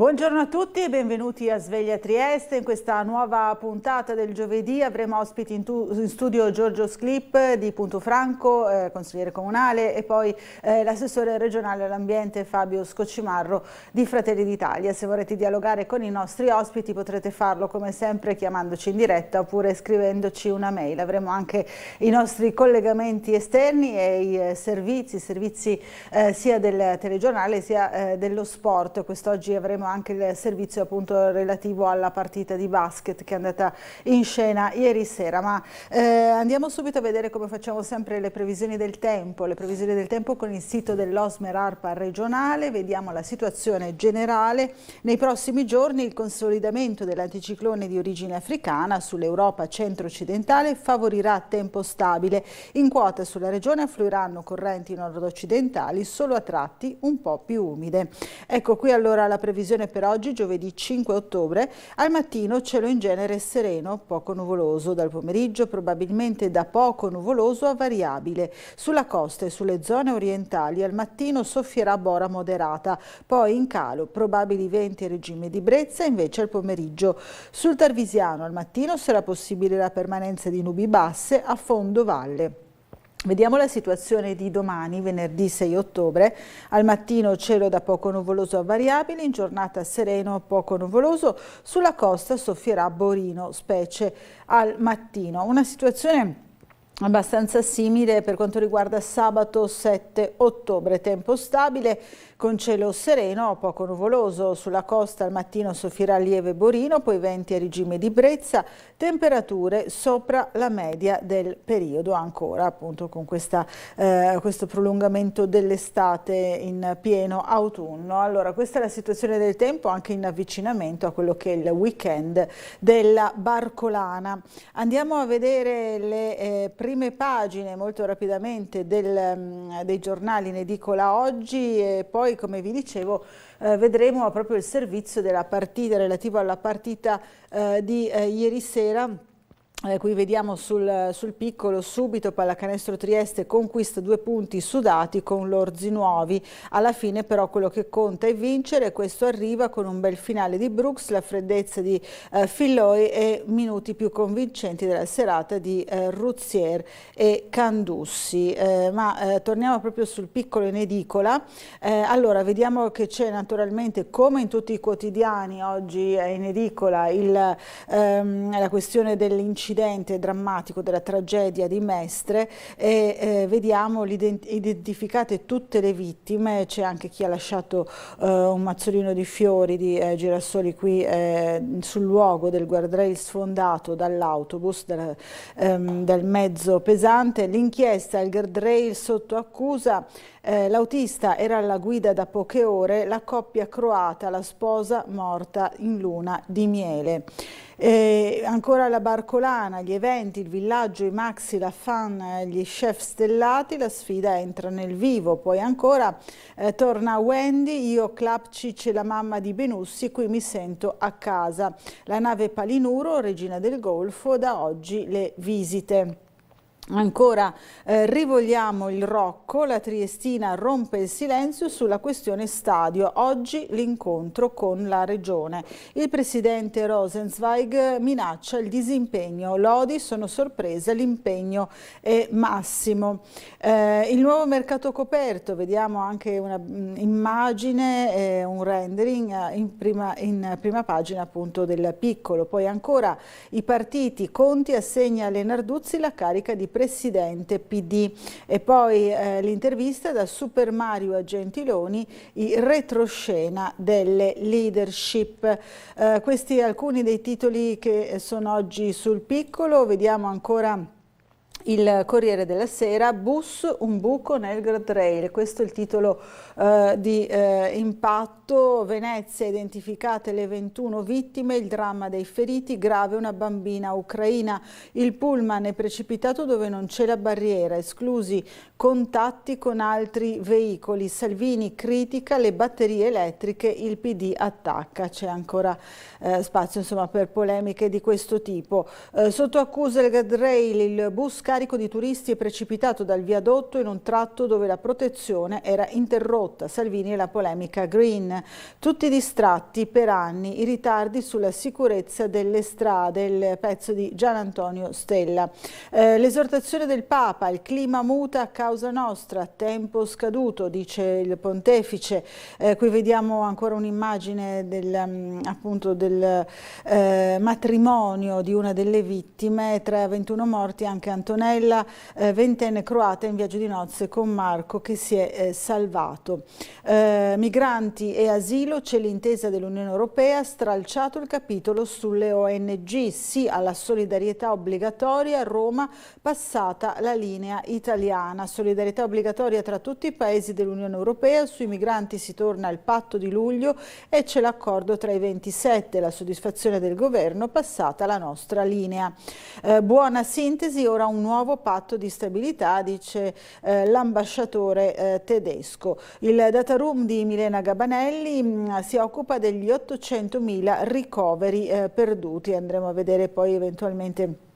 Buongiorno a tutti e benvenuti a Sveglia Trieste. In questa nuova puntata del giovedì avremo ospiti in studio Giorgio Sclip di Punto Franco, consigliere comunale, e poi l'assessore regionale all'ambiente Fabio Scocimarro di Fratelli d'Italia. Se vorrete dialogare con i nostri ospiti potrete farlo come sempre chiamandoci in diretta oppure scrivendoci una mail. Avremo anche i nostri collegamenti esterni e i servizi sia del telegiornale sia dello sport. Quest'oggi avremo anche il servizio appunto relativo alla partita di basket che è andata in scena ieri sera, ma andiamo subito a vedere, come facciamo sempre, le previsioni del tempo con il sito dell'Osmer ARPA regionale. Vediamo la situazione generale. Nei prossimi giorni il consolidamento dell'anticiclone di origine africana sull'Europa centro-occidentale favorirà tempo stabile. In quota sulla regione affluiranno correnti nord-occidentali solo a tratti un po' più umide. Ecco qui allora la previsione per oggi, giovedì 5 ottobre. Al mattino cielo in genere sereno, poco nuvoloso. Dal pomeriggio probabilmente da poco nuvoloso a variabile. Sulla costa e sulle zone orientali al mattino soffierà bora moderata, poi in calo, probabili venti e regime di brezza invece al pomeriggio. Sul Tarvisiano al mattino sarà possibile la permanenza di nubi basse a fondo valle. Vediamo la situazione di domani, venerdì 6 ottobre. Al mattino cielo da poco nuvoloso a variabile, in giornata sereno poco nuvoloso, sulla costa soffierà borino, specie al mattino. Una situazione abbastanza simile per quanto riguarda sabato 7 ottobre, tempo stabile con cielo sereno, poco nuvoloso, sulla costa al mattino soffierà lieve borino, poi venti a regime di brezza, temperature sopra la media del periodo ancora, appunto con questo prolungamento dell'estate in pieno autunno. Allora, questa è la situazione del tempo anche in avvicinamento a quello che è il weekend della Barcolana. Andiamo a vedere le prime pagine molto rapidamente dei giornali in edicola oggi e poi, come vi dicevo, vedremo proprio il servizio della partita, relativo alla partita di ieri sera. Qui vediamo sul piccolo subito Pallacanestro Trieste conquista 2 punti sudati con l'Orzi Nuovi. Alla fine però quello che conta è vincere, questo arriva con un bel finale di Brooks, la freddezza di Filloy e minuti più convincenti della serata di Ruzier e Candussi. Torniamo proprio sul piccolo in edicola. Allora vediamo che c'è naturalmente, come in tutti i quotidiani oggi in edicola, la questione dell'incidente drammatico, della tragedia di Mestre, e vediamo identificate tutte le vittime. C'è anche chi ha lasciato un mazzolino di fiori, di girasoli qui sul luogo del guardrail sfondato dall'autobus, dal mezzo pesante. L'inchiesta, il guardrail sotto accusa, l'autista era alla guida da poche ore, la coppia croata, la sposa morta in luna di miele. Ancora la Barcolana, gli eventi, il villaggio, i maxi, la fan, gli chef stellati, la sfida entra nel vivo. Poi ancora torna Wendy, io Klapčić e la mamma di Benussi, qui mi sento a casa. La nave Palinuro, regina del Golfo, da oggi le visite. Ancora rivogliamo il Rocco, la Triestina rompe il silenzio sulla questione stadio, oggi l'incontro con la regione. Il presidente Rosenzweig minaccia il disimpegno, lodi sono sorpresa, l'impegno è massimo. Il nuovo mercato coperto, vediamo anche una immagine, un rendering in prima pagina appunto del piccolo. Poi ancora i partiti, Conti assegna a Lenarduzzi la carica di presidente PD e poi l'intervista da Super Mario a Gentiloni, i retroscena delle leadership. Questi alcuni dei titoli che sono oggi sul piccolo. Vediamo ancora il Corriere della Sera, bus, un buco nel guardrail, questo è il titolo di impatto. Venezia, identificate le 21 vittime, il dramma dei feriti, grave una bambina ucraina, il pullman è precipitato dove non c'è la barriera, esclusi contatti con altri veicoli, Salvini critica le batterie elettriche, il PD attacca. C'è ancora spazio insomma per polemiche di questo tipo. Sotto accusa il guardrail, il bus scarico di turisti è precipitato dal viadotto in un tratto dove la protezione era interrotta. Salvini e la polemica green. Tutti distratti per anni, i ritardi sulla sicurezza delle strade, il pezzo di Gian Antonio Stella. L'esortazione del Papa, il clima muta a causa nostra, tempo scaduto, dice il pontefice. Qui vediamo ancora un'immagine appunto del matrimonio di una delle vittime, tra 21 morti anche Antonella, ventenne croata in viaggio di nozze con Marco, che si è salvato. Migranti e asilo, c'è l'intesa dell'Unione Europea, stralciato il capitolo sulle ONG, sì alla solidarietà obbligatoria, Roma passata la linea italiana, solidarietà obbligatoria tra tutti i paesi dell'Unione Europea, sui migranti si torna al patto di luglio e c'è l'accordo tra i 27, la soddisfazione del governo, passata la nostra linea. Buona sintesi, ora un nuovo patto di stabilità, dice l'ambasciatore tedesco. Il data room di Milena Gabanelli si occupa degli 800.000 ricoveri perduti, andremo a vedere poi eventualmente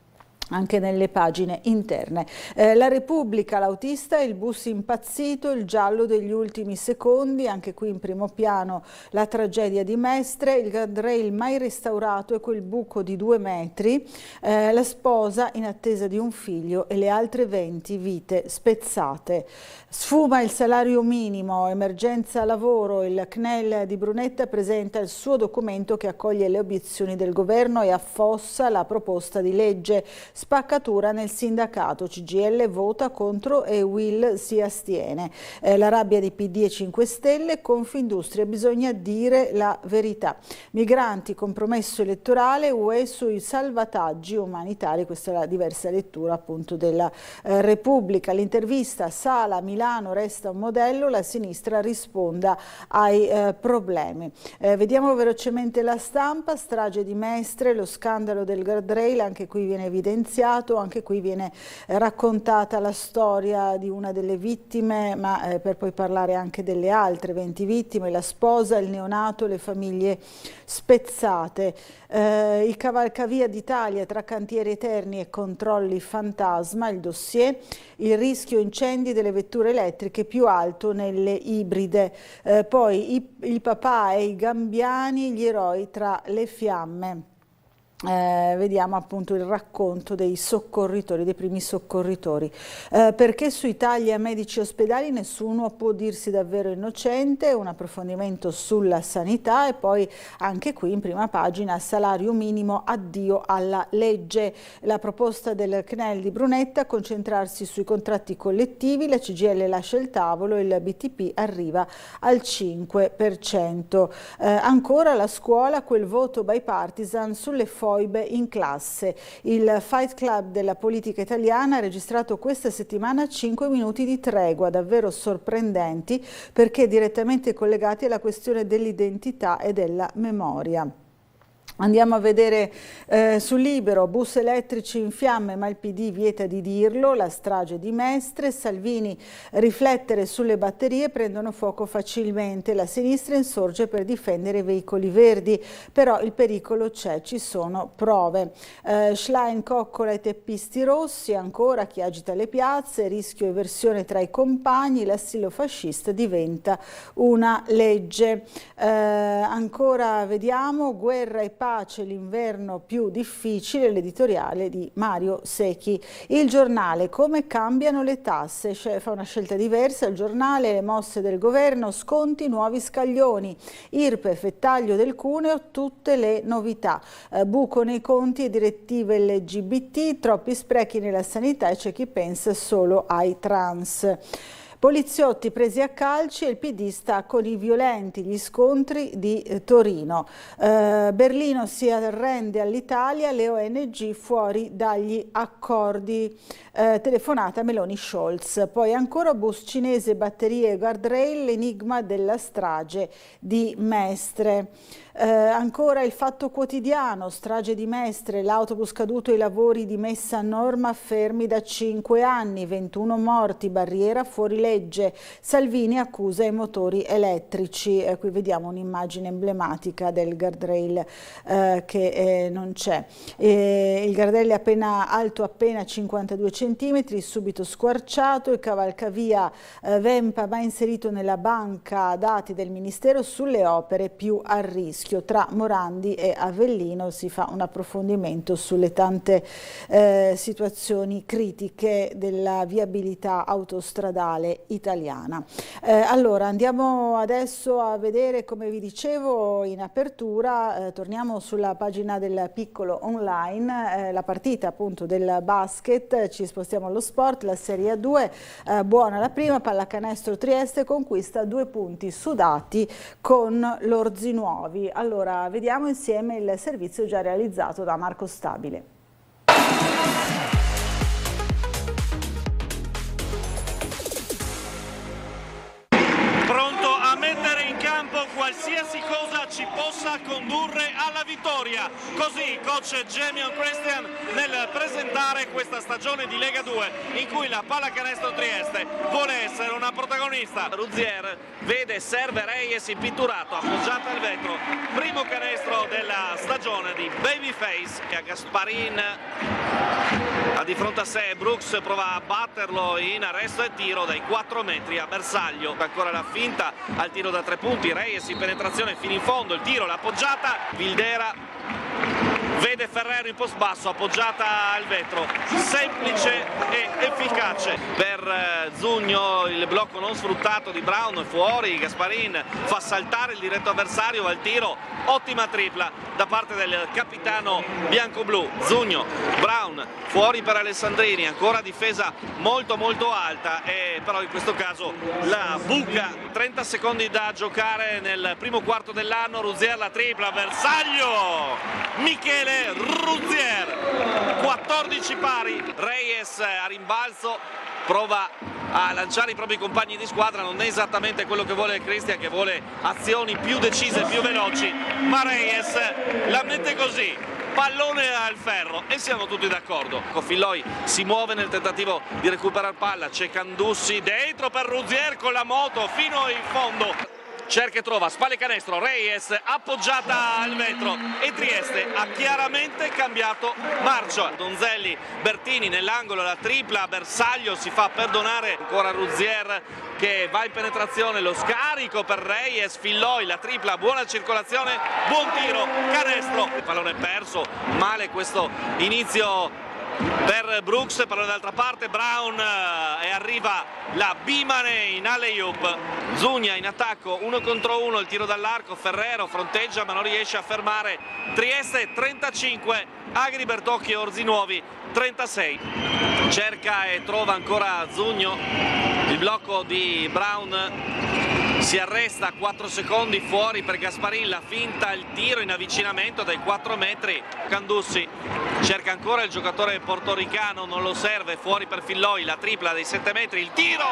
anche nelle pagine interne. La Repubblica, l'autista, il bus impazzito, il giallo degli ultimi secondi, anche qui in primo piano la tragedia di Mestre, il guardrail mai restaurato e quel buco di 2 metri, la sposa in attesa di un figlio e le altre 20 vite spezzate. Sfuma il salario minimo, emergenza lavoro, il CNEL di Brunetta presenta il suo documento che accoglie le obiezioni del governo e affossa la proposta di legge. Spaccatura nel sindacato, CGIL vota contro e Will si astiene. La rabbia di PD e 5 Stelle, Confindustria, bisogna dire la verità. Migranti, compromesso elettorale, UE sui salvataggi umanitari, questa è la diversa lettura appunto della Repubblica. L'intervista, Sala, Milano resta un modello, la sinistra risponda ai problemi. Vediamo velocemente La Stampa, strage di Mestre, lo scandalo del guardrail, anche qui viene evidenziato. Anche qui viene raccontata la storia di una delle vittime, ma per poi parlare anche delle altre 20 vittime, la sposa, il neonato, le famiglie spezzate. Il cavalcavia d'Italia tra cantieri eterni e controlli fantasma, il dossier, il rischio incendi delle vetture elettriche più alto nelle ibride. Poi il papà e i gabbiani, gli eroi tra le fiamme. Vediamo appunto il racconto dei soccorritori, dei primi soccorritori. Perché sui tagli a medici e ospedali nessuno può dirsi davvero innocente, un approfondimento sulla sanità e poi anche qui in prima pagina salario minimo, addio alla legge. La proposta del CNEL di Brunetta, concentrarsi sui contratti collettivi, la CGIL lascia il tavolo, il BTP arriva al 5%. Ancora la scuola, quel voto bipartisan sulle foibe in classe. Il Fight Club della politica italiana ha registrato questa settimana 5 minuti di tregua, davvero sorprendenti perché direttamente collegati alla questione dell'identità e della memoria. Andiamo a vedere su Libero, bus elettrici in fiamme ma il PD vieta di dirlo, la strage di Mestre, Salvini riflettere sulle batterie, prendono fuoco facilmente, la sinistra insorge per difendere i veicoli verdi, però il pericolo c'è, ci sono prove. Schlein coccola i teppisti rossi, ancora chi agita le piazze, rischio eversione tra i compagni, l'asilo fascista diventa una legge. Ancora vediamo, guerra e pace, l'inverno più difficile, l'editoriale di Mario Secchi. Il Giornale, come cambiano le tasse, fa una scelta diversa, il Giornale, le mosse del governo, sconti, nuovi scaglioni, IRPEF e taglio del cuneo, tutte le novità, buco nei conti e direttive LGBT, troppi sprechi nella sanità e c'è chi pensa solo ai trans. Poliziotti presi a calci e il PD sta con i violenti, gli scontri di Torino. Berlino si arrende all'Italia, le ONG fuori dagli accordi. Telefonata Meloni-Scholz. Poi ancora bus cinese, batterie e guardrail, l'enigma della strage di Mestre. Ancora il Fatto Quotidiano, strage di Mestre, l'autobus caduto e i lavori di messa a norma fermi da 5 anni, 21 morti, barriera fuori legge. legge. Salvini accusa i motori elettrici. Qui vediamo un'immagine emblematica del guardrail che non c'è. Il guardrail è alto appena 52 cm, subito squarciato. Il cavalcavia Vempa va inserito nella banca dati del Ministero sulle opere più a rischio. Tra Morandi e Avellino si fa un approfondimento sulle tante situazioni critiche della viabilità autostradale italiana. Allora andiamo adesso a vedere, come vi dicevo in apertura, torniamo sulla pagina del Piccolo online, la partita appunto del basket. Ci spostiamo allo sport, la Serie A2, buona la prima, pallacanestro Trieste conquista 2 punti sudati con l'Orzinuovi. Allora vediamo insieme il servizio già realizzato da Marco Stabile. Pronto a mettere in campo qualsiasi cosa ci possa condurre alla vittoria. Così coach Jamion Christian nel presentare questa stagione di Lega 2 in cui la pallacanestro Trieste vuole essere una protagonista. Ruzier vede serve Reyes impitturato, appoggiata al vetro. Primo canestro della stagione di Babyface che a Gasparin ha di fronte a sé Brooks, prova a batterlo in arresto e tiro dai 4 metri a bersaglio. Ancora la finta al tiro da 3 punti, Reyes in penetrazione fino in fondo, il tiro, l'appoggiata, Vildera vede Ferrero in post basso, appoggiata al vetro, semplice e efficace per Zugno. Il blocco non sfruttato di Brown fuori, Gasparin fa saltare il diretto avversario al tiro, ottima tripla da parte del capitano bianco-blu. Zugno, Brown fuori per Alessandrini, ancora difesa molto alta, e però in questo caso la buca. 30 secondi da giocare nel primo quarto dell'anno. Ruzier la tripla, bersaglio Michele Ruzier, 14 pari. Reyes a rimbalzo prova a lanciare i propri compagni di squadra, non è esattamente quello che vuole Christian, che vuole azioni più decise, più veloci, ma Reyes la mette così, pallone al ferro, e siamo tutti d'accordo. Filloi si muove nel tentativo di recuperare palla, c'è Candussi dentro per Ruzier con la moto fino in fondo. Cerca e trova, spalle canestro, Reyes appoggiata al vetro e Trieste ha chiaramente cambiato marcia. Donzelli, Bertini nell'angolo, la tripla, Bersaglio si fa perdonare, ancora Ruzier che va in penetrazione, lo scarico per Reyes, Filloi, la tripla, buona circolazione, buon tiro, canestro, il pallone perso, male questo inizio per Brooks, pallone dall'altra parte, Brown e arriva la Bimane in alley-oop. Zugna in attacco, 1 contro 1, il tiro dall'arco, Ferrero fronteggia ma non riesce a fermare Trieste. 35, Agri Bertocchi e Orzinuovi 36. Cerca e trova ancora Zugno, il blocco di Brown si arresta, 4 secondi fuori per Gasparin, la finta, il tiro in avvicinamento dai 4 metri. Candussi cerca ancora il giocatore portoricano, non lo serve, fuori per Filloi, la tripla dai 7 metri, il tiro,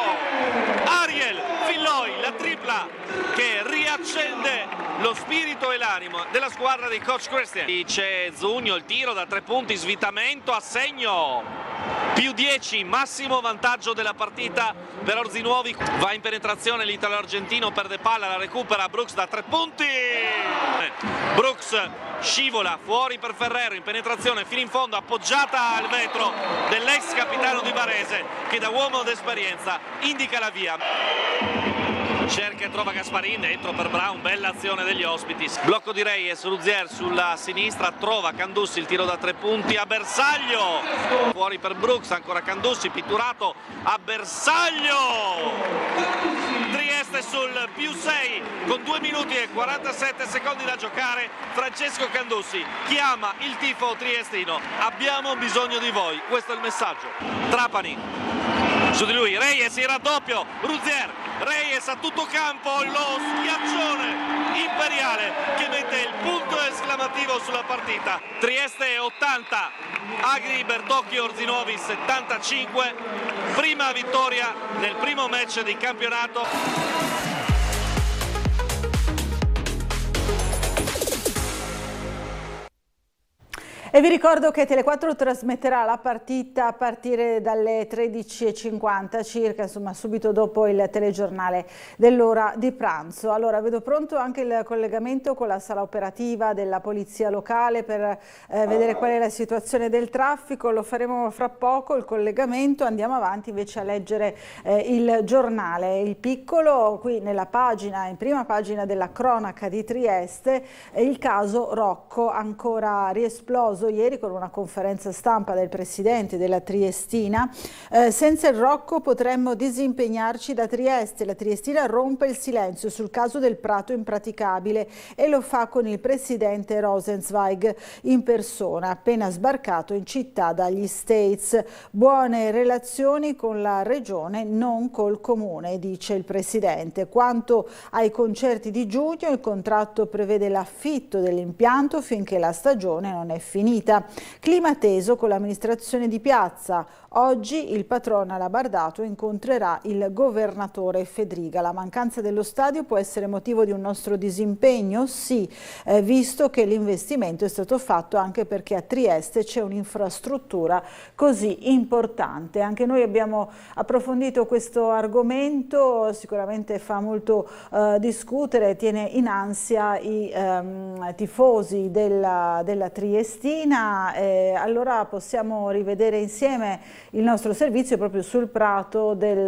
Ariel Filloi, la tripla che riaccende lo spirito e l'animo della squadra di coach Christian. C'è Zugno, il tiro da 3 punti, svitamento a segno, più 10, massimo vantaggio della partita per Orzinuovi. Va in penetrazione l'italo-argentino, perde palla, la recupera Brooks da 3 punti. Brooks scivola fuori per Ferrero, in penetrazione fino in fondo, appoggiata al vetro dell'ex capitano di Varese che da uomo d'esperienza indica la via. Cerca e trova Gasparin, dentro per Brown, bella azione degli ospiti. Blocco di Reyes, Ruzier sulla sinistra, trova Candussi, il tiro da 3 punti a bersaglio. Fuori per Brooks, ancora Candussi, pitturato a bersaglio. Trieste sul più 6 con 2 minuti e 47 secondi da giocare. Francesco Candussi chiama il tifo triestino, abbiamo bisogno di voi, questo è il messaggio. Trapani su di lui, Reyes il raddoppio, Ruzier, Reyes a tutto campo, lo schiaccione imperiale che mette il punto esclamativo sulla partita. Trieste 80, Agri Bertocchi Orzinuovi 75, prima vittoria nel primo match di campionato. E vi ricordo che Tele4 trasmetterà la partita a partire dalle 13:50 circa, insomma subito dopo il telegiornale dell'ora di pranzo. Allora vedo pronto anche il collegamento con la sala operativa della polizia locale per vedere qual è la situazione del traffico. Lo faremo fra poco il collegamento, andiamo avanti invece a leggere il giornale. Il Piccolo, qui nella pagina, in prima pagina della cronaca di Trieste, il caso Rocco, ancora riesploso ieri con una conferenza stampa del presidente della Triestina. Senza il Rocco potremmo disimpegnarci da Trieste. La Triestina rompe il silenzio sul caso del prato impraticabile e lo fa con il presidente Rosenzweig in persona, appena sbarcato in città dagli States. Buone relazioni con la regione, non col comune, dice il presidente. Quanto ai concerti di giugno, il contratto prevede l'affitto dell'impianto finché la stagione non è finita. Clima teso con l'amministrazione di Piazza. Oggi il patrono Alabardato incontrerà il governatore Fedriga. La mancanza dello stadio può essere motivo di un nostro disimpegno? Sì, visto che l'investimento è stato fatto anche perché a Trieste c'è un'infrastruttura così importante. Anche noi abbiamo approfondito questo argomento, sicuramente fa molto discutere, tiene in ansia i tifosi della Triestina. Allora possiamo rivedere insieme il nostro servizio proprio sul prato del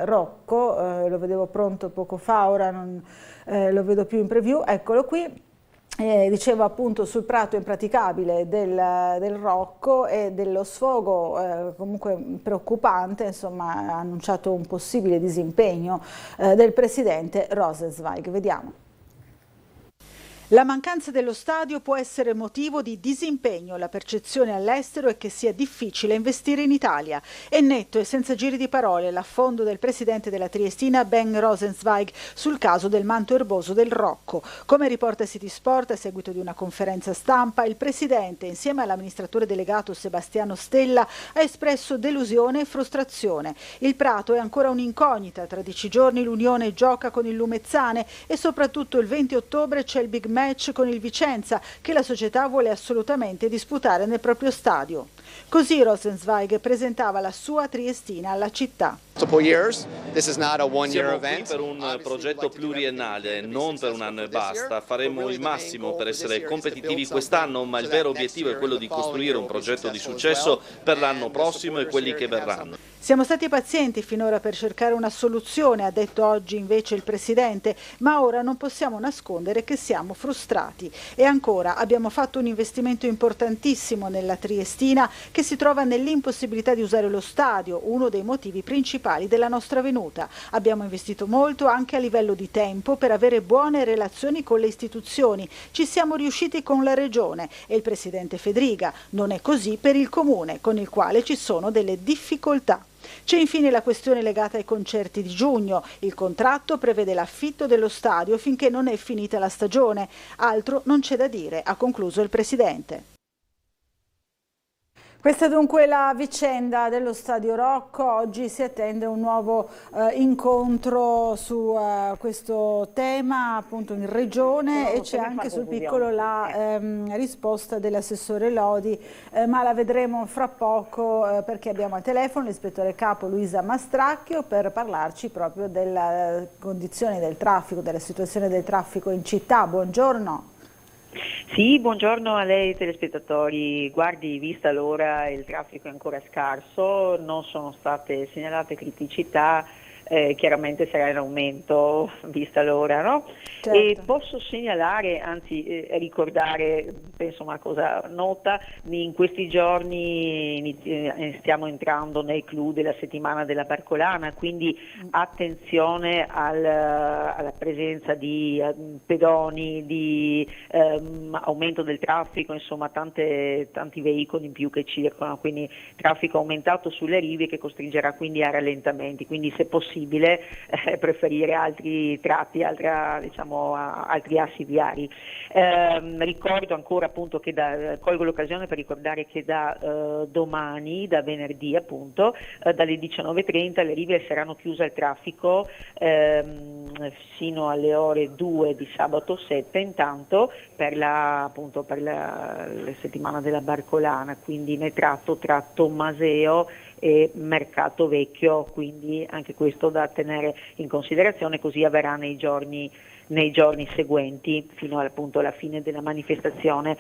Rocco. Lo vedevo pronto poco fa, ora non lo vedo più in preview, eccolo qui. Dicevo appunto sul prato impraticabile del Rocco e dello sfogo comunque preoccupante, insomma ha annunciato un possibile disimpegno del presidente Rosenzweig. Vediamo. La mancanza dello stadio può essere motivo di disimpegno. La percezione all'estero è che sia difficile investire in Italia. È netto e senza giri di parole l'affondo del presidente della Triestina Ben Rosenzweig sul caso del manto erboso del Rocco. Come riporta City Sport, a seguito di una conferenza stampa, il presidente, insieme all'amministratore delegato Sebastiano Stella, ha espresso delusione e frustrazione. Il prato è ancora un'incognita. Tra 10 giorni l'Unione gioca con il Lumezzane e soprattutto il 20 ottobre c'è il big match con il Vicenza, che la società vuole assolutamente disputare nel proprio stadio. Così Rosenzweig presentava la sua Triestina alla città. Siamo qui per un progetto pluriennale, non per un anno e basta. Faremo il massimo per essere competitivi quest'anno, ma il vero obiettivo è quello di costruire un progetto di successo per l'anno prossimo e quelli che verranno. Siamo stati pazienti finora per cercare una soluzione, ha detto oggi invece il presidente, ma ora non possiamo nascondere che siamo frustrati. E ancora, abbiamo fatto un investimento importantissimo nella Triestina che si trova nell'impossibilità di usare lo stadio, uno dei motivi principali della nostra venuta. Abbiamo investito molto anche a livello di tempo per avere buone relazioni con le istituzioni. Ci siamo riusciti con la regione e il presidente Fedriga. Non è così per il comune, con il quale ci sono delle difficoltà. C'è infine la questione legata ai concerti di giugno. Il contratto prevede l'affitto dello stadio finché non è finita la stagione. Altro non c'è da dire, ha concluso il presidente. Questa è dunque la vicenda dello Stadio Rocco. Oggi si attende un nuovo incontro su questo tema appunto in regione, e c'è anche sul Piccolo la risposta dell'assessore Lodi, ma la vedremo fra poco perché abbiamo al telefono l'ispettore capo Luisa Mastracchio per parlarci proprio della condizione del traffico, della situazione del traffico in città. Buongiorno. Sì, buongiorno a lei telespettatori. Guardi, vista l'ora il traffico è ancora scarso, non sono state segnalate criticità, chiaramente sarà in aumento vista l'ora, no? Certo. E posso segnalare, anzi ricordare, penso una cosa nota, in questi giorni stiamo entrando nel clou della settimana della Barcolana, quindi attenzione alla presenza di pedoni, di aumento del traffico, insomma tanti veicoli in più che circolano, quindi traffico aumentato sulle rive che costringerà quindi a rallentamenti, quindi se possibile possibile preferire altri tratti, altri assi viari. Ricordo ancora appunto che colgo l'occasione per ricordare che da domani, da venerdì appunto, dalle 19:30 le rive saranno chiuse al traffico fino alle ore 2 di sabato 7, intanto per la settimana della Barcolana, quindi nel tratto Maseo e Mercato Vecchio, quindi anche questo da tenere in considerazione, così avverrà nei giorni seguenti fino appunto alla fine della manifestazione.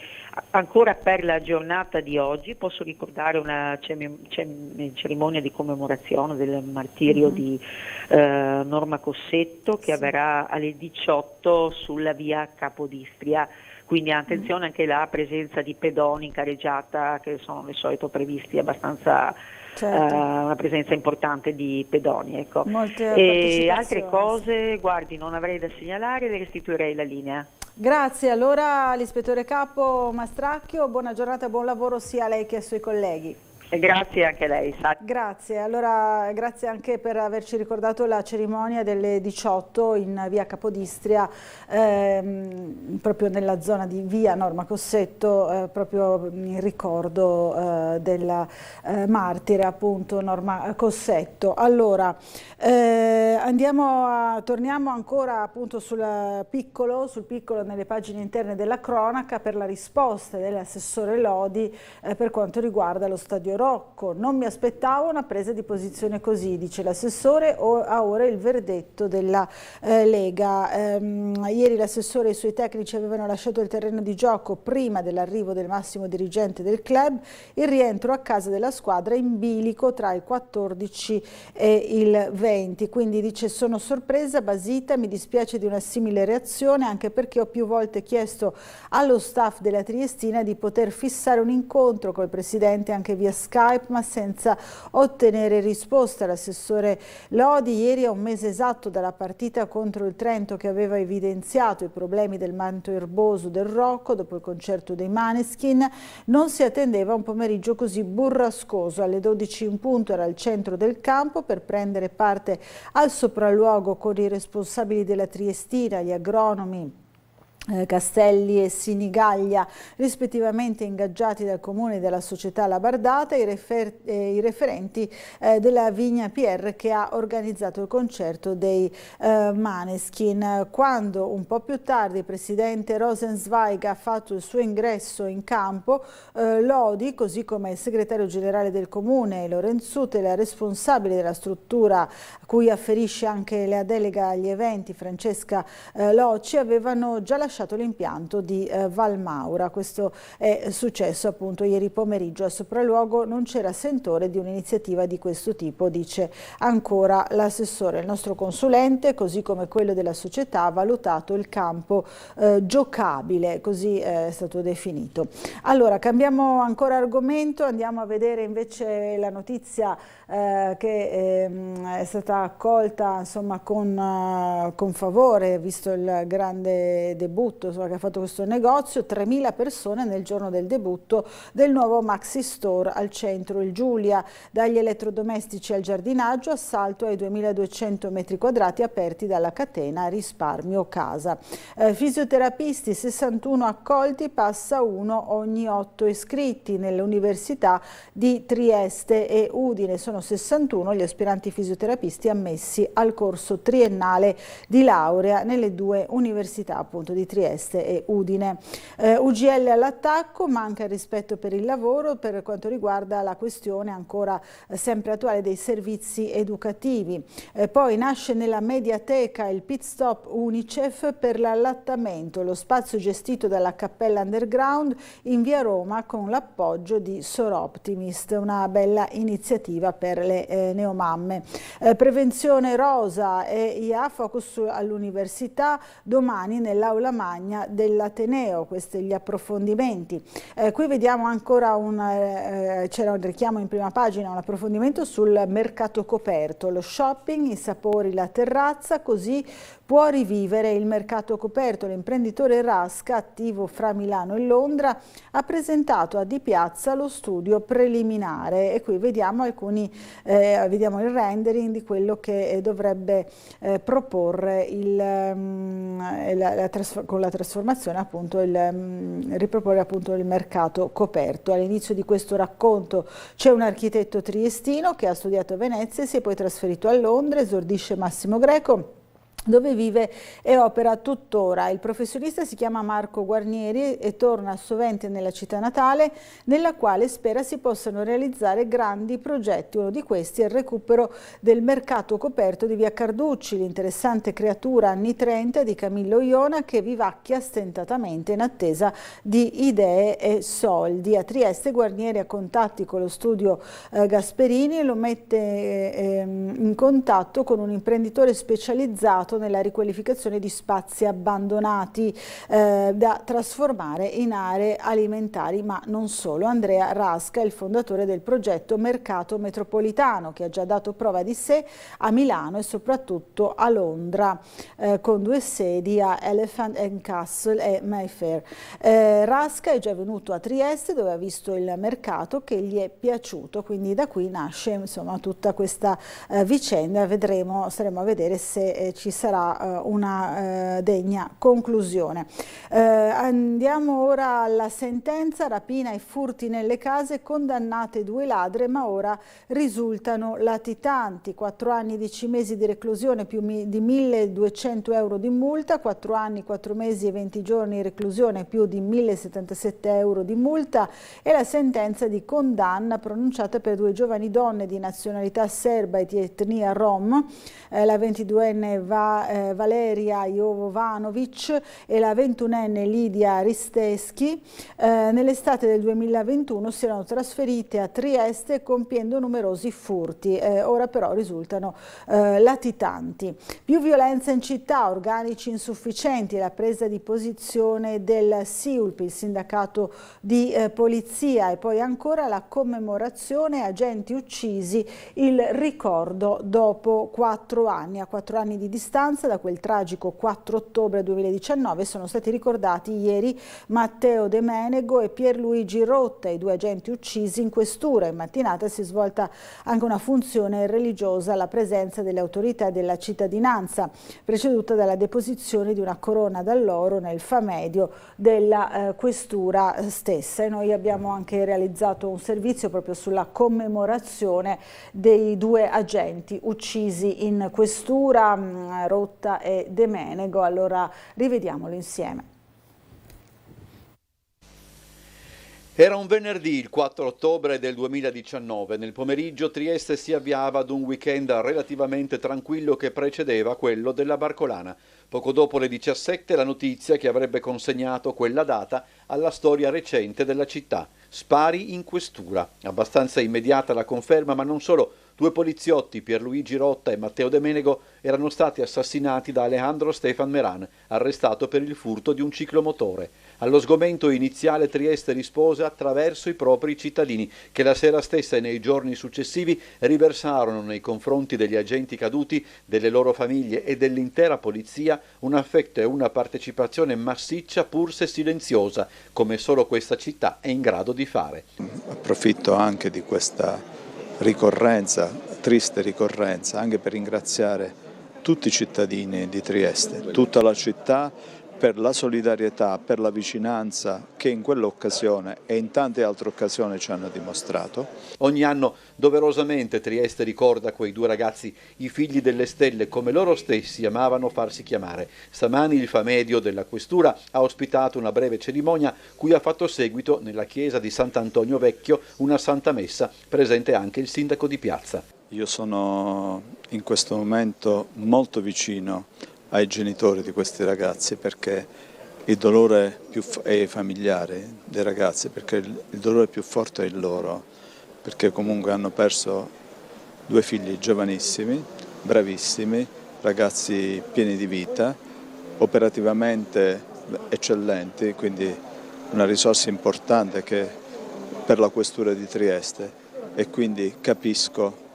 Ancora per la giornata di oggi posso ricordare una cerimonia di commemorazione del martirio di Norma Cossetto, che avverrà alle 18 sulla via Capodistria. Quindi attenzione anche là, presenza di pedoni in carreggiata, che sono di solito previsti abbastanza, una presenza importante di pedoni. Ecco. E altre cose, guardi, non avrei da segnalare, le restituirei la linea. Grazie, allora l'ispettore capo Mastracchio, buona giornata e buon lavoro sia a lei che ai suoi colleghi. Grazie anche a lei. Grazie, allora grazie anche per averci ricordato la cerimonia delle 18 in via Capodistria, proprio nella zona di via Norma Cossetto, proprio in ricordo della martire appunto Norma Cossetto. Allora, torniamo ancora appunto sul piccolo nelle pagine interne della cronaca per la risposta dell'assessore Lodi per quanto riguarda lo stadio Rocco. Non mi aspettavo una presa di posizione così, dice l'assessore, ha ora il verdetto della Lega. Ieri l'assessore e i suoi tecnici avevano lasciato il terreno di gioco prima dell'arrivo del massimo dirigente del club, il rientro a casa della squadra in bilico tra il 14 e il 20, quindi dice: sono sorpresa, basita, mi dispiace di una simile reazione, anche perché ho più volte chiesto allo staff della Triestina di poter fissare un incontro col presidente anche via Skype, ma senza ottenere risposta. L'assessore Lodi ieri, a un mese esatto dalla partita contro il Trento che aveva evidenziato i problemi del manto erboso del Rocco dopo il concerto dei Maneskin, non si attendeva un pomeriggio così burrascoso. Alle 12 in punto era al centro del campo per prendere parte al sopralluogo con i responsabili della Triestina, gli agronomi Castelli e Sinigaglia, rispettivamente ingaggiati dal comune e dalla società Labardata, i referenti della Vigna PR che ha organizzato il concerto dei Maneskin. Quando un po' più tardi il presidente Rosenzweig ha fatto il suo ingresso in campo, Lodi, così come il segretario generale del comune Lorenzutte e la responsabile della struttura a cui afferisce anche la delega agli eventi Francesca Locci, avevano già lasciato l'impianto di Valmaura. Questo è successo appunto ieri pomeriggio. Al sopralluogo non c'era sentore di un'iniziativa di questo tipo, dice ancora l'assessore. Il nostro consulente, così come quello della società, ha valutato il campo giocabile, così è stato definito. Allora, cambiamo ancora argomento, andiamo a vedere invece la notizia che è stata accolta insomma con favore, visto il grande debutto che ha fatto questo negozio. 3.000 persone nel giorno del debutto del nuovo Maxi Store al centro il Giulia, dagli elettrodomestici al giardinaggio, assalto ai 2.200 metri quadrati aperti dalla catena Risparmio Casa. Fisioterapisti 61 accolti, passa uno ogni 8 iscritti. Nell'Università di Trieste e Udine sono 61 gli aspiranti fisioterapisti ammessi al corso triennale di laurea nelle due università appunto di Trieste e Udine. UGL all'attacco, manca il rispetto per il lavoro per quanto riguarda la questione ancora sempre attuale dei servizi educativi. Poi nasce nella Mediateca il pit stop Unicef per l'allattamento, lo spazio gestito dalla Cappella Underground in via Roma con l'appoggio di Soroptimist, una bella iniziativa per le neomamme. Prevenzione rosa e IA, focus all'università, domani nell'aula Magna dell'Ateneo. Questi gli approfondimenti. Qui vediamo ancora c'era un richiamo in prima pagina, un approfondimento sul mercato coperto, lo shopping, i sapori, la terrazza, così può rivivere il mercato coperto. L'imprenditore Rasca, attivo fra Milano e Londra, ha presentato a Di Piazza lo studio preliminare, e qui vediamo vediamo il rendering di quello che dovrebbe proporre con la trasformazione, appunto, riproporre appunto il mercato coperto. All'inizio di questo racconto c'è un architetto triestino che ha studiato a Venezia e si è poi trasferito a Londra, esordisce Massimo Greco, dove vive e opera tuttora. Il professionista si chiama Marco Guarnieri e torna sovente nella città natale, nella quale spera si possano realizzare grandi progetti. Uno di questi è il recupero del mercato coperto di via Carducci, l'interessante creatura anni 30 di Camillo Iona, che vivacchia stentatamente in attesa di idee e soldi. A Trieste Guarnieri ha contatti con lo studio Gasperini e lo mette in contatto con un imprenditore specializzato nella riqualificazione di spazi abbandonati da trasformare in aree alimentari, ma non solo. Andrea Rasca è il fondatore del progetto Mercato Metropolitano, che ha già dato prova di sé a Milano e soprattutto a Londra, con 2 sedi a Elephant and Castle e Mayfair. Rasca è già venuto a Trieste, dove ha visto il mercato che gli è piaciuto, quindi da qui nasce, insomma, tutta questa vicenda. Staremo a vedere se ci sarà una degna conclusione. Andiamo ora alla sentenza: rapina e furti nelle case, condannate 2 ladre, ma ora risultano latitanti. 4 anni 10 mesi di reclusione più di 1.200 euro di multa, 4 anni 4 mesi e 20 giorni di reclusione più di 1.077 euro di multa, e la sentenza di condanna pronunciata per 2 giovani donne di nazionalità serba e di etnia rom, la 22enne Valeria Jovanovic e la 21enne Lidia Risteschi. Nell'estate del 2021 si erano trasferite a Trieste compiendo numerosi furti, ora però risultano latitanti. Più violenza in città, organici insufficienti, la presa di posizione del SIULP, il sindacato di polizia, e poi ancora la commemorazione, agenti uccisi, il ricordo dopo 4 anni. A 4 anni di distanza da quel tragico 4 ottobre 2019 sono stati ricordati ieri Matteo De Menego e Pierluigi Rotta, i 2 agenti uccisi in questura. In mattinata si è svolta anche una funzione religiosa alla presenza delle autorità e della cittadinanza, preceduta dalla deposizione di una corona d'alloro nel famedio della questura stessa. E noi abbiamo anche realizzato un servizio proprio sulla commemorazione dei 2 agenti uccisi in questura, Rotta e De Menego. Allora rivediamolo insieme. Era un venerdì, il 4 ottobre del 2019. Nel pomeriggio Trieste si avviava ad un weekend relativamente tranquillo che precedeva quello della Barcolana. Poco dopo le 17 la notizia che avrebbe consegnato quella data alla storia recente della città. Spari in questura. Abbastanza immediata la conferma, ma non solo. 2 poliziotti, Pierluigi Rotta e Matteo De Menego, erano stati assassinati da Alejandro Stefan Meran, arrestato per il furto di un ciclomotore. Allo sgomento iniziale Trieste rispose attraverso i propri cittadini, che la sera stessa e nei giorni successivi riversarono nei confronti degli agenti caduti, delle loro famiglie e dell'intera polizia un affetto e una partecipazione massiccia pur se silenziosa, come solo questa città è in grado di fare. Approfitto anche di questa triste ricorrenza, anche per ringraziare tutti i cittadini di Trieste, tutta la città, per la solidarietà, per la vicinanza che in quell'occasione e in tante altre occasioni ci hanno dimostrato. Ogni anno doverosamente Trieste ricorda quei 2 ragazzi, i figli delle stelle, come loro stessi amavano farsi chiamare. Stamani il famedio della questura ha ospitato una breve cerimonia cui ha fatto seguito nella chiesa di Sant'Antonio Vecchio una santa messa, presente anche il sindaco di piazza. Io sono in questo momento molto vicino ai genitori di questi ragazzi, perché il dolore e ai familiari dei ragazzi, perché il dolore più forte è il loro, perché comunque hanno perso 2 figli giovanissimi, bravissimi, ragazzi pieni di vita, operativamente eccellenti, quindi una risorsa importante per la questura di Trieste, e quindi capisco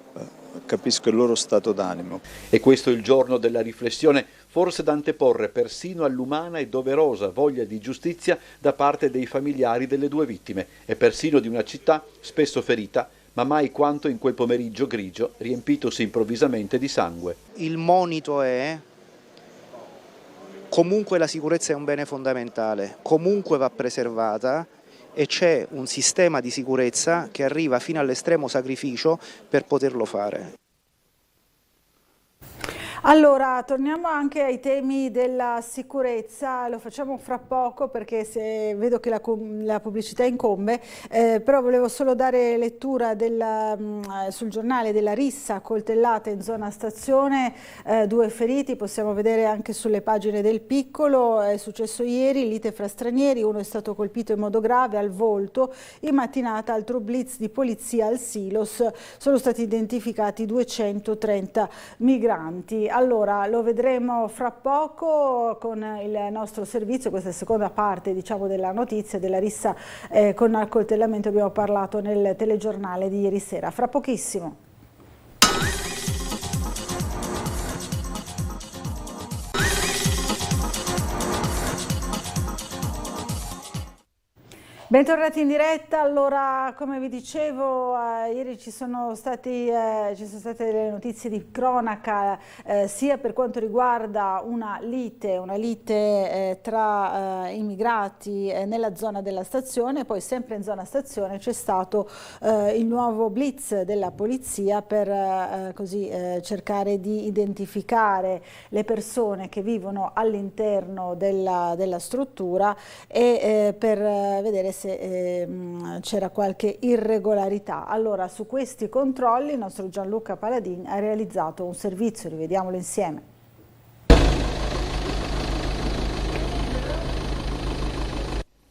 il loro stato d'animo. E questo è il giorno della riflessione, forse da anteporre persino all'umana e doverosa voglia di giustizia da parte dei familiari delle due vittime e persino di una città spesso ferita, ma mai quanto in quel pomeriggio grigio riempitosi improvvisamente di sangue. Il monito è: comunque la sicurezza è un bene fondamentale, comunque va preservata, e c'è un sistema di sicurezza che arriva fino all'estremo sacrificio per poterlo fare. Allora, torniamo anche ai temi della sicurezza, lo facciamo fra poco perché vedo che la pubblicità incombe, però volevo solo dare lettura sul giornale della rissa coltellata in zona stazione, 2 feriti, possiamo vedere anche sulle pagine del Piccolo, è successo ieri, lite fra stranieri, uno è stato colpito in modo grave al volto, in mattinata altro blitz di polizia al Silos, sono stati identificati 230 migranti. Allora, lo vedremo fra poco con il nostro servizio, questa è la seconda parte, diciamo, della notizia della rissa con accoltellamento, abbiamo parlato nel telegiornale di ieri sera, fra pochissimo. Bentornati in diretta. Allora, come vi dicevo, ieri ci sono state delle notizie di cronaca, sia per quanto riguarda una lite tra immigrati nella zona della stazione, poi sempre in zona stazione c'è stato il nuovo blitz della polizia per cercare di identificare le persone che vivono all'interno della struttura e per vedere se c'era qualche irregolarità. Allora, su questi controlli il nostro Gianluca Paladin ha realizzato un servizio, rivediamolo insieme.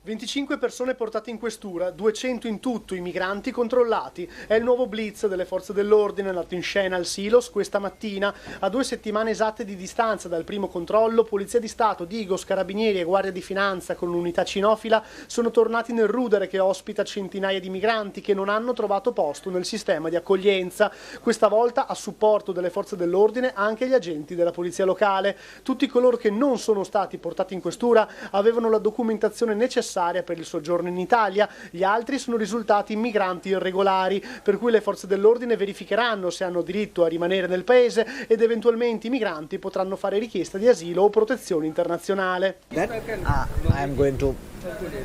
25 persone portate in questura, 200 in tutto i migranti controllati. È il nuovo blitz delle forze dell'ordine andato in scena al Silos questa mattina. A 2 settimane esatte di distanza dal primo controllo, Polizia di Stato, Digos, Carabinieri e Guardia di Finanza con un'unità cinofila sono tornati nel Rudere che ospita centinaia di migranti che non hanno trovato posto nel sistema di accoglienza. Questa volta a supporto delle forze dell'ordine anche gli agenti della polizia locale. Tutti coloro che non sono stati portati in questura avevano la documentazione necessaria per il soggiorno in Italia, gli altri sono risultati migranti irregolari, per cui le forze dell'ordine verificheranno se hanno diritto a rimanere nel paese ed eventualmente i migranti potranno fare richiesta di asilo o protezione internazionale. I am going to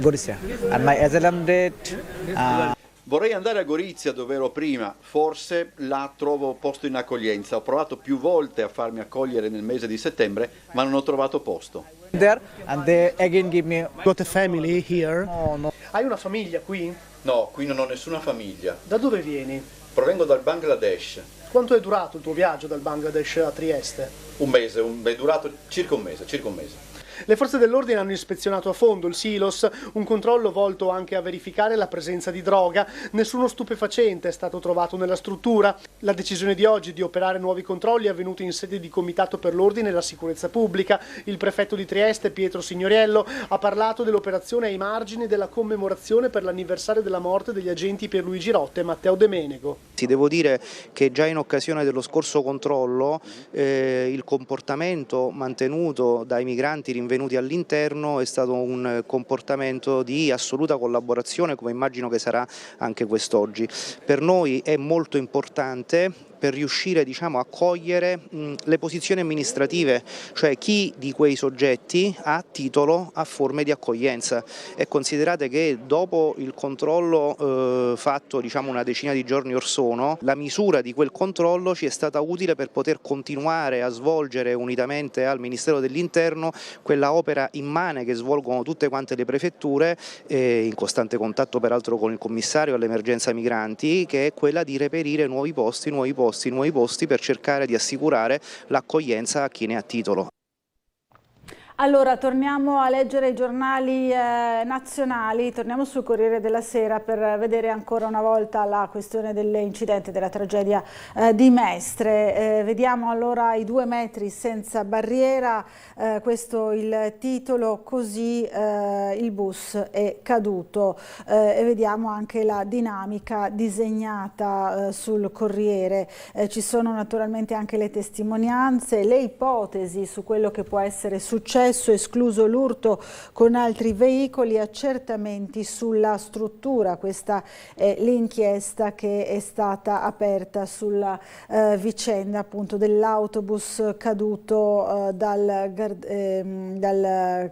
Gorizia and my asylum date. Vorrei andare a Gorizia dove ero prima, forse là trovo posto in accoglienza. Ho provato più volte a farmi accogliere nel mese di settembre, ma non ho trovato posto. There and they again give me. Got a family here? No. Hai una famiglia qui? No, qui non ho nessuna famiglia. Da dove vieni? Provengo dal Bangladesh. Quanto è durato il tuo viaggio dal Bangladesh a Trieste? Un mese, è durato circa un mese. Le forze dell'ordine hanno ispezionato a fondo il Silos, un controllo volto anche a verificare la presenza di droga. Nessuno stupefacente è stato trovato nella struttura. La decisione di oggi di operare nuovi controlli è avvenuta in sede di Comitato per l'Ordine e la Sicurezza Pubblica. Il prefetto di Trieste, Pietro Signoriello, ha parlato dell'operazione ai margini della commemorazione per l'anniversario della morte degli agenti Pierluigi Rotta e Matteo De Menego. Devo dire che già in occasione dello scorso controllo il comportamento mantenuto dai migranti rinvenuti all'interno è stato un comportamento di assoluta collaborazione, come immagino che sarà anche quest'oggi. Per noi è molto importante per riuscire, a cogliere le posizioni amministrative, cioè chi di quei soggetti ha titolo a forme di accoglienza. E considerate che dopo il controllo fatto una decina di giorni or sono, la misura di quel controllo ci è stata utile per poter continuare a svolgere unitamente al Ministero dell'Interno quella opera immane che svolgono tutte quante le prefetture, in costante contatto peraltro con il commissario all'emergenza migranti, che è quella di reperire nuovi posti per cercare di assicurare l'accoglienza a chi ne ha titolo. Allora, torniamo a leggere i giornali nazionali, torniamo sul Corriere della Sera per vedere ancora una volta la questione dell'incidente, della tragedia di Mestre. Vediamo allora i 2 metri senza barriera, questo il titolo, così il bus è caduto, e vediamo anche la dinamica disegnata sul Corriere. Ci sono naturalmente anche le testimonianze, le ipotesi su quello che può essere successo, escluso l'urto con altri veicoli, accertamenti sulla struttura. Questa è l'inchiesta che è stata aperta sulla vicenda appunto dell'autobus caduto dal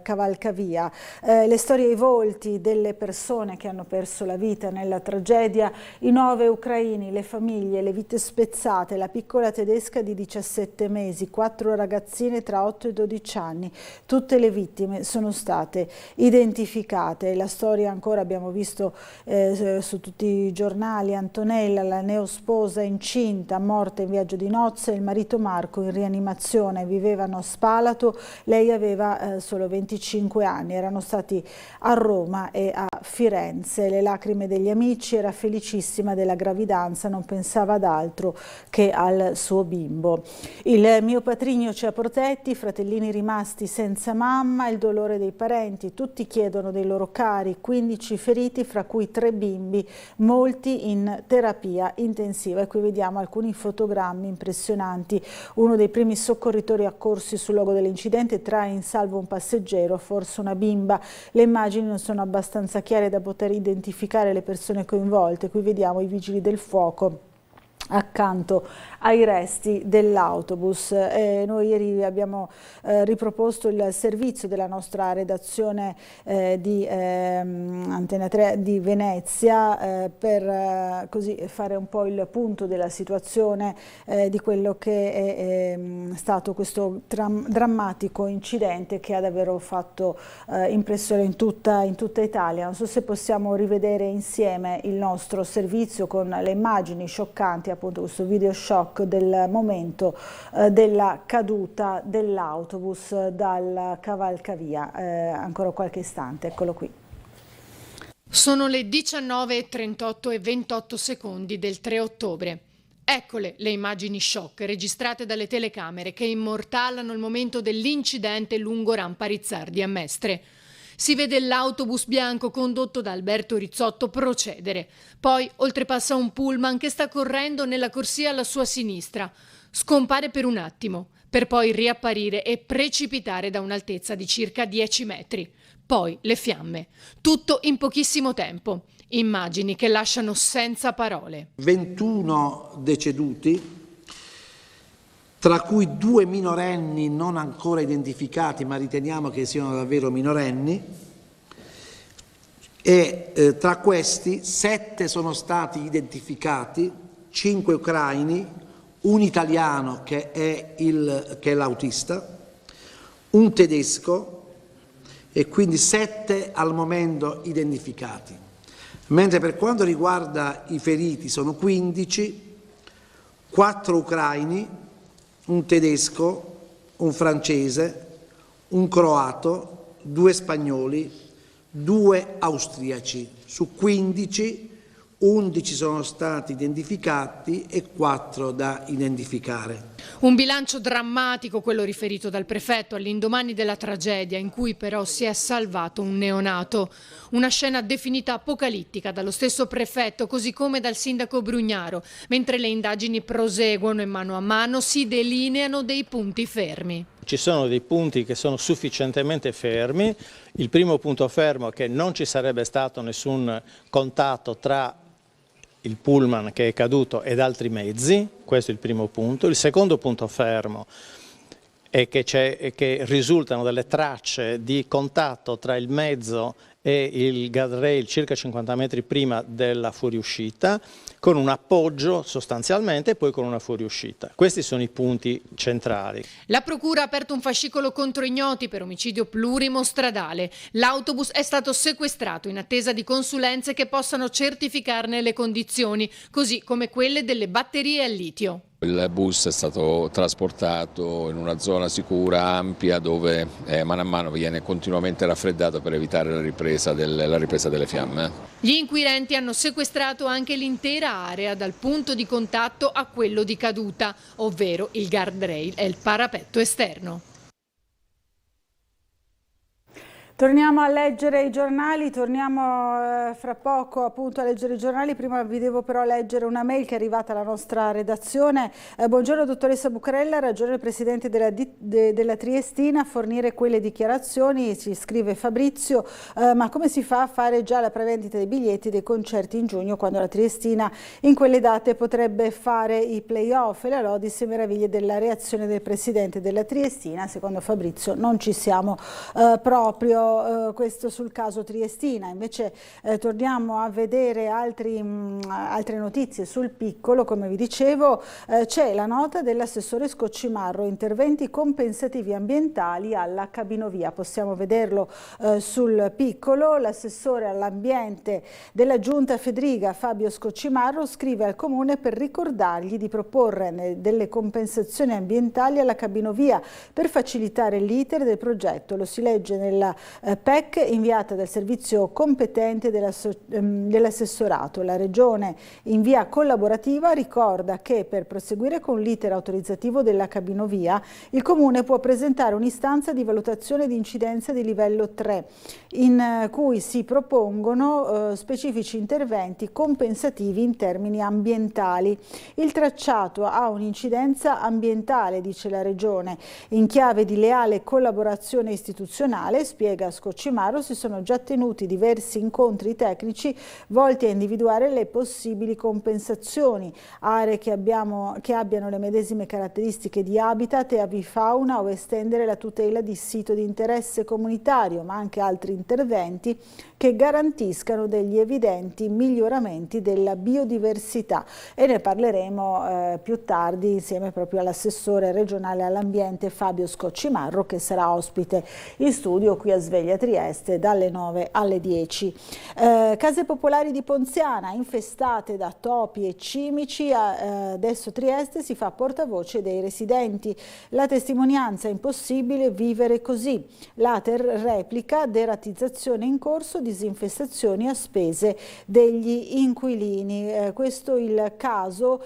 cavalcavia. Le storie e i volti delle persone che hanno perso la vita nella tragedia, i 9 ucraini, le famiglie, le vite spezzate, la piccola tedesca di 17 mesi, 4 ragazzine tra 8 e 12 anni. Tutte le vittime sono state identificate. La storia ancora abbiamo visto su tutti i giornali: Antonella, la neosposa incinta, morta in viaggio di nozze, il marito Marco in rianimazione, vivevano a Spalato, lei aveva solo 25 anni, erano stati a Roma e a Firenze. Le lacrime degli amici, era felicissima della gravidanza, non pensava ad altro che al suo bimbo. Il mio patrigno ci ha protetti, fratellini rimasti senza mamma, il dolore dei parenti, tutti chiedono dei loro cari, 15 feriti fra cui 3 bimbi, molti in terapia intensiva. E qui vediamo alcuni fotogrammi impressionanti. Uno dei primi soccorritori accorsi sul luogo dell'incidente trae in salvo un passeggero, forse una bimba. Le immagini non sono abbastanza chiare da poter identificare le persone coinvolte. Qui vediamo i vigili del fuoco accanto ai resti dell'autobus. Noi ieri abbiamo riproposto il servizio della nostra redazione di Antena 3 di Venezia per così fare un po' il punto della situazione di quello che è stato questo drammatico incidente che ha davvero fatto impressione in tutta Italia. Non so se possiamo rivedere insieme il nostro servizio con le immagini scioccanti, appunto questo video shock del momento della caduta dell'autobus dal cavalcavia. Ancora qualche istante, eccolo qui. Sono le 19:38 e 28 secondi del 3 ottobre. Eccole le immagini shock registrate dalle telecamere che immortalano il momento dell'incidente lungo Rampa Rizzardi a Mestre. Si vede l'autobus bianco condotto da Alberto Rizzotto procedere. Poi oltrepassa un pullman che sta correndo nella corsia alla sua sinistra. Scompare per un attimo, per poi riapparire e precipitare da un'altezza di circa 10 metri. Poi le fiamme. Tutto in pochissimo tempo. Immagini che lasciano senza parole. 21 deceduti, tra cui 2 minorenni non ancora identificati, ma riteniamo che siano davvero minorenni, e tra questi 7 sono stati identificati, 5 ucraini, un italiano che è l'autista, un tedesco, e quindi 7 al momento identificati. Mentre per quanto riguarda i feriti sono 15, 4 ucraini, un tedesco, un francese, un croato, 2 spagnoli, 2 austriaci. Su 15, 11 sono stati identificati e 4 da identificare. Un bilancio drammatico quello riferito dal prefetto all'indomani della tragedia, in cui però si è salvato un neonato. Una scena definita apocalittica dallo stesso prefetto, così come dal sindaco Brugnaro, mentre le indagini proseguono e mano a mano si delineano dei punti fermi. Ci sono dei punti che sono sufficientemente fermi. Il primo punto fermo è che non ci sarebbe stato nessun contatto tra il pullman che è caduto ed altri mezzi, questo è il primo punto. Il secondo punto fermo è che risultano delle tracce di contatto tra il mezzo e il guardrail circa 50 metri prima della fuoriuscita, con un appoggio sostanzialmente e poi con una fuoriuscita. Questi sono i punti centrali. La procura ha aperto un fascicolo contro ignoti per omicidio plurimostradale. L'autobus è stato sequestrato in attesa di consulenze che possano certificarne le condizioni, così come quelle delle batterie al litio. Il bus è stato trasportato in una zona sicura, ampia, dove mano a mano viene continuamente raffreddato per evitare la ripresa delle fiamme. Gli inquirenti hanno sequestrato anche l'intera area dal punto di contatto a quello di caduta, ovvero il guardrail e il parapetto esterno. Torniamo a leggere i giornali, torniamo fra poco appunto a leggere i giornali. Prima vi devo però leggere una mail che è arrivata alla nostra redazione. Buongiorno dottoressa Bucarella, ha ragione il presidente della Triestina a fornire quelle dichiarazioni, ci scrive Fabrizio, ma come si fa a fare già la prevendita dei biglietti dei concerti in giugno quando la Triestina in quelle date potrebbe fare i playoff? E la lodis e meraviglie della reazione del presidente della Triestina, secondo Fabrizio non ci siamo proprio. Questo sul caso Triestina. Invece torniamo a vedere altre notizie sul piccolo. Come vi dicevo, c'è la nota dell'assessore Scoccimarro, interventi compensativi ambientali alla cabinovia. Possiamo vederlo sul piccolo. L'assessore all'ambiente della Giunta Fedriga, Fabio Scoccimarro, scrive al Comune per ricordargli di proporre delle compensazioni ambientali alla cabinovia per facilitare l'iter del progetto. Lo si legge nella PEC inviata dal servizio competente dell'assessorato. La Regione in via collaborativa ricorda che per proseguire con l'iter autorizzativo della cabinovia il Comune può presentare un'istanza di valutazione di incidenza di livello 3 in cui si propongono specifici interventi compensativi in termini ambientali. Il tracciato ha un'incidenza ambientale, dice la Regione, in chiave di leale collaborazione istituzionale, spiega Scoccimarro. Si sono già tenuti diversi incontri tecnici volti a individuare le possibili compensazioni, aree che abbiano le medesime caratteristiche di habitat e avifauna o estendere la tutela di sito di interesse comunitario, ma anche altri interventi che garantiscano degli evidenti miglioramenti della biodiversità, e ne parleremo più tardi insieme proprio all'assessore regionale all'ambiente Fabio Scoccimarro, che sarà ospite in studio qui a Sveglia Trieste dalle 9 alle 10. Case popolari di Ponziana infestate da topi e cimici, adesso Trieste si fa portavoce dei residenti. La testimonianza è impossibile vivere così. L'Ater replica deratizzazione in corso, disinfestazioni a spese degli inquilini. Questo è il caso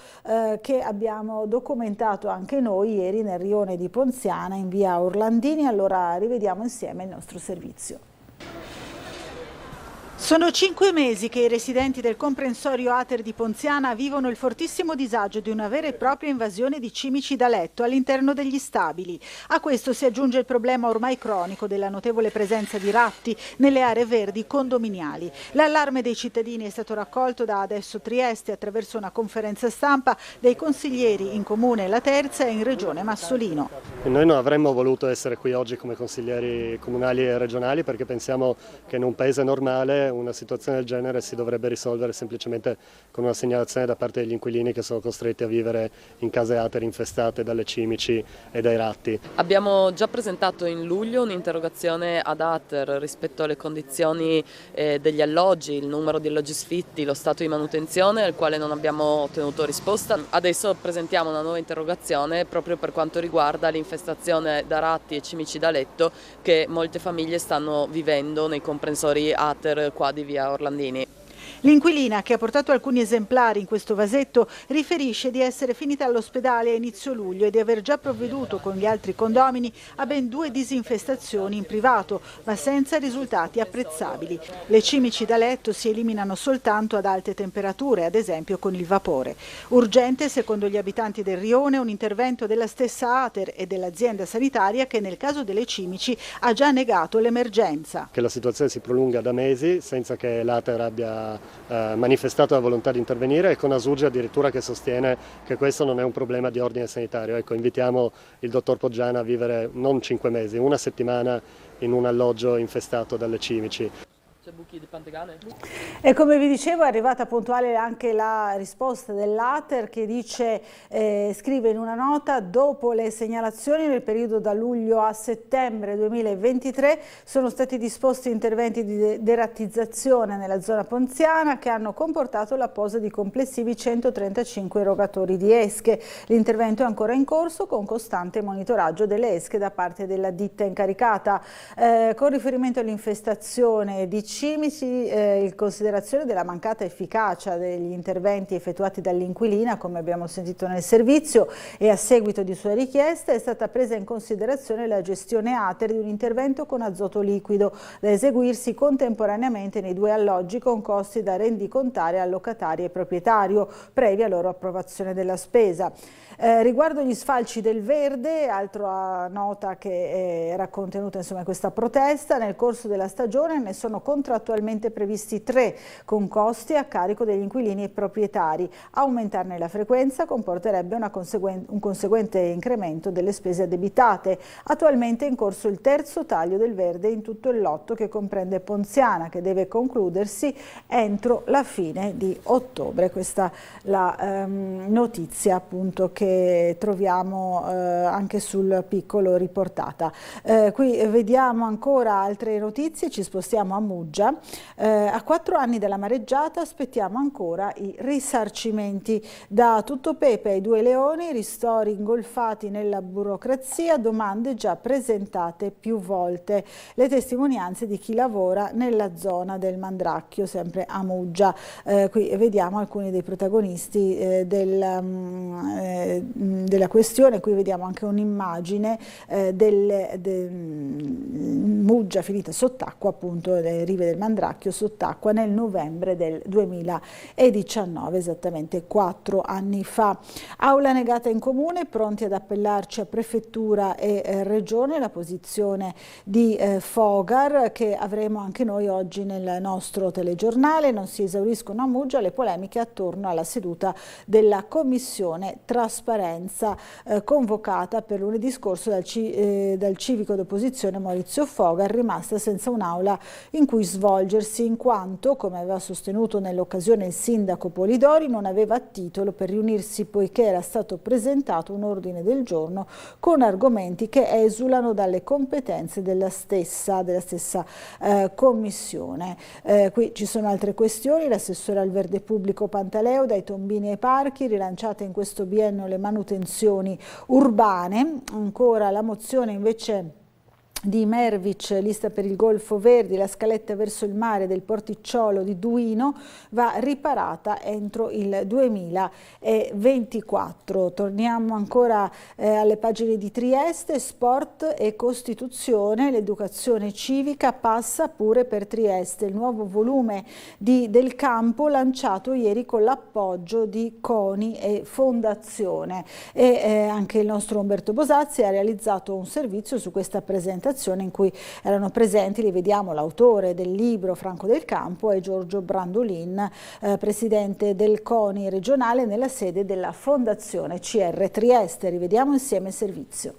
che abbiamo documentato anche noi ieri nel rione di Ponziana in via Orlandini. Allora rivediamo insieme il nostro servizio. Sono 5 mesi che i residenti del comprensorio Ater di Ponziana vivono il fortissimo disagio di una vera e propria invasione di cimici da letto all'interno degli stabili. A questo si aggiunge il problema ormai cronico della notevole presenza di ratti nelle aree verdi condominiali. L'allarme dei cittadini è stato raccolto da Adesso Trieste attraverso una conferenza stampa dei consiglieri in Comune La Terza e in Regione Massolino. Noi non avremmo voluto essere qui oggi come consiglieri comunali e regionali perché pensiamo che in un paese normale una situazione del genere si dovrebbe risolvere semplicemente con una segnalazione da parte degli inquilini che sono costretti a vivere in case Ater infestate dalle cimici e dai ratti. Abbiamo già presentato in luglio un'interrogazione ad Ater rispetto alle condizioni degli alloggi, il numero di alloggi sfitti, lo stato di manutenzione, al quale non abbiamo ottenuto risposta. Adesso presentiamo una nuova interrogazione proprio per quanto riguarda l'infestazione da ratti e cimici da letto che molte famiglie stanno vivendo nei comprensori Ater qua di via Orlandini. L'inquilina, che ha portato alcuni esemplari in questo vasetto, riferisce di essere finita all'ospedale a inizio luglio e di aver già provveduto con gli altri condomini a ben 2 disinfestazioni in privato, ma senza risultati apprezzabili. Le cimici da letto si eliminano soltanto ad alte temperature, ad esempio con il vapore. Urgente, secondo gli abitanti del rione, un intervento della stessa Ater e dell'azienda sanitaria che nel caso delle cimici ha già negato l'emergenza. Che la situazione si prolunga da mesi senza che l'Ater abbia manifestato la volontà di intervenire, e con Asurgi addirittura che sostiene che questo non è un problema di ordine sanitario. Ecco, invitiamo il dottor Poggiana a vivere non 5 mesi, 1 settimana in un alloggio infestato dalle cimici. E come vi dicevo è arrivata puntuale anche la risposta dell'Ater che dice, scrive in una nota: dopo le segnalazioni nel periodo da luglio a settembre 2023 sono stati disposti interventi di derattizzazione nella zona ponziana che hanno comportato la posa di complessivi 135 erogatori di esche. L'intervento è ancora in corso con costante monitoraggio delle esche da parte della ditta incaricata. Con riferimento all'infestazione di cimici, in considerazione della mancata efficacia degli interventi effettuati dall'inquilina, come abbiamo sentito nel servizio, e a seguito di sua richiesta è stata presa in considerazione la gestione Ater di un intervento con azoto liquido da eseguirsi contemporaneamente nei 2 alloggi con costi da rendicontare a locatario e proprietario, previa loro approvazione della spesa. Riguardo gli sfalci del Verde, altra nota che era contenuta in questa protesta, nel corso della stagione ne sono contrattualmente previsti 3 con costi a carico degli inquilini e proprietari. Aumentarne la frequenza comporterebbe un conseguente incremento delle spese addebitate. Attualmente è in corso il 3° taglio del Verde in tutto il lotto che comprende Ponziana, che deve concludersi entro la fine di ottobre. Questa la notizia appunto che troviamo anche sul Piccolo riportata. Qui vediamo ancora altre notizie, ci spostiamo a Muggia. A 4 anni dalla mareggiata aspettiamo ancora i risarcimenti. Da Tutto Pepe ai 2 leoni, ristori ingolfati nella burocrazia, domande già presentate più volte. Le testimonianze di chi lavora nella zona del Mandracchio, sempre a Muggia. Qui vediamo alcuni dei protagonisti della questione. Qui vediamo anche un'immagine Muggia finita sott'acqua, appunto le rive del Mandracchio sott'acqua nel novembre del 2019, esattamente 4 anni fa. Aula negata in comune, pronti ad appellarci a prefettura e regione, la posizione di Fogar che avremo anche noi oggi nel nostro telegiornale. Non si esauriscono a Muggia le polemiche attorno alla seduta della commissione trasparenza convocata per lunedì scorso dal civico d'opposizione Maurizio Fogar, rimasta senza un'aula in cui svolgersi in quanto, come aveva sostenuto nell'occasione il sindaco Polidori, non aveva titolo per riunirsi poiché era stato presentato un ordine del giorno con argomenti che esulano dalle competenze della stessa commissione. Qui ci sono altre questioni. L'assessore al verde pubblico Pantaleo: dai tombini ai parchi, rilanciate in questo biennio le manutenzioni urbane. Ancora la mozione invece di Mervic, lista per il Golfo Verdi, la scaletta verso il mare del porticciolo di Duino va riparata entro il 2024. Torniamo ancora alle pagine di Trieste, sport e Costituzione, l'educazione civica passa pure per Trieste, il nuovo volume del campo lanciato ieri con l'appoggio di CONI e Fondazione, e anche il nostro Umberto Bosazzi ha realizzato un servizio su questa presentazione in cui erano presenti, li vediamo, l'autore del libro Franco Del Campo e Giorgio Brandolin, presidente del CONI regionale nella sede della Fondazione CR Trieste. Rivediamo insieme il servizio.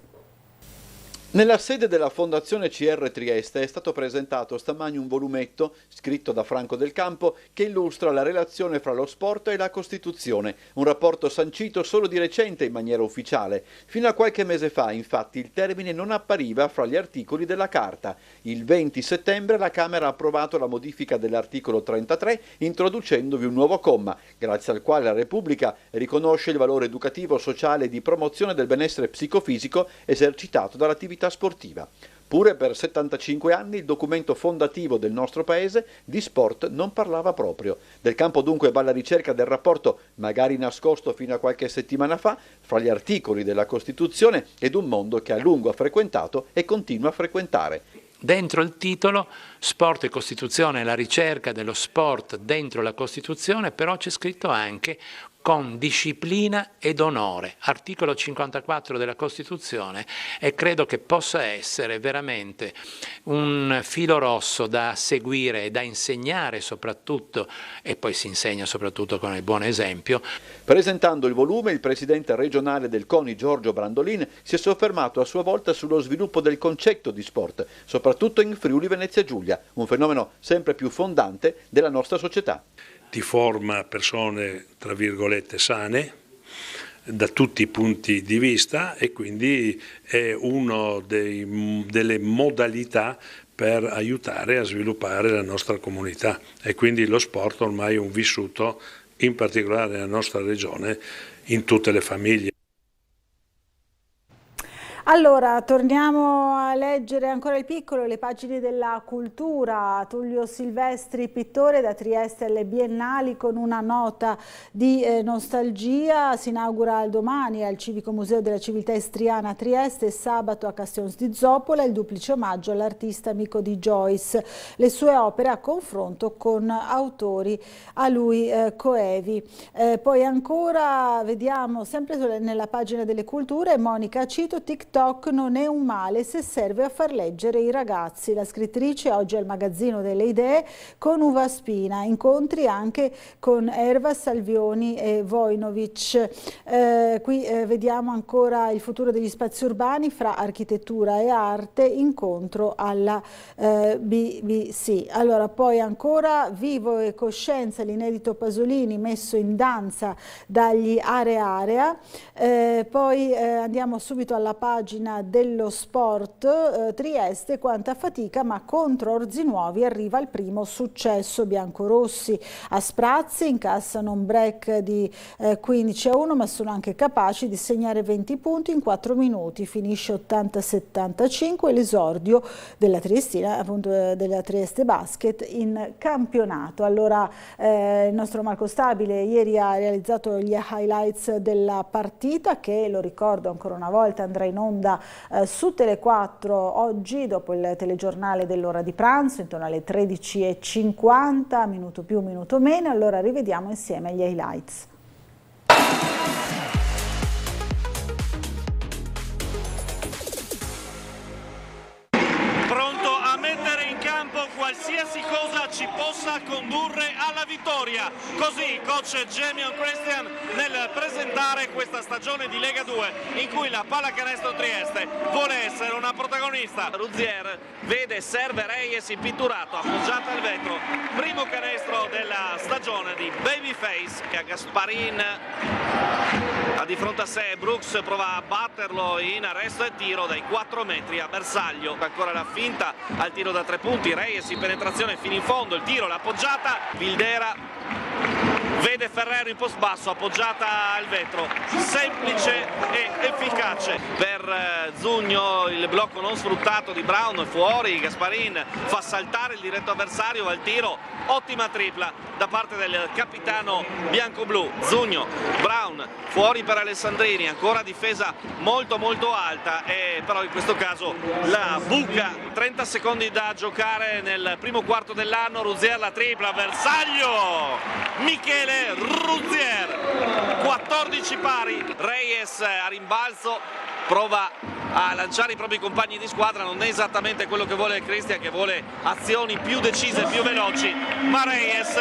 Nella sede della Fondazione CR Trieste è stato presentato stamani un volumetto scritto da Franco Del Campo che illustra la relazione fra lo sport e la Costituzione, un rapporto sancito solo di recente in maniera ufficiale. Fino a qualche mese fa, infatti, il termine non appariva fra gli articoli della Carta. Il 20 settembre la Camera ha approvato la modifica dell'articolo 33 introducendovi un nuovo comma, grazie al quale la Repubblica riconosce il valore educativo, sociale e di promozione del benessere psicofisico esercitato dall'attività sportiva. Pure per 75 anni il documento fondativo del nostro paese di sport non parlava proprio. Del Campo dunque va alla ricerca del rapporto, magari nascosto fino a qualche settimana fa, fra gli articoli della Costituzione ed un mondo che a lungo ha frequentato e continua a frequentare. Dentro il titolo Sport e Costituzione, la ricerca dello sport dentro la Costituzione, però c'è scritto anche con disciplina ed onore, articolo 54 della Costituzione, e credo che possa essere veramente un filo rosso da seguire e da insegnare soprattutto, e poi si insegna soprattutto con il buon esempio. Presentando il volume, il presidente regionale del CONI Giorgio Brandolin si è soffermato a sua volta sullo sviluppo del concetto di sport, soprattutto in Friuli Venezia Giulia, un fenomeno sempre più fondante della nostra società. Ti forma persone, tra virgolette, sane da tutti i punti di vista, e quindi è una delle modalità per aiutare a sviluppare la nostra comunità, e quindi lo sport ormai è un vissuto, in particolare nella nostra regione, in tutte le famiglie. Allora, torniamo a leggere ancora il piccolo, le pagine della cultura. Tullio Silvestri, pittore, da Trieste alle Biennali, con una nota di nostalgia. Si inaugura domani al Civico Museo della Civiltà Istriana a Trieste, sabato a Castions di Zoppola, il duplice omaggio all'artista amico di Joyce, le sue opere a confronto con autori a lui coevi. Poi ancora vediamo, sempre nella pagina delle culture, Monica Cito, TikTok non è un male se serve a far leggere i ragazzi. La scrittrice oggi al Magazzino delle Idee con Uva Spina, incontri anche con Erva, Salvioni e Vojnovic. Qui vediamo ancora il futuro degli spazi urbani fra architettura e arte, incontro alla BBC. Allora, poi ancora Vivo e Coscienza, l'inedito Pasolini messo in danza dagli Area. Poi andiamo subito alla pagina dello sport. Trieste, quanta fatica, ma contro Orzinuovi arriva il primo successo. Biancorossi a sprazzi incassano un break di 15-1, ma sono anche capaci di segnare 20 punti in 4 minuti. Finisce 80-75 l'esordio della Triestina, appunto della Trieste Basket in campionato. Allora il nostro Marco Stabile ieri ha realizzato gli highlights della partita, che, lo ricordo ancora una volta, andrà in onda su Tele4 oggi dopo il telegiornale dell'ora di pranzo, intorno alle 13:50, minuto più, minuto meno. Allora rivediamo insieme gli highlights. Qualsiasi cosa ci possa condurre alla vittoria, così coach Jamion Christian nel presentare questa stagione di Lega 2 in cui la Pallacanestro Trieste vuole essere una protagonista. Ruzier vede serve Reyes impitturato, appoggiata al vetro, primo canestro della stagione di Babyface, e a Gasparin ha di fronte a sé Brooks, prova a batterlo in arresto e tiro dai 4 metri a bersaglio. Ancora la finta al tiro da 3 punti, Reyes in penetrazione fino in fondo, il tiro, l'appoggiata, Vildera vede Ferrero in post basso, appoggiata al vetro, semplice e efficace per Zugno. Il blocco non sfruttato di Brown fuori, Gasparin fa saltare il diretto avversario al tiro, ottima tripla da parte del capitano bianco-blu. Zugno, Brown fuori per Alessandrini, ancora difesa molto alta, e però in questo caso la buca. 30 secondi da giocare nel primo quarto dell'anno. Ruzier la tripla, bersaglio Michele Ruzier, 14 pari. Reyes a rimbalzo prova a lanciare i propri compagni di squadra, non è esattamente quello che vuole Christian, che vuole azioni più decise, più veloci, ma Reyes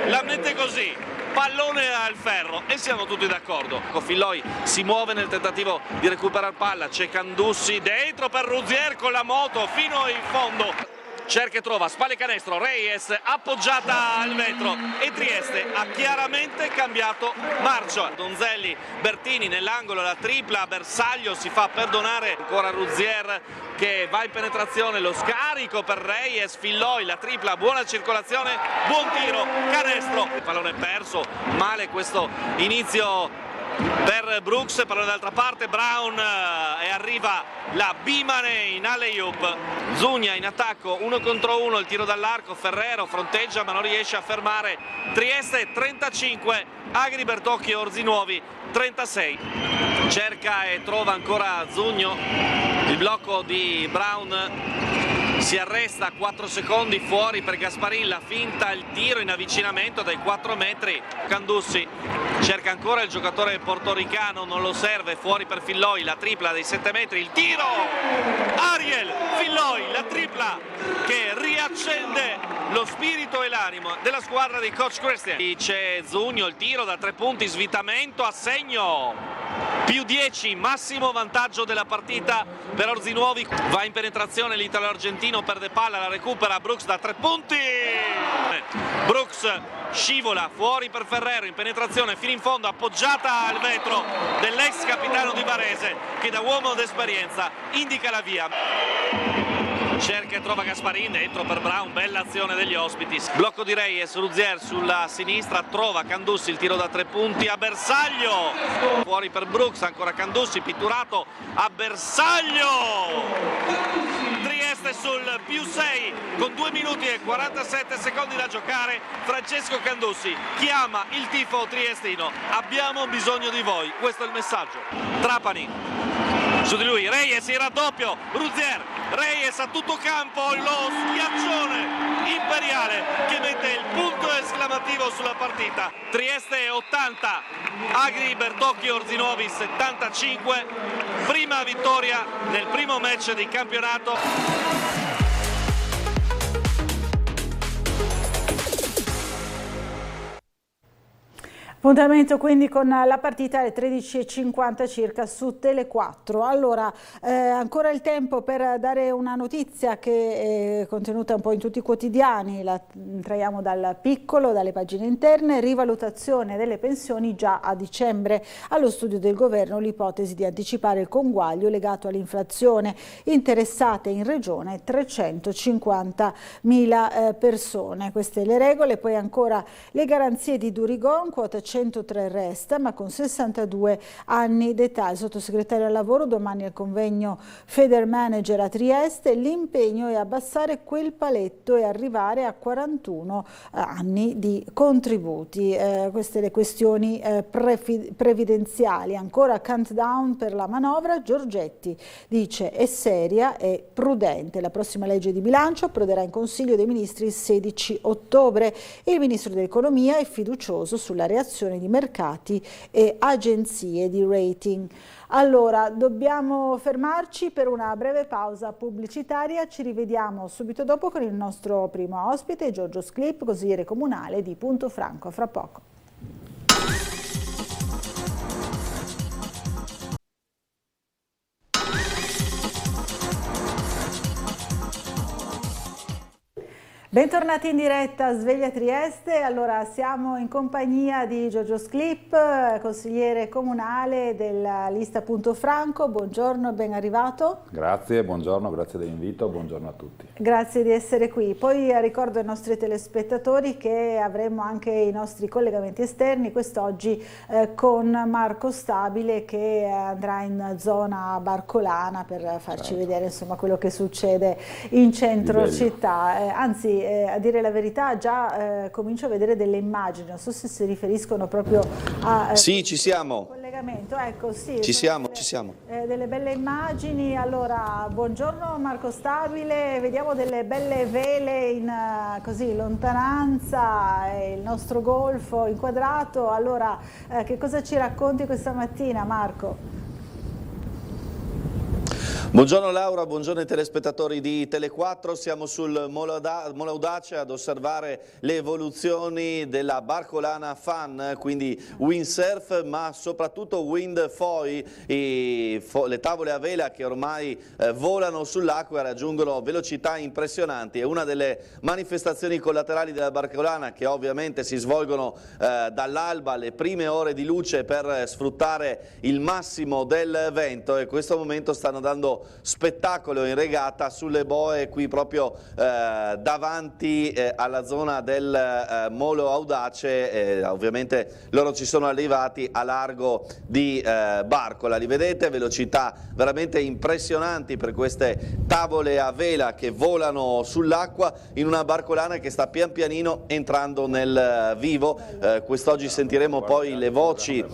la mette così, pallone al ferro, e siamo tutti d'accordo. Filloi si muove nel tentativo di recuperare palla, c'è Candussi dentro per Ruzier con la moto fino in fondo. Cerca e trova, spalle canestro, Reyes appoggiata al vetro, e Trieste ha chiaramente cambiato marcia. Donzelli, Bertini nell'angolo, la tripla, Bersaglio si fa perdonare, ancora Ruzier che va in penetrazione, lo scarico per Reyes, Filloi, la tripla, buona circolazione, buon tiro, canestro, il pallone perso, male questo inizio per Brooks, pallone dall'altra parte, Brown, e arriva la Bimane in alley-oop. Zugna in attacco, 1 contro 1, il tiro dall'arco, Ferrero fronteggia ma non riesce a fermare Trieste. 35, Agri Bertocchi e Orzinuovi 36. Cerca e trova ancora Zugno, il blocco di Brown si arresta, 4 secondi fuori per Gasparin, la finta, il tiro in avvicinamento dai 4 metri, Candussi Cerca ancora il giocatore portoricano, non lo serve, fuori per Filloy, la tripla dei 7 metri, il tiro! Ariel Filloy, la tripla che riaccende lo spirito e l'animo della squadra di coach Christian. C'è Zugno, il tiro da 3 punti, svitamento a segno. +10, massimo vantaggio della partita per Orzinuovi. Va in penetrazione l'italo-argentino, perde palla, la recupera Brooks da 3 punti. Brooks scivola fuori per Ferrero, in penetrazione fino in fondo, appoggiata al vetro dell'ex capitano di Varese che da uomo d'esperienza indica la via. Cerca e trova Gasparin, dentro per Brown, bella azione degli ospiti. Blocco di Reyes, Ruzier sulla sinistra, trova Candussi, il tiro da 3 punti a Bersaglio. Fuori per Brooks, ancora Candussi, pitturato a Bersaglio. Trieste sul +6 con 2 minuti e 47 secondi da giocare. Francesco Candussi chiama il tifo triestino. Abbiamo bisogno di voi, questo è il messaggio. Trapani su di lui, Reyes il raddoppio, Ruzier, Reyes a tutto campo, lo schiaccione imperiale che mette il punto esclamativo sulla partita. Trieste 80, Agri, Bertocchi, Orzinuovi 75, prima vittoria nel primo match di campionato. Appuntamento quindi con la partita alle 13:50 circa su Tele4. Allora, ancora il tempo per dare una notizia che è contenuta un po' in tutti i quotidiani, la traiamo dal Piccolo, dalle pagine interne. Rivalutazione delle pensioni già a dicembre. Allo studio del governo l'ipotesi di anticipare il conguaglio legato all'inflazione. Interessate in regione 350.000 persone. Queste le regole. Poi ancora le garanzie di Durigon, quota 103 resta, ma con 62 anni d'età. Il sottosegretario al lavoro domani al convegno Federmanager a Trieste. L'impegno è abbassare quel paletto e arrivare a 41 anni di contributi. Queste le questioni previdenziali. Ancora countdown per la manovra. Giorgetti dice è seria e prudente. La prossima legge di bilancio approderà in Consiglio dei Ministri il 16 ottobre. Il Ministro dell'Economia è fiducioso sulla reazione di mercati e agenzie di rating. Allora, dobbiamo fermarci per una breve pausa pubblicitaria. Ci rivediamo subito dopo con il nostro primo ospite, Giorgio Sclip, consigliere comunale di Punto Franco. A fra poco. Bentornati in diretta a Sveglia Trieste. Allora, siamo in compagnia di Giorgio Sclip, consigliere comunale della lista Punto Franco. Buongiorno e ben arrivato. Grazie, buongiorno, grazie dell'invito, buongiorno a tutti. Grazie di essere qui. Poi ricordo ai nostri telespettatori che avremo anche i nostri collegamenti esterni quest'oggi con Marco Stabile, che andrà in zona Barcolana per farci vedere insomma quello che succede in centro città. Anzi, a dire la verità già comincio a vedere delle immagini, non so se si riferiscono proprio a sì, ci siamo. Collegamento. Ecco, sì, ci siamo. Delle belle immagini. Allora, buongiorno Marco Stabile, vediamo delle belle vele in così lontananza, il nostro golfo inquadrato. Allora, che cosa ci racconti questa mattina, Marco? Buongiorno Laura, buongiorno ai telespettatori di Tele4, siamo sul Molo Audace ad osservare le evoluzioni della Barcolana Fun, quindi windsurf ma soprattutto windfoil, le tavole a vela che ormai volano sull'acqua e raggiungono velocità impressionanti. È una delle manifestazioni collaterali della Barcolana che ovviamente si svolgono dall'alba alle prime ore di luce per sfruttare il massimo del vento, e in questo momento stanno dando spettacolo in regata sulle boe qui proprio davanti alla zona del Molo Audace. Ovviamente loro ci sono arrivati a largo di Barcola, li vedete, velocità veramente impressionanti per queste tavole a vela che volano sull'acqua in una Barcolana che sta pian pianino entrando nel vivo. Quest'oggi sentiremo poi le voci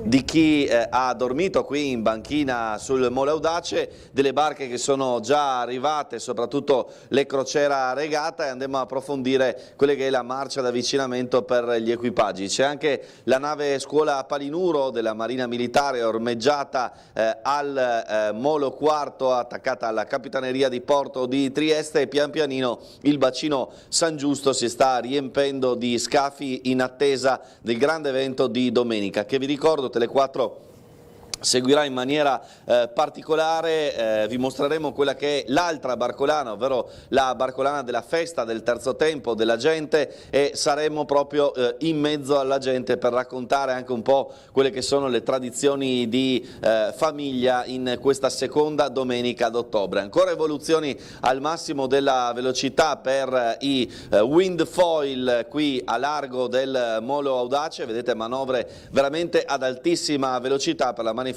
di chi ha dormito qui in banchina sul Molo Audace, delle barche che sono già arrivate, soprattutto le Crociera Regata, e andremo a approfondire quella che è la marcia d'avvicinamento per gli equipaggi. C'è anche la nave scuola Palinuro della Marina Militare ormeggiata al Molo IV, attaccata alla Capitaneria di Porto di Trieste, e pian pianino il bacino San Giusto si sta riempendo di scafi in attesa del grande evento di domenica, che vi ricordo Tele4 seguirà in maniera particolare. Vi mostreremo quella che è l'altra barcolana, ovvero la barcolana della festa del terzo tempo della gente, e saremo proprio in mezzo alla gente per raccontare anche un po' quelle che sono le tradizioni di famiglia in questa seconda domenica d'ottobre. Ancora evoluzioni al massimo della velocità per i windfoil qui a largo del Molo Audace, vedete manovre veramente ad altissima velocità per la manifestazione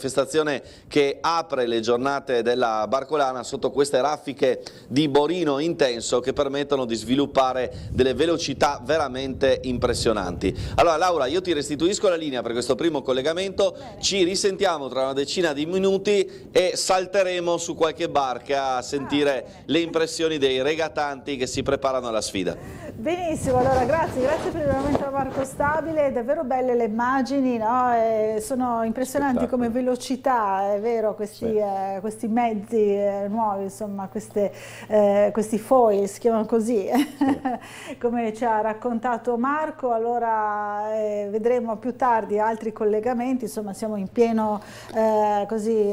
che apre le giornate della barcolana sotto queste raffiche di borino intenso che permettono di sviluppare delle velocità veramente impressionanti. Allora Laura, io ti restituisco la linea per questo primo collegamento, ci risentiamo tra una decina di minuti e salteremo su qualche barca a sentire le impressioni dei regatanti che si preparano alla sfida. Benissimo, allora grazie per il momento a Marco Stabile, davvero belle le immagini, no? Sono impressionanti come velocità, è vero, questi mezzi nuovi, insomma questi foil si chiamano così, sì. Come ci ha raccontato Marco. Allora vedremo più tardi altri collegamenti, insomma siamo in pieno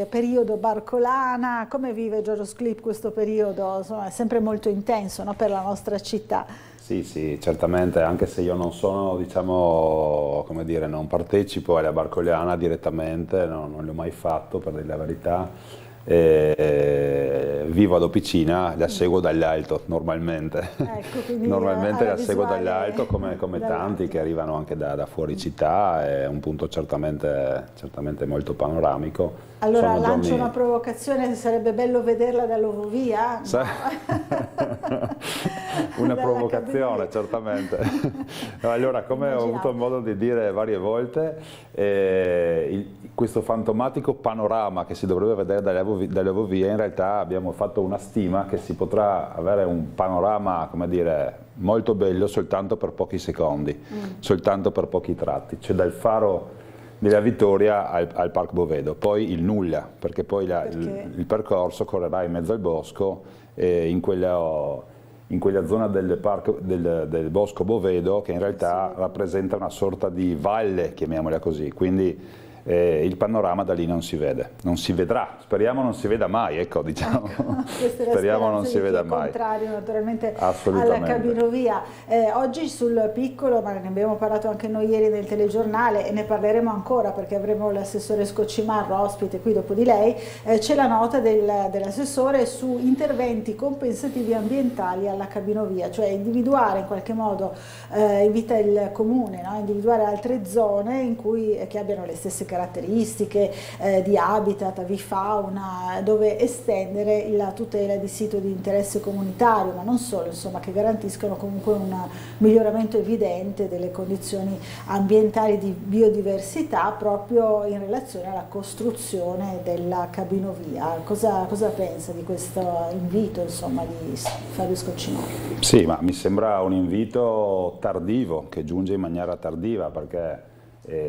periodo barcolana. Come vive Giorgio Clip questo periodo? Insomma, è sempre molto intenso, no, per la nostra città. Sì, certamente, anche se io non sono, diciamo, come dire, non partecipo alla barcoliana direttamente, non l'ho mai fatto, per dire la verità. Vivo ad Opicina, la seguo dall'alto normalmente. Ecco, normalmente la seguo dall'alto come tanti che arrivano anche da fuori città, è un punto certamente molto panoramico. Allora lancio una provocazione, sarebbe bello vederla dall'Ovovia? No. Una provocazione, certamente. Allora, come ho avuto modo di dire varie volte, questo fantomatico panorama che si dovrebbe vedere dalle Ovovie, in realtà abbiamo fatto una stima che si potrà avere un panorama, come dire, molto bello soltanto per pochi secondi, soltanto per pochi tratti, cioè dal faro della Vittoria al Parco Bovedo, poi il nulla, perché poi il percorso correrà in mezzo al bosco, in quella zona del Bosco Bovedo, che in realtà rappresenta una sorta di valle, chiamiamola così, quindi il panorama da lì non si vede, non si vedrà, speriamo non si veda mai, ecco, diciamo, speriamo non si veda mai. Contrario naturalmente alla cabinovia. Oggi sul piccolo, ma ne abbiamo parlato anche noi ieri nel telegiornale e ne parleremo ancora perché avremo l'assessore Scoccimarro ospite qui dopo di lei, c'è la nota dell'assessore su interventi compensativi ambientali alla cabinovia, cioè individuare in qualche modo, invita il comune, no? Individuare altre zone in cui, che abbiano le stesse caratteristiche di habitat, avifauna, dove estendere la tutela di sito di interesse comunitario, ma non solo, insomma, che garantiscono comunque un miglioramento evidente delle condizioni ambientali di biodiversità proprio in relazione alla costruzione della cabinovia. Cosa pensa di questo invito, insomma, di Fabio Scoccimarro? Sì, ma mi sembra un invito tardivo, che giunge in maniera tardiva, perché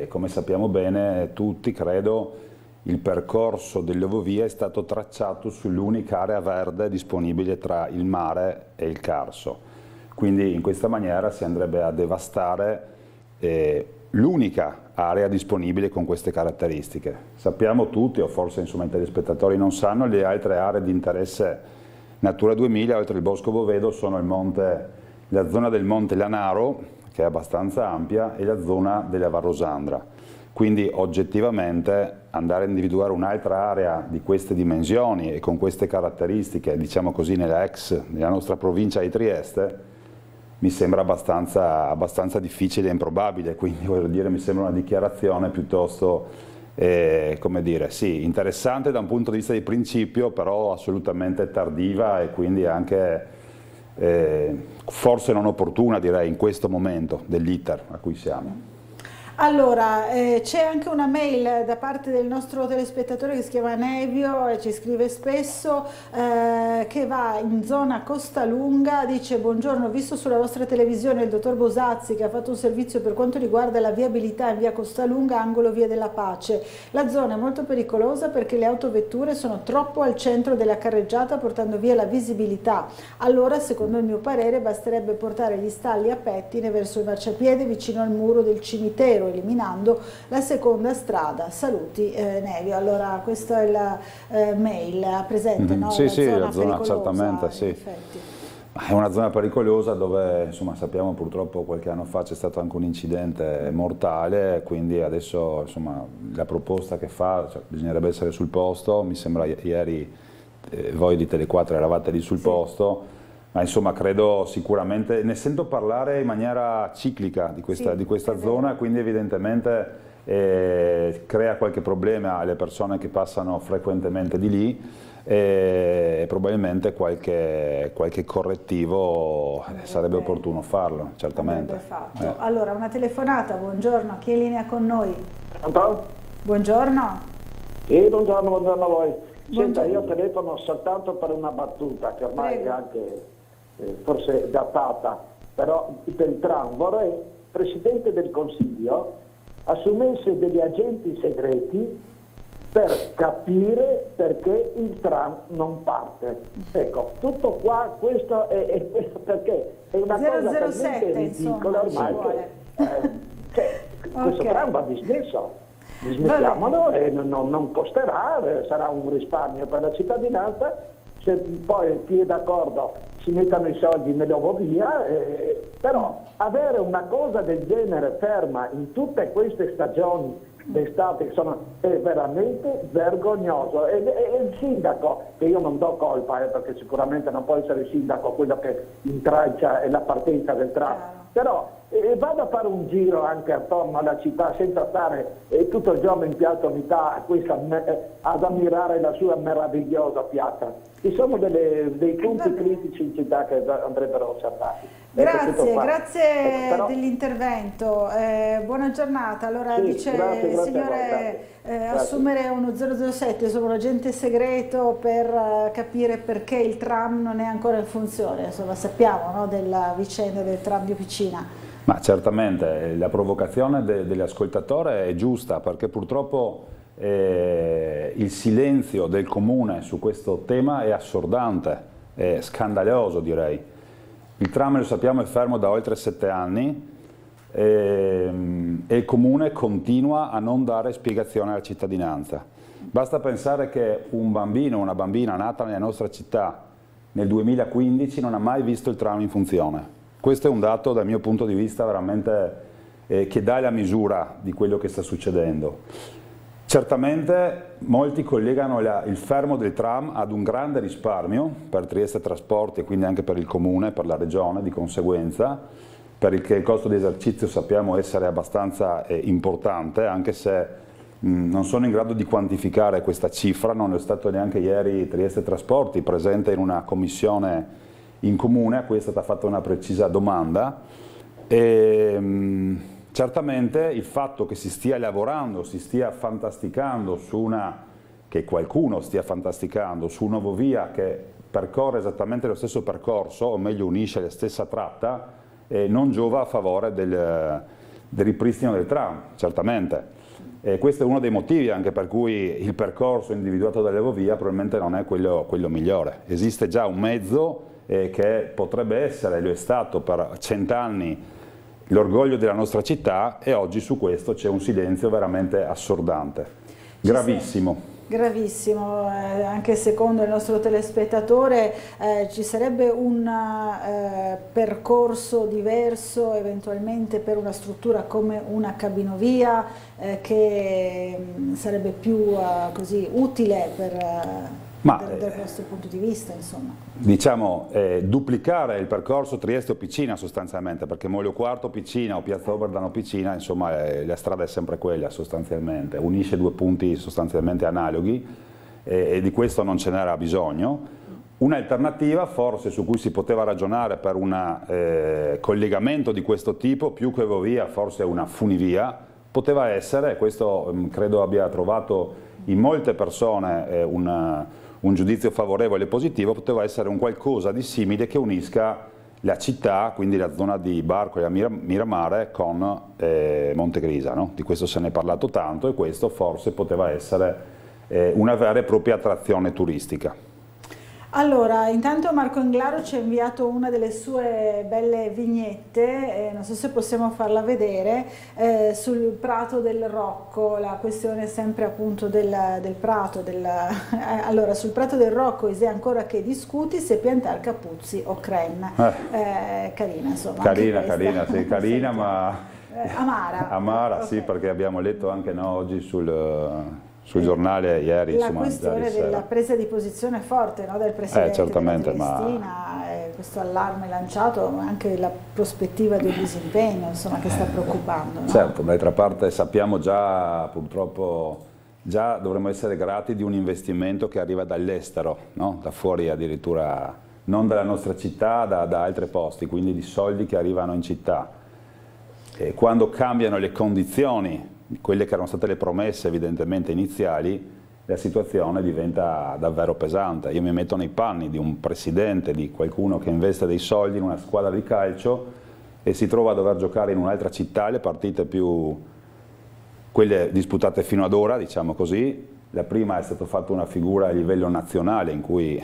come sappiamo bene tutti, credo, il percorso delle Ovovie è stato tracciato sull'unica area verde disponibile tra il mare e il Carso. Quindi in questa maniera si andrebbe a devastare l'unica area disponibile con queste caratteristiche. Sappiamo tutti, o forse insomma i telespettatori non sanno, le altre aree di interesse Natura 2000, oltre il Bosco Bovedo, sono la zona del Monte Lanaro, che è abbastanza ampia, e la zona della Varrosandra. Quindi oggettivamente andare a individuare un'altra area di queste dimensioni e con queste caratteristiche, diciamo così, nella nostra provincia di Trieste, mi sembra abbastanza difficile e improbabile, quindi voglio dire, mi sembra una dichiarazione piuttosto, come dire, sì, interessante da un punto di vista di principio, però assolutamente tardiva e quindi anche forse non opportuna, direi, in questo momento dell'iter a cui siamo. Allora, c'è anche una mail da parte del nostro telespettatore che si chiama Nevio e ci scrive spesso, che va in zona Costalunga, dice: buongiorno, ho visto sulla vostra televisione il dottor Bosazzi che ha fatto un servizio per quanto riguarda la viabilità in via Costalunga, angolo via della Pace. La zona è molto pericolosa perché le autovetture sono troppo al centro della carreggiata portando via la visibilità. Allora, secondo il mio parere, basterebbe portare gli stalli a pettine verso il marciapiede vicino al muro del cimitero, eliminando la seconda strada. Saluti Nevio. Allora, questa è la mail presente, no? Sì, sì, la zona zona certamente, sì. È una zona pericolosa dove, insomma, sappiamo purtroppo qualche anno fa c'è stato anche un incidente mortale, quindi adesso, insomma, la proposta che fa, cioè, bisognerebbe essere sul posto. Mi sembra ieri voi di Tele4 eravate lì sul posto. Ma insomma credo sicuramente, ne sento parlare in maniera ciclica di questa zona, quindi evidentemente crea qualche problema alle persone che passano frequentemente di lì e probabilmente qualche correttivo sarebbe opportuno farlo, certamente. Allora, una telefonata, buongiorno, chi è in linea con noi? Pronto? Buongiorno. Sì, buongiorno a voi. Senta, io telefono soltanto per una battuta che ormai è anche forse datata, però del tram. Vorrei il Presidente del Consiglio assumesse degli agenti segreti per capire perché il tram non parte. Ecco, tutto qua, questo è perché è una cosa talmente ridicola ormai che questo tram va dismesso. Dismettiamolo e non costerà, sarà un risparmio per la cittadinanza. Se poi chi è d'accordo si mettano i soldi nell'ovovia, però avere una cosa del genere ferma in tutte queste stagioni d'estate è veramente vergognoso. E il sindaco, che io non do colpa perché sicuramente non può essere il sindaco quello che intralcia la partenza del tram, però vado a fare un giro anche attorno alla città senza stare tutto il giorno in Piazza Unità ad ammirare la sua meravigliosa piazza. Ci sono dei punti critici in città che andrebbero osservati. Grazie dell'intervento. Buona giornata. Allora sì, dice il signore assumere uno 007, insomma un agente segreto per capire perché il tram non è ancora in funzione. Insomma, sappiamo, no, della vicenda del tram di Officina. Ma certamente la provocazione dell'ascoltatore è giusta, perché purtroppo il silenzio del comune su questo tema è assordante, è scandaloso direi. Il tram, lo sappiamo, è fermo da oltre 7 anni e il comune continua a non dare spiegazione alla cittadinanza. Basta pensare che un bambino o una bambina nata nella nostra città nel 2015 non ha mai visto il tram in funzione. Questo è un dato dal mio punto di vista veramente che dà la misura di quello che sta succedendo. Certamente molti collegano il fermo del tram ad un grande risparmio per Trieste Trasporti e quindi anche per il comune, per la regione di conseguenza, perché il costo di esercizio sappiamo essere abbastanza importante, anche se non sono in grado di quantificare questa cifra, non è stato neanche ieri Trieste Trasporti presente in una commissione in comune a cui è stata fatta una precisa domanda. Certamente il fatto che si stia lavorando, si stia fantasticando che qualcuno stia fantasticando su un'ovovia che percorre esattamente lo stesso percorso, o meglio unisce la stessa tratta, non giova a favore del ripristino del tram, certamente. Questo è uno dei motivi anche per cui il percorso individuato dall'ovovia probabilmente non è quello migliore. Esiste già un mezzo che potrebbe essere, lo è stato per 100 anni, l'orgoglio della nostra città, e oggi su questo c'è un silenzio veramente assordante, gravissimo. Gravissimo, anche secondo il nostro telespettatore ci sarebbe un percorso diverso eventualmente per una struttura come una cabinovia che sarebbe più così utile dal vostro punto di vista, insomma. Diciamo, duplicare il percorso Trieste-Officina sostanzialmente, perché Molio Quarto Officina o Piazza Oberdan-Officina, insomma, la strada è sempre quella sostanzialmente, unisce due punti sostanzialmente analoghi e di questo non ce n'era bisogno. Un'alternativa forse su cui si poteva ragionare per un collegamento di questo tipo, più che ovovia, forse una funivia, poteva essere, questo credo abbia trovato in molte persone un giudizio favorevole e positivo, poteva essere un qualcosa di simile che unisca la città, quindi la zona di Barco e Miramare, con Montegrisa, no? Di questo se ne è parlato tanto e questo forse poteva essere una vera e propria attrazione turistica. Allora, intanto Marco Englaro ci ha inviato una delle sue belle vignette, non so se possiamo farla vedere, sul Prato del Rocco, la questione sempre appunto del prato. Allora, sul Prato del Rocco è ancora che discuti se piantare capuzzi o creme. Carina, insomma. Carina, sì, carina, ma amara. Amara, okay. Sì, perché abbiamo letto anche oggi sul giornale ieri. La questione della presa di posizione forte, no, del Presidente certamente, della Triestina, questo allarme lanciato, ma anche la prospettiva del disimpegno, insomma, che sta preoccupando. No? Certo, d'altra parte sappiamo già, purtroppo, già dovremmo essere grati di un investimento che arriva dall'estero, no? Da fuori addirittura, non dalla nostra città, da altri posti, quindi di soldi che arrivano in città. E quando cambiano le condizioni, quelle che erano state le promesse evidentemente iniziali, la situazione diventa davvero pesante. Io mi metto nei panni di un presidente, di qualcuno che investe dei soldi in una squadra di calcio e si trova a dover giocare in un'altra città, le partite quelle disputate fino ad ora, diciamo così. La prima è stata fatta una figura a livello nazionale in cui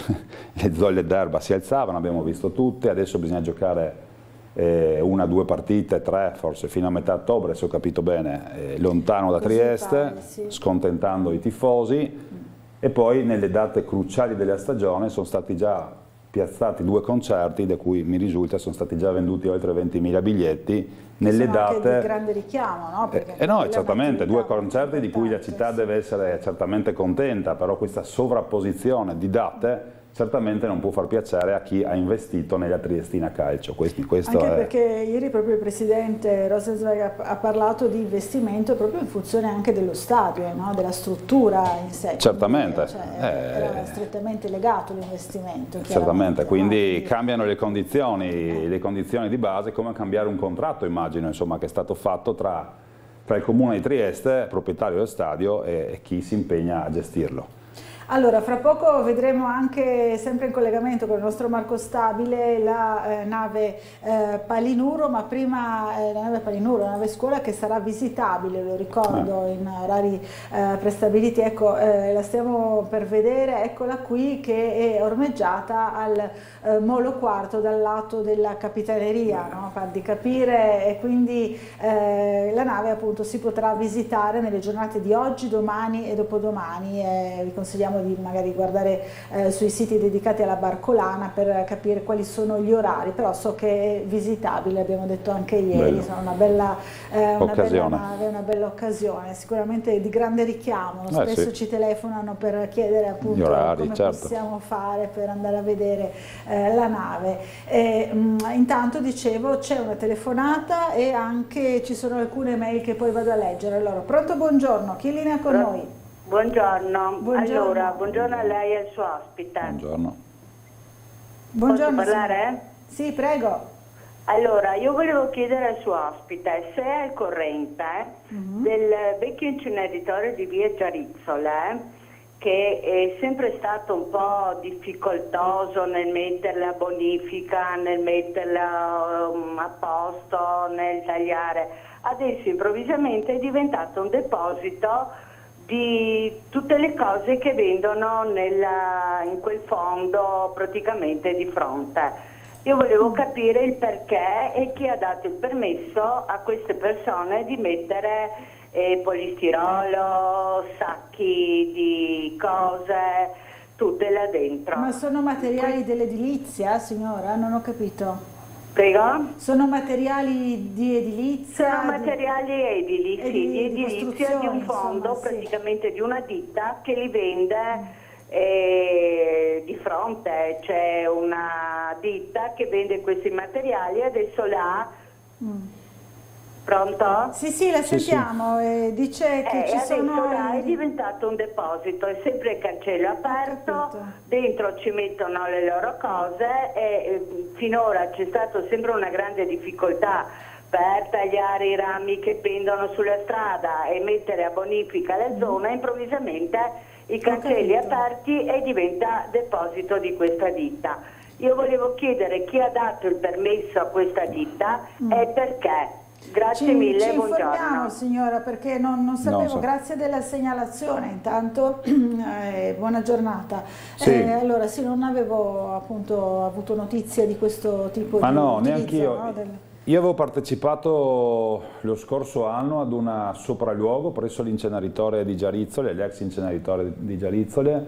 le zolle d'erba si alzavano, abbiamo visto tutte, adesso bisogna giocare 1, 2 partite, 3 forse fino a metà ottobre, se ho capito bene, lontano da Trieste, scontentando i tifosi, e poi nelle date cruciali della stagione sono stati già piazzati 2 concerti, da cui mi risulta sono stati già venduti oltre 20.000 biglietti nelle date anche di grande richiamo, no? No, certamente, 2 concerti di cui la città deve essere certamente contenta, però questa sovrapposizione di date certamente non può far piacere a chi ha investito nella Triestina Calcio. Questo anche perché ieri proprio il presidente Rosenzweig ha parlato di investimento proprio in funzione anche dello stadio, no? Della struttura in sé. Certamente. Era strettamente legato l'investimento. Certamente, quindi cambiano le condizioni di base, come cambiare un contratto, immagino, insomma, che è stato fatto tra il Comune di Trieste, proprietario del stadio, e chi si impegna a gestirlo. Allora, fra poco vedremo anche, sempre in collegamento con il nostro Marco Stabile, la nave Palinuro, ma prima la nave Palinuro, la nave scuola che sarà visitabile, lo ricordo, in orari prestabiliti. Ecco, la stiamo per vedere, eccola qui, che è ormeggiata al molo quarto dal lato della Capitaneria, no? Per di capire, e quindi la nave appunto si potrà visitare nelle giornate di oggi, domani e dopodomani. Vi consigliamo di magari guardare sui siti dedicati alla Barcolana per capire quali sono gli orari, però so che è visitabile, abbiamo detto anche ieri, sono una bella nave, una bella occasione, sicuramente di grande richiamo. Spesso ci telefonano per chiedere appunto orari, come possiamo fare per andare a vedere la nave. Intanto dicevo, c'è una telefonata e anche ci sono alcune mail che poi vado a leggere. Allora, pronto, buongiorno, chi è in linea con noi? Buongiorno. Allora, buongiorno a lei e al suo ospite. Buongiorno. Posso parlare? Sì, prego. Allora, io volevo chiedere al suo ospite se è al corrente del vecchio inceneritore di via Giarizzole, che è sempre stato un po' difficoltoso nel metterla a bonifica, nel metterla a posto, nel tagliare. Adesso improvvisamente è diventato un deposito di tutte le cose che vendono in quel fondo praticamente di fronte. Io volevo capire il perché e chi ha dato il permesso a queste persone di mettere polistirolo, sacchi di cose, tutte là dentro. Ma sono materiali dell'edilizia, signora? Non ho capito. Prego? Sono materiali di edilizia? Sono materiali edili, sì, di edilizia, di un fondo, insomma, praticamente di una ditta che li vende di fronte. C'è una ditta che vende questi materiali, adesso là... Pronto? Sì, la sentiamo. Sì. Dice che ci sono... Là è diventato un deposito, è sempre il cancello aperto, dentro ci mettono le loro cose e finora c'è stata sempre una grande difficoltà per tagliare i rami che pendono sulla strada e mettere a bonifica la zona, improvvisamente i cancelli aperti e diventa deposito di questa ditta. Io volevo chiedere chi ha dato il permesso a questa ditta e perché. Grazie mille, ci informiamo, buongiorno. signora, perché non sapevo, grazie della segnalazione, intanto buona giornata. Sì. Allora sì, non avevo appunto avuto notizia di questo tipo Ma di no, utilizzo, neanche io. no, Io avevo partecipato lo scorso anno ad un sopralluogo presso l'inceneritore di Giarizzole, l'ex inceneritore di Giarizzole,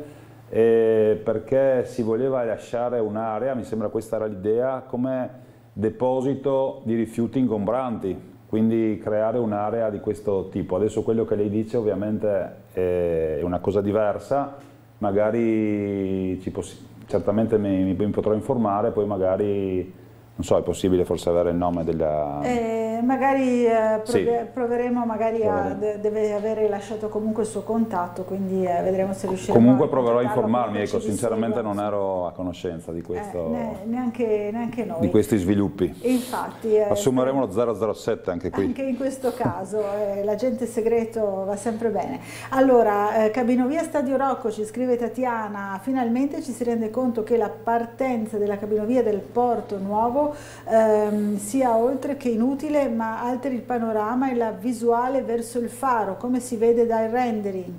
perché si voleva lasciare un'area, mi sembra questa era l'idea, come deposito di rifiuti ingombranti, quindi creare un'area di questo tipo. Adesso quello che lei dice ovviamente è una cosa diversa, magari certamente mi potrò informare, poi magari, non so, è possibile forse avere il nome della... magari Sì. proveremo, deve avere lasciato comunque il suo contatto, quindi vedremo se riusciremo. Comunque proverò a contattarlo, informarmi, ecco, ci sinceramente segua, non ero a conoscenza di questo, neanche noi. di questi sviluppi. Infatti, Assumeremo lo 007 anche qui. anche in questo caso l'agente segreto va sempre bene. Allora, cabinovia Stadio Rocco, ci scrive Tatiana, finalmente ci si rende conto che la partenza della cabinovia del Porto Nuovo sia oltre che inutile, ma alteri il panorama e la visuale verso il faro, come si vede dal rendering.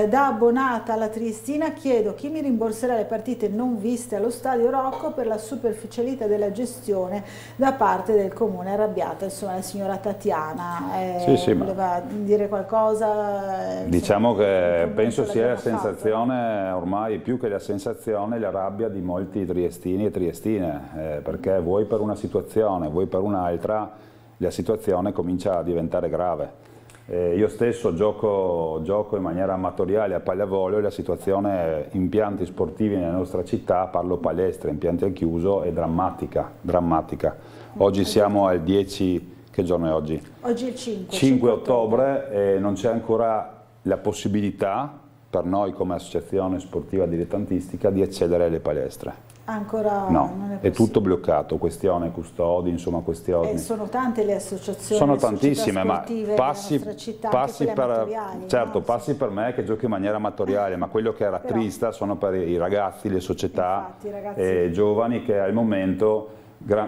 Da abbonata alla Triestina chiedo chi mi rimborserà le partite non viste allo Stadio Rocco per la superficialità della gestione da parte del comune. Arrabbiata, insomma, la signora Tatiana. Sì, voleva dire qualcosa? Diciamo che penso sia la l'abbiamo sensazione, ormai più che la sensazione, la rabbia di molti triestini e triestine, perché vuoi per una situazione, vuoi per un'altra, la situazione comincia a diventare grave. Io stesso gioco in maniera amatoriale a pallavolo e la situazione impianti sportivi nella nostra città, parlo palestre, impianti al chiuso, è drammatica. Oggi siamo al 10, che giorno è oggi? Oggi è il 5 ottobre e non c'è ancora la possibilità per noi come associazione sportiva dilettantistica di accedere alle palestre. Ancora No, non è tutto bloccato, questione custodi, insomma questioni. sono tante le associazioni, Sono le tantissime, ma sportive passi, della nostra città, passi anche quelle per, amatoriali, certo, no? passi per me che gioco in maniera amatoriale, ma quello che era triste sono per i ragazzi, le società Infatti, i ragazzi- giovani che al momento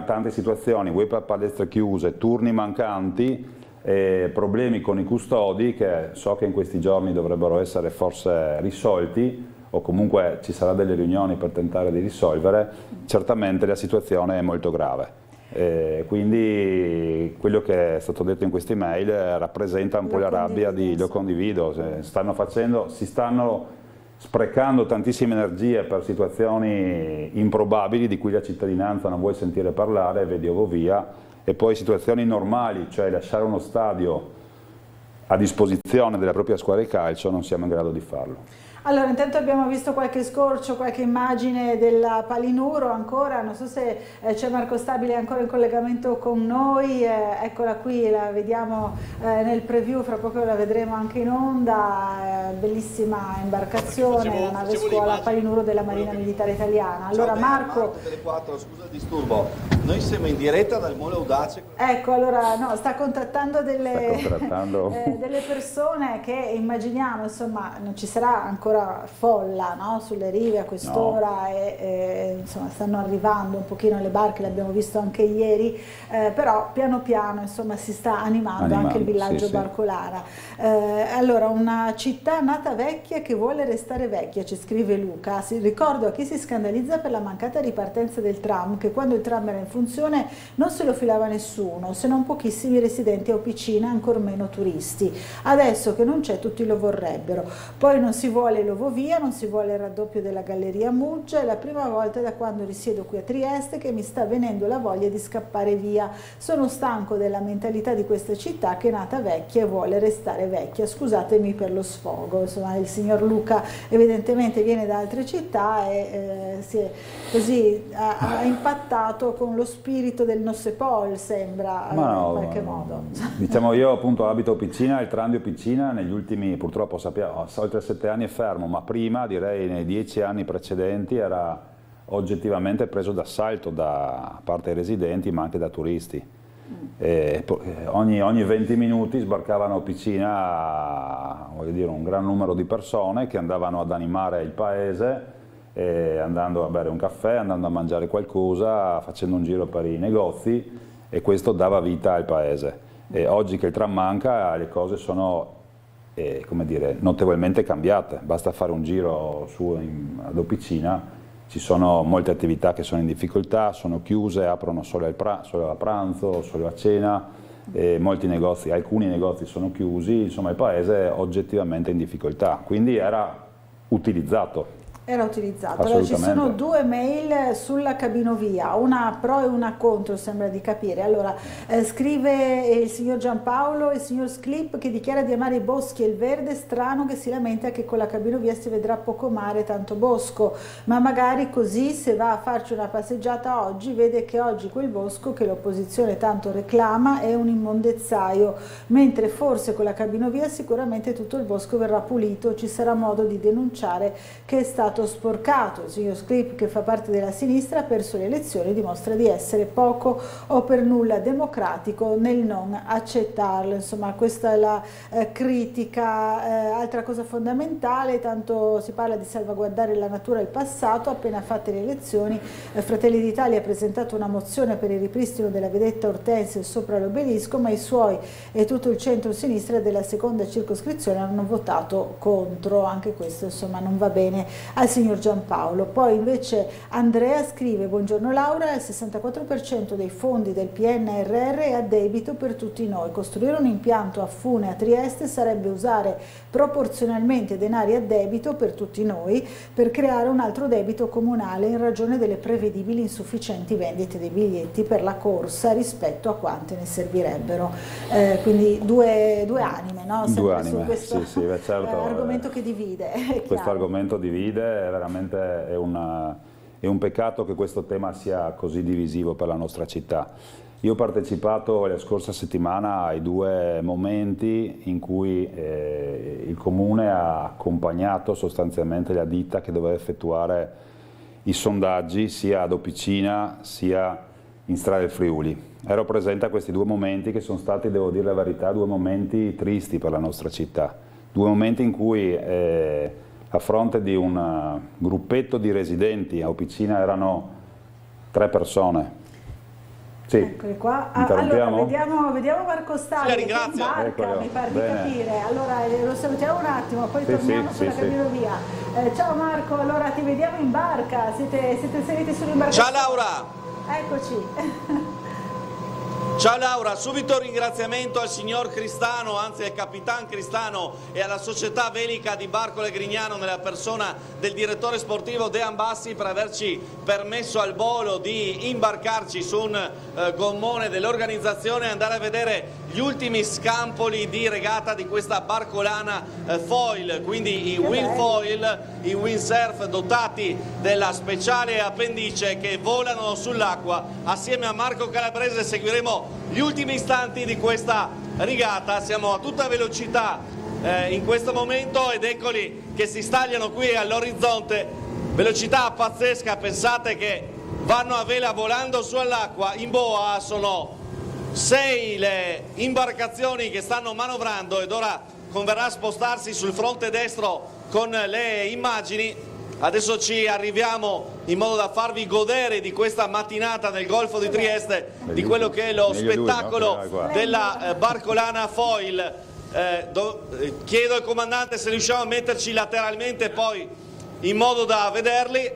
tante situazioni, vuoi per palestre chiuse, turni mancanti, problemi con i custodi che so che in questi giorni dovrebbero essere forse risolti, o comunque ci saranno delle riunioni per tentare di risolvere, certamente la situazione è molto grave. Quindi quello che è stato detto in queste mail rappresenta un po' la rabbia lo condivido, si stanno sprecando tantissime energie per situazioni improbabili di cui la cittadinanza non vuole sentire parlare, vedi Ovovia, e poi situazioni normali, cioè lasciare uno stadio a disposizione della propria squadra di calcio, non siamo in grado di farlo. Allora, intanto abbiamo visto qualche scorcio, qualche immagine della Palinuro ancora, non so se c'è Marco Stabile ancora in collegamento con noi, eccola qui, la vediamo nel preview, fra poco la vedremo anche in onda, bellissima imbarcazione, la nave scuola Palinuro della Marina Militare Italiana. Allora Marco... Scusa il disturbo, noi siamo in diretta dal Molo Audace. Ecco, allora, no, sta contattando delle persone che immaginiamo, insomma, non ci sarà ancora folla, no? Sulle rive a quest'ora, e insomma stanno arrivando un pochino le barche, l'abbiamo visto anche ieri, però piano piano insomma si sta animando anche il villaggio Barcolana. Allora, una città nata vecchia che vuole restare vecchia, ci scrive Luca. Ricordo a chi si scandalizza per la mancata ripartenza del tram, che quando il tram era in funzione non se lo filava nessuno, se non pochissimi residenti a Opicina, ancor meno turisti. Adesso che non c'è tutti lo vorrebbero. Poi non si vuole l'Ovovia, non si vuole il raddoppio della Galleria Muggia, è la prima volta da quando risiedo qui a Trieste che mi sta venendo la voglia di scappare via. Sono stanco della mentalità di questa città che è nata vecchia e vuole restare vecchia. Scusatemi per lo sfogo. Insomma, il signor Luca evidentemente viene da altre città e ha impattato con lo spirito del Nossepol, sembra, in qualche modo. Diciamo, io appunto abito a Opicina, il tram di Opicina negli ultimi, purtroppo sappiamo, oltre 7 anni è fermo, ma prima, direi nei 10 anni precedenti, era oggettivamente preso d'assalto da parte dei residenti ma anche da turisti. Ogni 20 minuti sbarcavano a Piscina, voglio dire, un gran numero di persone che andavano ad animare il paese, andando a bere un caffè, andando a mangiare qualcosa, facendo un giro per i negozi, e questo dava vita al paese. Oggi che il tram manca, le cose sono come dire, notevolmente cambiate. Basta fare un giro ad Opicina, ci sono molte attività che sono in difficoltà, sono chiuse, aprono solo a pranzo, solo a cena, molti negozi, alcuni negozi sono chiusi, insomma il paese è oggettivamente in difficoltà, quindi era utilizzato. Era utilizzato. Allora, ci sono due mail sulla cabinovia, una pro e una contro, sembra di capire. Allora, scrive il signor Giampaolo e il signor Sclip che dichiara di amare i boschi e il verde, strano che si lamenta che con la cabinovia si vedrà poco mare, tanto bosco, ma magari così se va a farci una passeggiata oggi vede che oggi quel bosco che l'opposizione tanto reclama è un immondezzaio, mentre forse con la cabinovia sicuramente tutto il bosco verrà pulito, ci sarà modo di denunciare che è stato sporcato. Il signor Sclip, che fa parte della sinistra, ha perso le elezioni, dimostra di essere poco o per nulla democratico nel non accettarlo. Insomma, questa è la critica. Altra cosa fondamentale, tanto si parla di salvaguardare la natura e il passato, appena fatte le elezioni Fratelli d'Italia ha presentato una mozione per il ripristino della vedetta Ortensia sopra l'obelisco, ma i suoi e tutto il centro-sinistra della seconda circoscrizione hanno votato contro. Anche questo insomma non va bene al signor Giampaolo. Poi invece Andrea scrive: buongiorno Laura, il 64% dei fondi del PNRR è a debito per tutti noi. Costruire un impianto a Fune a Trieste sarebbe usare proporzionalmente denari a debito per tutti noi per creare un altro debito comunale in ragione delle prevedibili insufficienti vendite dei biglietti per la corsa rispetto a quante ne servirebbero. Quindi due anime, no? Due anime, su questo sì, certo, argomento che divide. Questo argomento divide, veramente è un peccato che questo tema sia così divisivo per la nostra città. Io ho partecipato la scorsa settimana ai due momenti in cui il Comune ha accompagnato sostanzialmente la ditta che doveva effettuare i sondaggi sia ad Opicina sia in Strada del Friuli. Ero presente a questi due momenti che sono stati, devo dire la verità, due momenti tristi per la nostra città. Due momenti in cui a fronte di un gruppetto di residenti, a Opicina erano 3 persone. Sì, eccoli qua. Interrompiamo? Allora, vediamo Marco Stavio che imbarca, mi pare di capire. Allora lo salutiamo un attimo, poi torniamo sulla cabinovia. Ciao Marco, allora ti vediamo in barca, siete saliti sull'imbarcazione. Ciao Laura! Eccoci. Ciao Laura, subito un ringraziamento al signor Cristano, anzi al capitan Cristano e alla società velica di Barcole Grignano nella persona del direttore sportivo Dean Bassi per averci permesso al volo di imbarcarci su un gommone dell'organizzazione e andare a vedere gli ultimi scampoli di regata di questa barcolana foil, quindi i windfoil, i windsurf dotati della speciale appendice che volano sull'acqua. Assieme a Marco Calabrese seguiremo gli ultimi istanti di questa rigata. Siamo a tutta velocità in questo momento ed eccoli che si stagliano qui all'orizzonte, velocità pazzesca. Pensate che vanno a vela volando sull'acqua. In boa sono 6 le imbarcazioni che stanno manovrando ed ora converrà spostarsi sul fronte destro con le immagini. Adesso ci arriviamo in modo da farvi godere di questa mattinata nel Golfo di Trieste, di quello che è lo spettacolo della barcolana foil. Chiedo al comandante se riusciamo a metterci lateralmente poi in modo da vederli.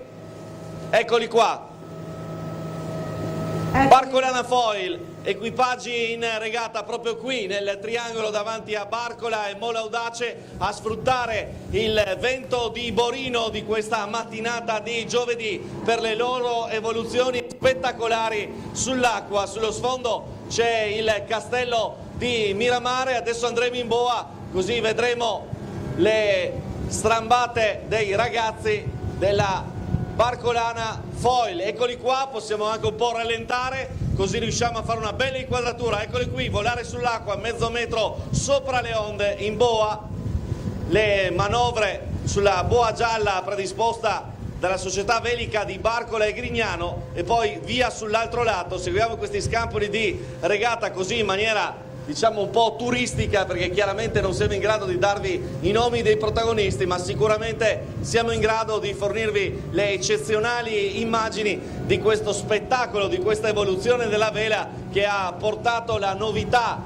Eccoli qua. Barcolana foil. Equipaggi in regata proprio qui nel triangolo davanti a Barcola e Mola Audace a sfruttare il vento di Borino di questa mattinata di giovedì per le loro evoluzioni spettacolari sull'acqua. Sullo sfondo c'è il castello di Miramare. Adesso andremo in boa così vedremo le strambate dei ragazzi della barcolana foil. Eccoli qua, possiamo anche un po' rallentare così riusciamo a fare una bella inquadratura. Eccoli qui, volare sull'acqua mezzo metro sopra le onde in boa. Le manovre sulla boa gialla predisposta dalla società velica di Barcola e Grignano e poi via sull'altro lato. Seguiamo questi scampoli di regata così in maniera, diciamo, un po' turistica, perché chiaramente non siamo in grado di darvi i nomi dei protagonisti, ma sicuramente siamo in grado di fornirvi le eccezionali immagini di questo spettacolo, di questa evoluzione della vela che ha portato la novità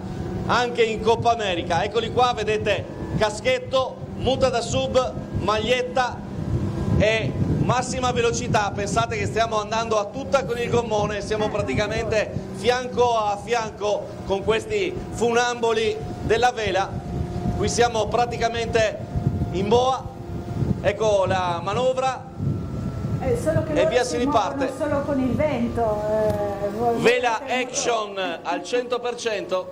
anche in Coppa America. Eccoli qua, vedete caschetto, muta da sub, maglietta e massima velocità. Pensate che stiamo andando a tutta con il gommone, siamo praticamente fianco a fianco con questi funamboli della vela. Qui siamo praticamente in boa, ecco la manovra e via si riparte. Solo con il vento. Vela action al 100%,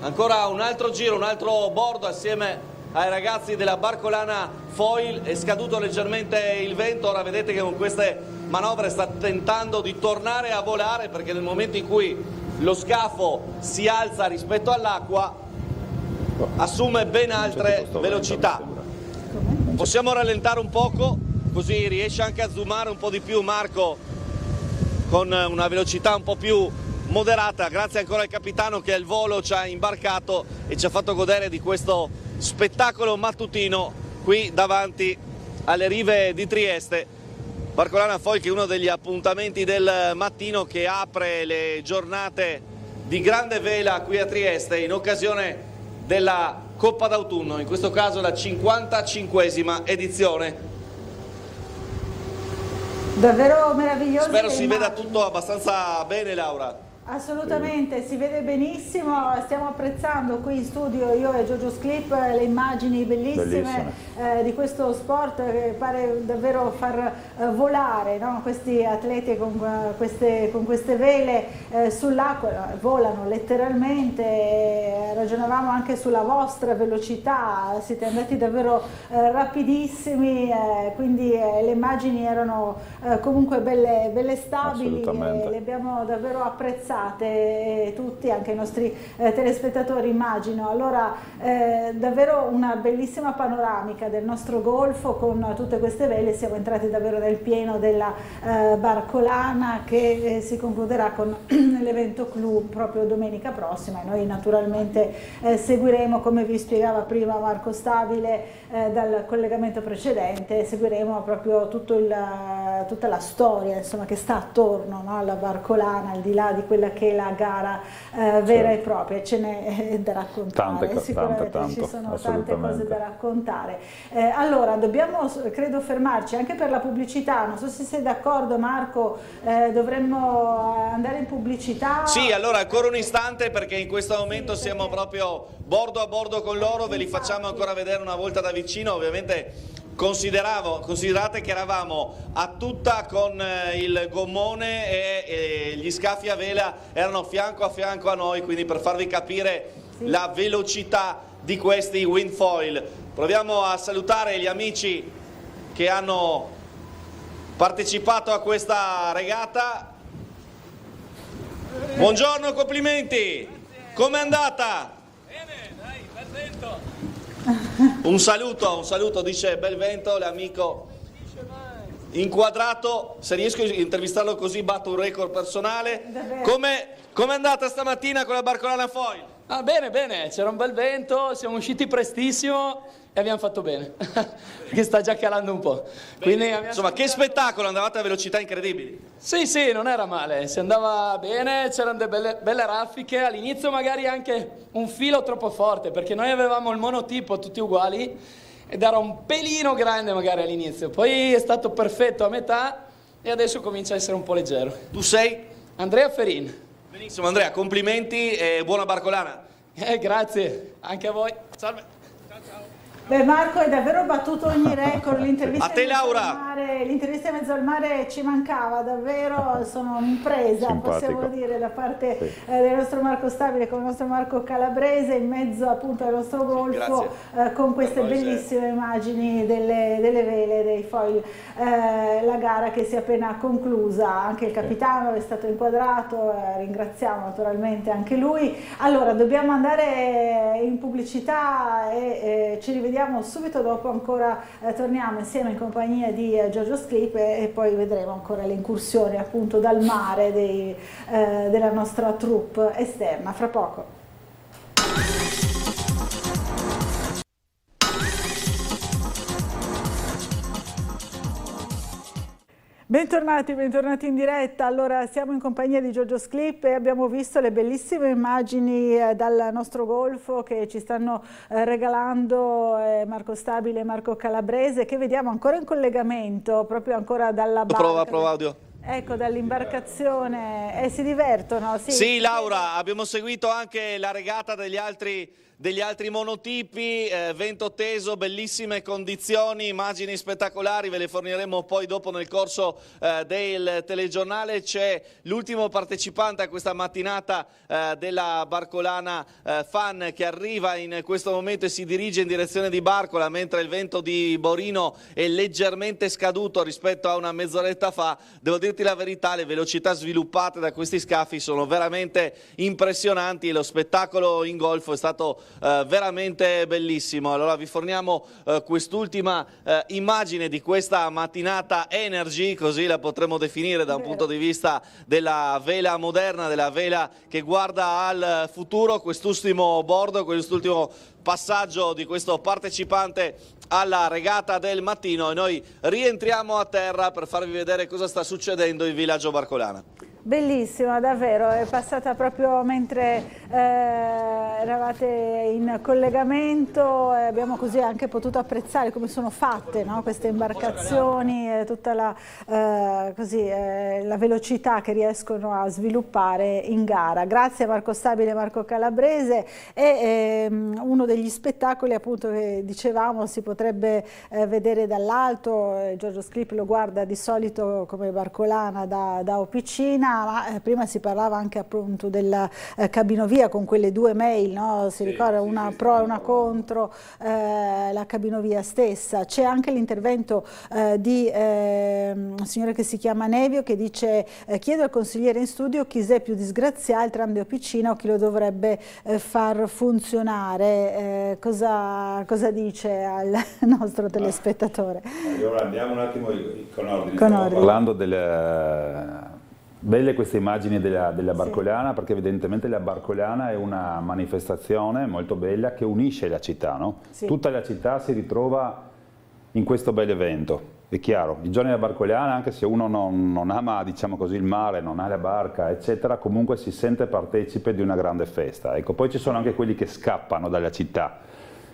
ancora un altro giro, un altro bordo assieme ai ragazzi della Barcolana Foil. È scaduto leggermente il vento, ora vedete che con queste manovre sta tentando di tornare a volare, perché nel momento in cui lo scafo si alza rispetto all'acqua assume ben altre velocità. Possiamo rallentare un poco, così riesce anche a zoomare un po' di più Marco con una velocità un po' più moderata. Grazie ancora al capitano che al volo ci ha imbarcato e ci ha fatto godere di questo spettacolo mattutino qui davanti alle rive di Trieste. Barcolana Foil, che è uno degli appuntamenti del mattino, che apre le giornate di grande vela qui a Trieste in occasione della Coppa d'autunno, in questo caso la 55esima edizione. Davvero meraviglioso. Spero si veda tutto abbastanza bene, Laura. Assolutamente, si vede benissimo, stiamo apprezzando qui in studio io e Giorgio Sclip le immagini bellissime di questo sport che pare davvero far volare, no? Questi atleti con queste vele sull'acqua, volano letteralmente. Ragionavamo anche sulla vostra velocità, siete andati davvero rapidissimi, quindi le immagini erano comunque belle stabili, le abbiamo davvero apprezzate tutti, anche i nostri telespettatori immagino. Allora davvero una bellissima panoramica del nostro golfo con tutte queste vele. Siamo entrati davvero nel pieno della Barcolana, che si concluderà con l'evento clou proprio domenica prossima, e noi naturalmente seguiremo, come vi spiegava prima Marco Stabile dal collegamento precedente, seguiremo proprio tutta la storia, insomma, che sta attorno, no, alla Barcolana, al di là di quella che è la gara vera e propria. Ce n'è da raccontare, sicuramente ci sono tante cose da raccontare. Allora dobbiamo, credo, fermarci anche per la pubblicità. Non so se sei d'accordo, Marco, dovremmo andare in pubblicità. Sì, allora ancora un istante, perché in questo momento siamo proprio bordo a bordo con loro, ve li facciamo ancora vedere una volta da vicino. Ovviamente considerate che eravamo a tutta con il gommone e gli scafi a vela erano fianco a fianco a noi, quindi per farvi capire la velocità di questi windfoil. Proviamo a salutare gli amici che hanno partecipato a questa regata. Buongiorno, complimenti, com'è andata? Bene, dai, bel vento. Un saluto, dice Belvento, l'amico inquadrato. Se riesco a intervistarlo così batto un record personale. Com'è andata stamattina con la Barcolana Foil? Ah, bene, c'era un bel vento, siamo usciti prestissimo e abbiamo fatto bene, perché sta già calando un po'. Quindi insomma, che spettacolo, andavate a velocità incredibili. Sì, non era male, si andava bene, c'erano delle belle raffiche, all'inizio magari anche un filo troppo forte, perché noi avevamo il monotipo tutti uguali ed era un pelino grande magari all'inizio, poi è stato perfetto a metà e adesso comincia a essere un po' leggero. Tu sei? Andrea Ferin. Benissimo Andrea, complimenti e buona Barcolana. Grazie, anche a voi. Salve. Beh, Marco, hai davvero battuto ogni record. L'intervista a te, Laura. L'intervista in mezzo al mare ci mancava davvero, sono un'impresa, possiamo dire, da parte del nostro Marco Stabile con il nostro Marco Calabrese, in mezzo appunto al nostro golfo, con queste bellissime immagini delle vele, dei foil. La gara che si è appena conclusa, anche il capitano è stato inquadrato, ringraziamo naturalmente anche lui. Allora, dobbiamo andare in pubblicità e ci rivediamo vediamo subito dopo, ancora torniamo insieme in compagnia di Giorgio Sclip e poi vedremo ancora le incursioni appunto dal mare della nostra troupe esterna, fra poco. Bentornati in diretta. Allora, siamo in compagnia di Giorgio Sclip e abbiamo visto le bellissime immagini dal nostro golfo che ci stanno regalando Marco Stabile e Marco Calabrese, che vediamo ancora in collegamento, proprio ancora dalla barca. Prova audio. Ecco, dall'imbarcazione. Si divertono? Sì, Laura, abbiamo seguito anche la regata degli altri monotipi, vento teso, bellissime condizioni, immagini spettacolari, ve le forniremo poi dopo nel corso del telegiornale. C'è l'ultimo partecipante a questa mattinata della Barcolana Fan che arriva in questo momento e si dirige in direzione di Barcola, mentre il vento di Borino è leggermente scaduto rispetto a una mezz'oretta fa. Devo dirti la verità, le velocità sviluppate da questi scafi sono veramente impressionanti e lo spettacolo in golfo è stato veramente bellissimo. Allora vi forniamo quest'ultima immagine di questa mattinata Energy, così la potremmo definire da un punto di vista della vela moderna, della vela che guarda al futuro, quest'ultimo bordo, quest'ultimo passaggio di questo partecipante alla regata del mattino, e noi rientriamo a terra per farvi vedere cosa sta succedendo in villaggio Barcolana. Bellissima, davvero, è passata proprio mentre eravate in collegamento e abbiamo così anche potuto apprezzare come sono fatte, no? Queste imbarcazioni, tutta la velocità che riescono a sviluppare in gara. Grazie a Marco Stabile e Marco Calabrese. E uno degli spettacoli appunto che dicevamo si potrebbe vedere dall'alto, Giorgio Sclip lo guarda di solito come Barcolana da Opicina, ma prima si parlava anche appunto della cabinovia con quelle due mail, no? Si ricorda, una pro e una contro la cabinovia stessa. C'è anche l'intervento di un signore che si chiama Nevio che dice chiedo al consigliere in studio chi è più disgraziato, tramite Opicina o chi lo dovrebbe far funzionare. Cosa dice al nostro telespettatore? Allora andiamo un attimo con ordine. Parlando belle queste immagini della Barcolana, perché evidentemente la Barcolana è una manifestazione molto bella che unisce la città, no? Sì. Tutta la città si ritrova in questo bel evento. È chiaro, i giorni della Barcolana, anche se uno non ama, diciamo così, il mare, non ha la barca, eccetera, comunque si sente partecipe di una grande festa. Ecco, poi ci sono anche quelli che scappano dalla città,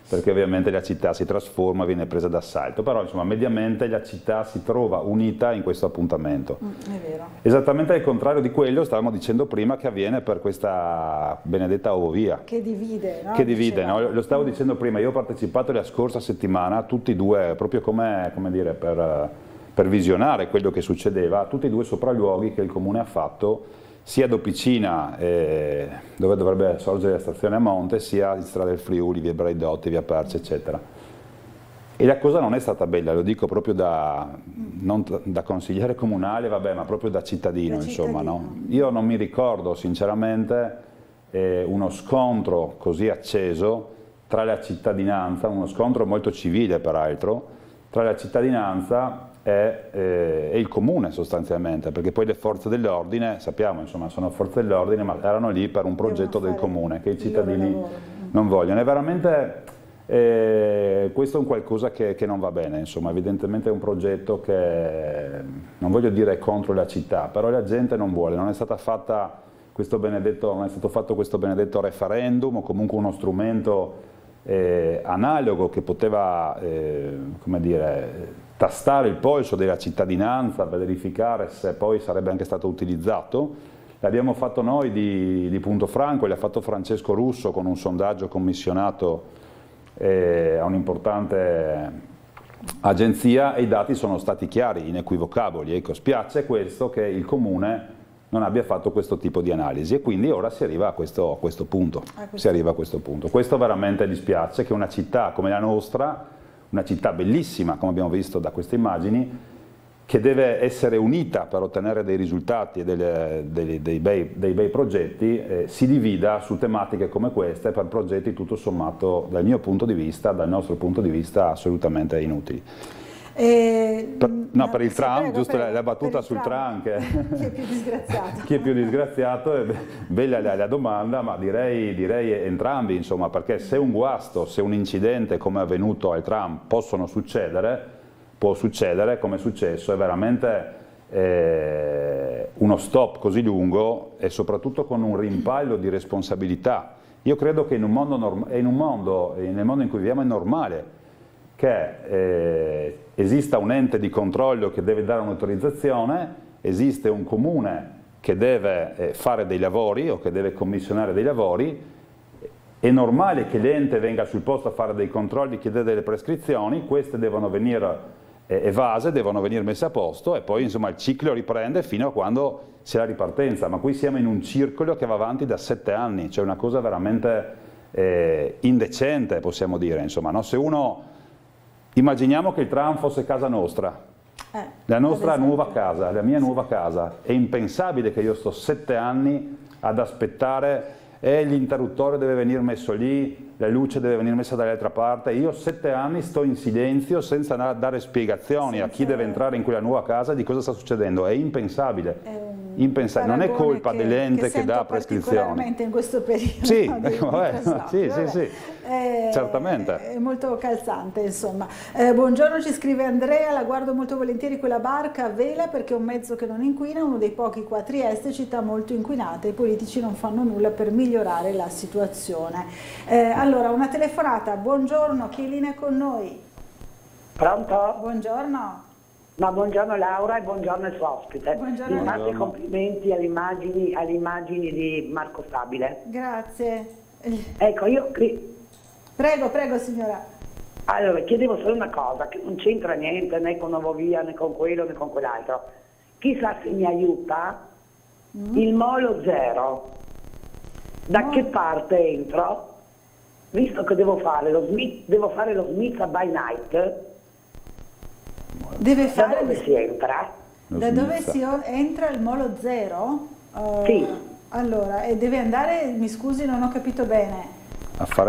perché ovviamente la città si trasforma, viene presa d'assalto, però insomma mediamente la città si trova unita in questo appuntamento. È vero. Esattamente al contrario di quello stavamo dicendo prima che avviene per questa benedetta ovovia. Che divide, no? Che divide, no? Lo stavo dicendo prima, io ho partecipato la scorsa settimana, tutti e due, proprio come dire, per visionare quello che succedeva, tutti e due sopralluoghi che il Comune ha fatto, sia ad Opicina, dove dovrebbe sorgere la stazione a monte, sia in Strada del Friuli, via Braidotti, via Perce, eccetera. E la cosa non è stata bella, lo dico proprio non da consigliere comunale, vabbè, ma proprio da cittadino, insomma. No? Io non mi ricordo sinceramente uno scontro così acceso tra la cittadinanza, uno scontro molto civile peraltro, tra la cittadinanza e il comune sostanzialmente, perché poi le forze dell'ordine, sappiamo, insomma, sono forze dell'ordine, ma erano lì per un progetto del comune che i cittadini non vogliono. È veramente questo è un qualcosa che non va bene, insomma, evidentemente è un progetto che non voglio dire contro la città, però la gente non vuole, non è stato fatto questo benedetto referendum o comunque uno strumento analogo che poteva, come dire, tastare il polso della cittadinanza, per verificare se poi sarebbe anche stato utilizzato. L'abbiamo fatto noi di Punto Franco, l'ha fatto Francesco Russo con un sondaggio commissionato a un'importante agenzia e i dati sono stati chiari, inequivocabili. Ecco, spiace questo che il Comune non abbia fatto questo tipo di analisi e quindi ora si arriva a questo punto. Questo veramente dispiace che una città come la nostra, una città bellissima come abbiamo visto da queste immagini, che deve essere unita per ottenere dei risultati e dei bei progetti, si divida su tematiche come queste per progetti tutto sommato, dal mio punto di vista, dal nostro punto di vista, assolutamente inutili. Per il tram, giusto la battuta sul tram, che chi è più disgraziato? Chi è più disgraziato, bella la domanda, ma direi entrambi, insomma, perché se un guasto, se un incidente come è avvenuto al tram può succedere come è successo, è veramente uno stop così lungo e soprattutto con un rimpallo di responsabilità. Io credo che nel mondo in cui viviamo è normale che esista un ente di controllo che deve dare un'autorizzazione, esiste un comune che deve fare dei lavori o che deve commissionare dei lavori. È normale che l'ente venga sul posto a fare dei controlli, chiedere delle prescrizioni, queste devono venire evase, devono venire messe a posto e poi insomma il ciclo riprende fino a quando c'è la ripartenza, ma qui siamo in un circolo che va avanti da 7 anni, cioè una cosa veramente indecente, possiamo dire, insomma, no? Se uno, immaginiamo che il tram fosse casa nostra, la nostra nuova casa, la mia nuova casa, è impensabile che io sto 7 anni ad aspettare l'interruttore deve venire messo lì, la luce deve venire messa dall'altra parte, io 7 anni sto in silenzio senza dare spiegazioni a chi deve entrare in quella nuova casa di cosa sta succedendo, è impensabile, impensabile. Non è colpa dell'ente che dà prescrizioni. Particolarmente in questo periodo. Sì, sì, certamente. È molto calzante, insomma. Buongiorno, ci scrive Andrea, la guardo molto volentieri quella barca a vela perché è un mezzo che non inquina, uno dei pochi qua a Trieste, città molto inquinata, i politici non fanno nulla per migliorare la situazione. Allora, una telefonata, buongiorno, chi è in linea con noi? Pronto? Buongiorno. No, buongiorno Laura e buongiorno il suo ospite. Buongiorno. Vi faccio i complimenti alle immagini di Marco Stabile. Grazie. Ecco, Prego signora. Allora, chiedevo solo una cosa, che non c'entra niente né con Nuovo Via né con quello né con quell'altro. Chissà se mi aiuta il Molo Zero. Da che parte entro? Visto che devo fare lo Smith by Night, da dove si entra? Da dove si entra il Molo Zero? Sì. Allora, e deve andare, mi scusi, non ho capito bene.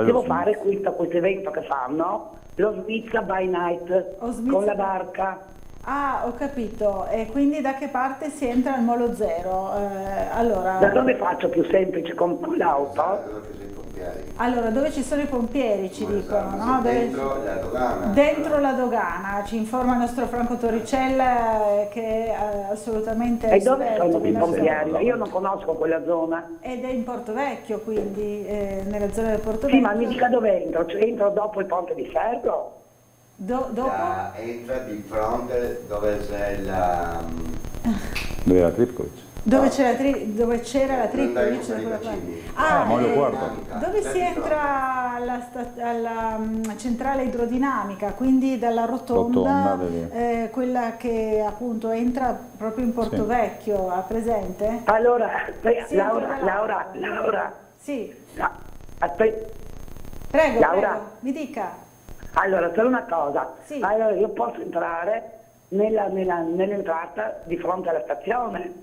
Devo fare questo evento che fanno, lo Smith by Night, con la barca. Ah, ho capito. E quindi da che parte si entra al Molo Zero? Allora... Da dove faccio più semplice con l'auto? Allora, dove ci sono i pompieri ci dicono, no? Dentro la dogana. Dentro la dogana, ci informa il nostro Franco Torricella che è assolutamente E dove sono i pompieri? Io non conosco quella zona. Ed è in Porto Vecchio, quindi nella zona del Porto Sì, Vecchio. ma mi dica dove entro? Cioè, entro dopo il ponte di ferro? Dopo? Entra di fronte dove c'è la... Dove era Tripkovic? Dove c'era la Tripkovic? Dove si entra alla centrale idrodinamica, quindi dalla rotonda, quella che appunto entra proprio in Porto Vecchio, ha presente? Allora, Laura. Sì. Aspetta. Prego, mi dica. Allora, solo una cosa. Sì. Allora, io posso entrare nell'entrata di fronte alla stazione?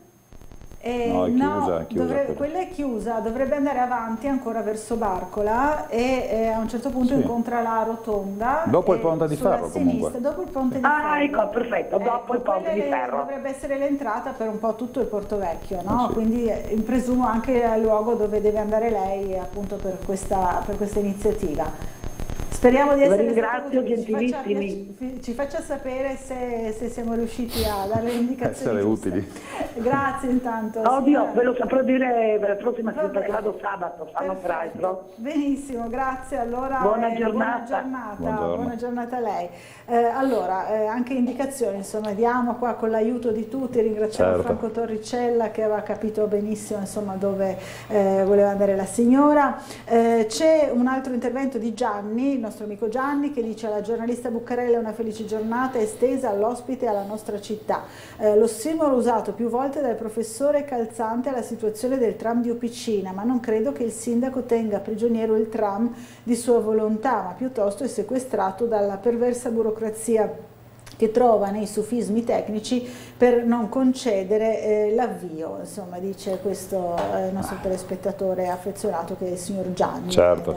No, è chiusa, quella è chiusa, dovrebbe andare avanti ancora verso Barcola e a un certo punto incontra la rotonda. Dopo il ponte di ferro comunque. Dopo il ponte di ferro. Ecco, perfetto, dopo il ponte di ferro. Dovrebbe essere l'entrata per un po' tutto il Porto Vecchio, no? Quindi presumo anche il luogo dove deve andare lei appunto per questa iniziativa. Speriamo di essere ringrazio, gentilissimi. Ci faccia sapere se siamo riusciti a dare le indicazioni essere utili. Grazie intanto. Oddio, ve lo saprò dire per la prossima settimana perché vado sabato, fanno peraltro. Benissimo, grazie. Allora, buona giornata. Buona giornata a lei. Allora, anche indicazioni, insomma, diamo qua con l'aiuto di tutti, ringraziamo Franco Torricella che aveva capito benissimo insomma dove voleva andare la signora. C'è un altro intervento di Gianni, il nostro amico Gianni, che dice: alla giornalista Buccarella una felice giornata estesa all'ospite e alla nostra città. L'ossimoro usato più volte dal professore calzante alla situazione del tram di Opicina, ma non credo che il sindaco tenga prigioniero il tram di sua volontà, ma piuttosto è sequestrato dalla perversa burocrazia che trova nei sofismi tecnici per non concedere l'avvio, insomma, dice questo nostro telespettatore affezionato, che è il signor Gianni. Certo,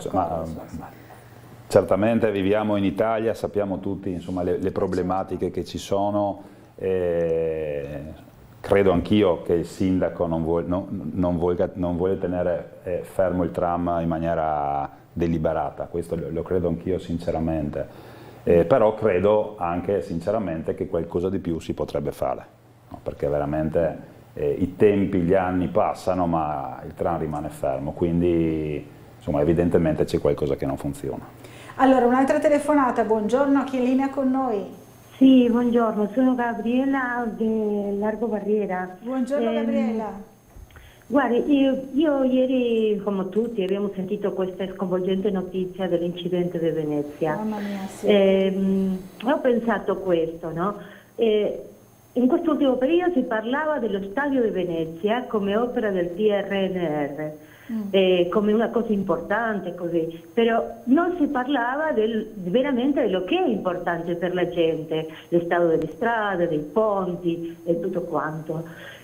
certamente viviamo in Italia, sappiamo tutti, insomma, le problematiche che ci sono. Credo anch'io che il sindaco non vuole tenere fermo il tram in maniera deliberata, questo lo credo anch'io sinceramente. Però credo anche sinceramente che qualcosa di più si potrebbe fare, no? Perché veramente i tempi, gli anni passano ma il tram rimane fermo, quindi insomma evidentemente c'è qualcosa che non funziona. Allora, un'altra telefonata, buongiorno, chi è in linea con noi? Sì, buongiorno, sono Gabriela di Largo Barriera. Buongiorno Gabriela. Guardi, io ieri, come tutti, abbiamo sentito questa sconvolgente notizia dell'incidente di Venezia. Mamma mia, sì. Ho pensato questo, no? In quest'ultimo periodo si parlava dello stadio di Venezia come opera del PNRR, come una cosa importante, così. Però non si parlava veramente dello che è importante per la gente, lo stato delle strade, dei ponti e tutto quanto.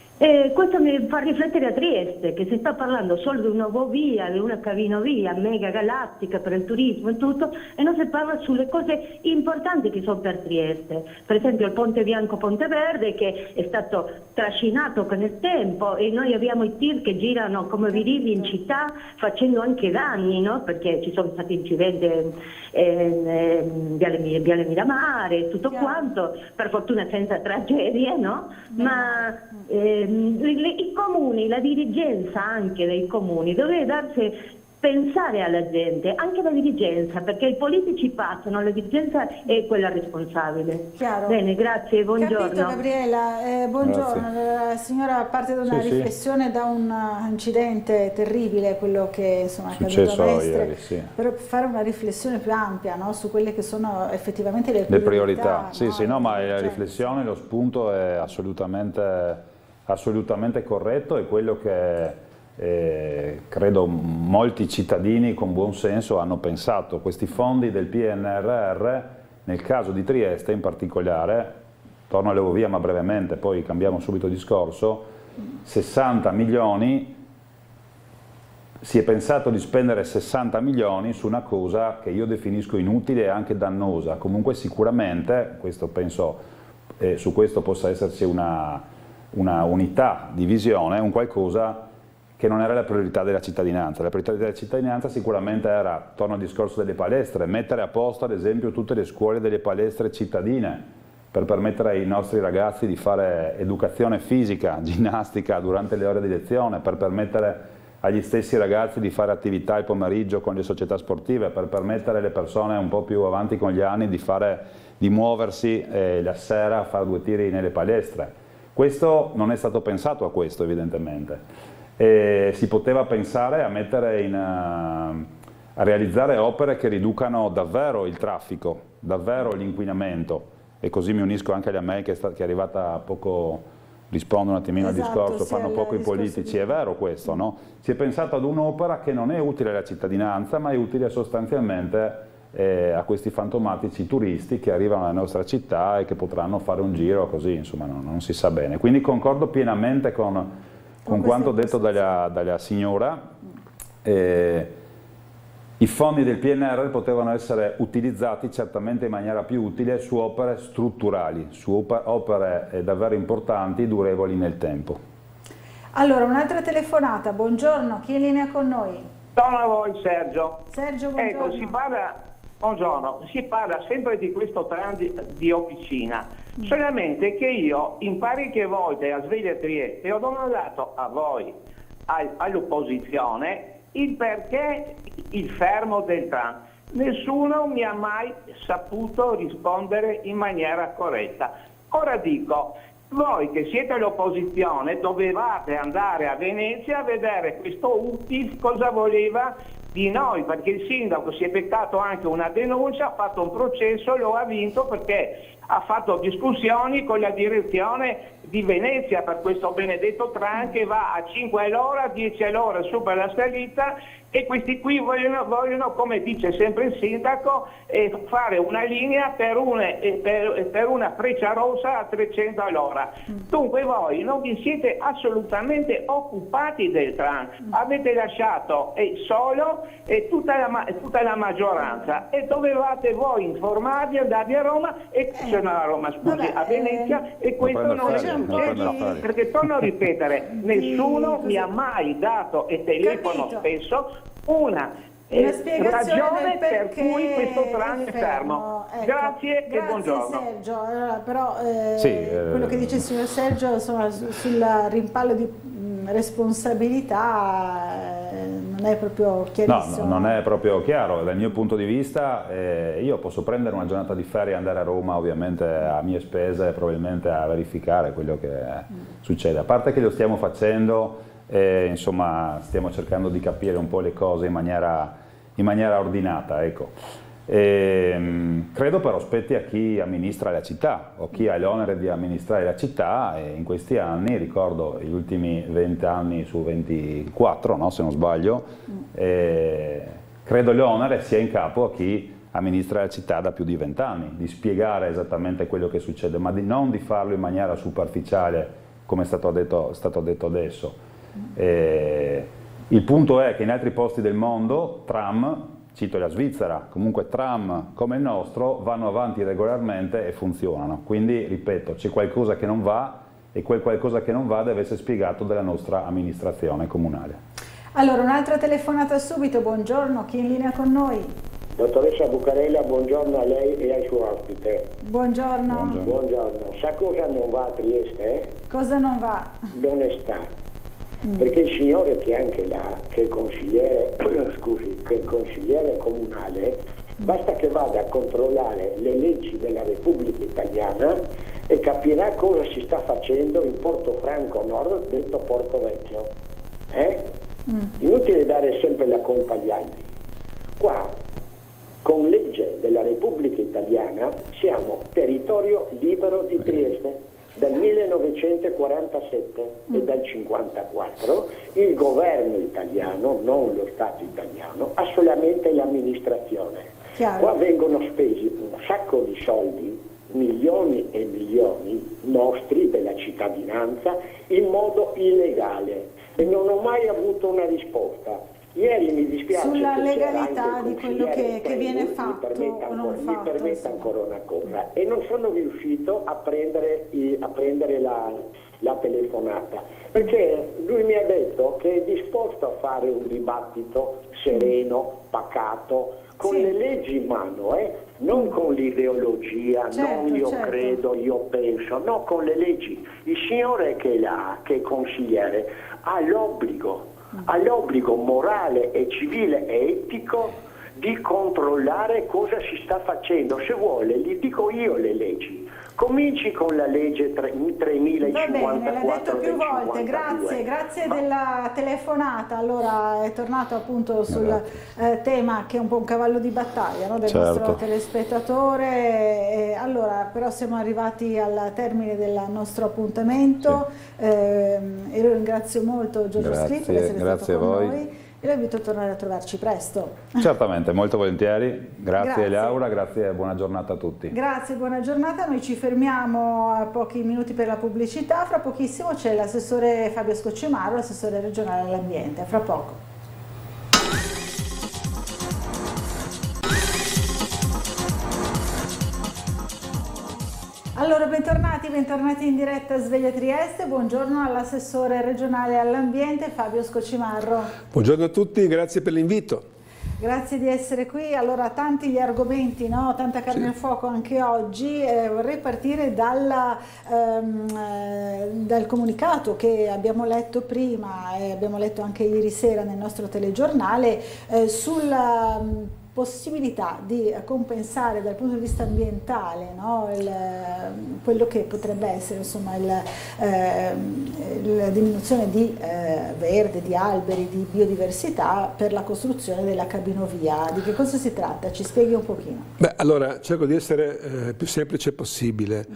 Questo mi fa riflettere a Trieste, che si sta parlando solo di una nuovovia, di una cavinovia mega galattica per il turismo e tutto, e non si parla sulle cose importanti che sono per Trieste. Per esempio il Ponte Bianco Ponte Verde, che è stato trascinato con il tempo, e noi abbiamo i tir che girano come birilli in città facendo anche danni, no? Perché ci sono stati incidenti Viale Miramare e tutto quanto, per fortuna senza tragedie, no? Ma i comuni, la dirigenza anche dei comuni doveva pensare alla gente, anche la dirigenza, perché i politici passano, la dirigenza è quella responsabile. Chiaro. Bene, grazie, buongiorno. Capito Gabriela, buongiorno. La signora parte da una riflessione, da un incidente terribile, quello che insomma è accaduto a Mestre, per fare una riflessione più ampia, no, su quelle che sono effettivamente le priorità. Sì, no? sì, no, ma la riflessione, lo spunto è assolutamente corretto, è quello che credo molti cittadini con buon senso hanno pensato. Questi fondi del PNRR, nel caso di Trieste in particolare, torno alle Ovie ma brevemente, poi cambiamo subito discorso, 60 milioni, si è pensato di spendere 60 milioni su una cosa che io definisco inutile e anche dannosa. Comunque sicuramente, questo penso, su questo possa esserci una unità di visione, un qualcosa che non era la priorità della cittadinanza. La priorità della cittadinanza sicuramente era, torno al discorso delle palestre, mettere a posto ad esempio tutte le scuole delle palestre cittadine per permettere ai nostri ragazzi di fare educazione fisica, ginnastica durante le ore di lezione, per permettere agli stessi ragazzi di fare attività il pomeriggio con le società sportive, per permettere alle persone un po' più avanti con gli anni di muoversi la sera a fare 2 tiri nelle palestre. Questo non è stato pensato a questo evidentemente. Si poteva pensare a realizzare opere che riducano davvero il traffico, davvero l'inquinamento, e così mi unisco anche agli Amei che è arrivata poco, rispondo un attimino al discorso, fanno poco i politici, è vero questo, no? Si è pensato ad un'opera che non è utile alla cittadinanza, ma è utile sostanzialmente a questi fantomatici turisti che arrivano nella nostra città e che potranno fare un giro così, insomma non si sa bene. Quindi concordo pienamente con quanto detto dalla signora. I fondi del PNR potevano essere utilizzati certamente in maniera più utile su opere strutturali, su opere davvero importanti, durevoli nel tempo. Allora, un'altra telefonata, buongiorno, chi è in linea con noi? Sono a voi Sergio. Sergio, buongiorno. Ecco, si parla sempre di questo tram di Officina, solamente che io in parecchie volte a Sveglia Trieste ho domandato a voi, all'opposizione, il perché il fermo del tram. Nessuno mi ha mai saputo rispondere in maniera corretta. Ora dico, voi che siete l'opposizione dovevate andare a Venezia a vedere questo UTIF cosa voleva di noi, perché il sindaco si è beccato anche una denuncia, ha fatto un processo, lo ha vinto perché ha fatto discussioni con la direzione di Venezia per questo benedetto tram che va a 5 all'ora, 10 all'ora su per la salita, e questi qui vogliono, come dice sempre il sindaco, fare una linea per una Freccia Rossa a 300 all'ora. Dunque voi non vi siete assolutamente occupati del tram, avete lasciato solo tutta la maggioranza, e dovevate voi informarvi, andarvi a Roma, a Venezia, e questo non è successo, perché torno a ripetere, nessuno mi ha mai dato, e telefono spesso, una ragione per cui questo tram è fermo. Ecco, grazie e buongiorno. Sergio. Allora, però quello che dice il signor Sergio, insomma, sul rimpallo di responsabilità non è proprio chiarissimo. No, non è proprio chiaro. Dal mio punto di vista io posso prendere una giornata di ferie e andare a Roma, ovviamente a mie spese, probabilmente a verificare quello che succede. A parte che lo stiamo facendo, insomma, stiamo cercando di capire un po' le cose in maniera ordinata, ecco. Credo però spetti a chi amministra la città o chi ha l'onere di amministrare la città, e in questi anni, ricordo gli ultimi 20 anni su 24, no, se non sbaglio, credo l'onere sia in capo a chi amministra la città da più di 20 anni, di spiegare esattamente quello che succede, ma non di farlo in maniera superficiale come è stato detto adesso. Il punto è che in altri posti del mondo tram, cito la Svizzera, comunque tram come il nostro vanno avanti regolarmente e funzionano, quindi ripeto, c'è qualcosa che non va, e quel qualcosa che non va deve essere spiegato dalla nostra amministrazione comunale. Allora, un'altra telefonata subito. Buongiorno, chi è in linea con noi? Dottoressa Bucarella, buongiorno a lei e al suo ospite. Buongiorno. Buongiorno. Sa cosa non va a Trieste? Cosa non va? L'onestà. Perché il signore che è anche là, che è il consigliere, che è il consigliere comunale, basta che vada a controllare le leggi della Repubblica Italiana e capirà cosa si sta facendo in Portofranco Nord, detto Porto Vecchio. Inutile dare sempre la colpa agli altri. Qua, con legge della Repubblica Italiana, siamo territorio libero di Trieste. Dal 1947 e dal 1954 il governo italiano, non lo Stato italiano, ha solamente l'amministrazione. Qua vengono spesi un sacco di soldi, milioni e milioni nostri della cittadinanza, in modo illegale, e non ho mai avuto una risposta. Ieri mi dispiace sulla che legalità di quello che viene fatto o non fatto. Mi permetta ancora una cosa, e non sono riuscito a prendere la telefonata, perché lui mi ha detto che è disposto a fare un dibattito sereno, pacato, con le leggi in mano, non con l'ideologia, non io credo, io penso, no, con le leggi. Il signore che è là, che è consigliere, ha l'obbligo morale e civile e etico di controllare cosa si sta facendo. Se vuole, gli dico io le leggi. Cominci con la legge 3054. Va bene, l'ha detto più volte, 52. grazie della telefonata. Allora è tornato appunto sul tema che è un po' un cavallo di battaglia, no, del nostro telespettatore. Allora, però siamo arrivati al termine del nostro appuntamento. E io ringrazio molto Giorgio Sclip per essere stato con noi. E lo invito a tornare a trovarci presto. Certamente, molto volentieri. Grazie Laura, grazie e buona giornata a tutti. Grazie, buona giornata. Noi ci fermiamo a pochi minuti per la pubblicità. Fra pochissimo c'è l'assessore Fabio Scoccimarro, l'assessore regionale all'ambiente. Fra poco. Allora, bentornati in diretta a Sveglia Trieste. Buongiorno all'assessore regionale all'ambiente Fabio Scoccimarro. Buongiorno a tutti, grazie per l'invito. Grazie di essere qui. Allora, tanti gli argomenti, no? Tanta carne al fuoco anche oggi. Vorrei partire dal comunicato che abbiamo letto prima e abbiamo letto anche ieri sera nel nostro telegiornale sul possibilità di compensare dal punto di vista ambientale, no? Quello che potrebbe essere, insomma, la diminuzione di verde, di alberi, di biodiversità per la costruzione della cabinovia. Di che cosa si tratta? Ci spieghi un pochino. Beh, allora cerco di essere più semplice possibile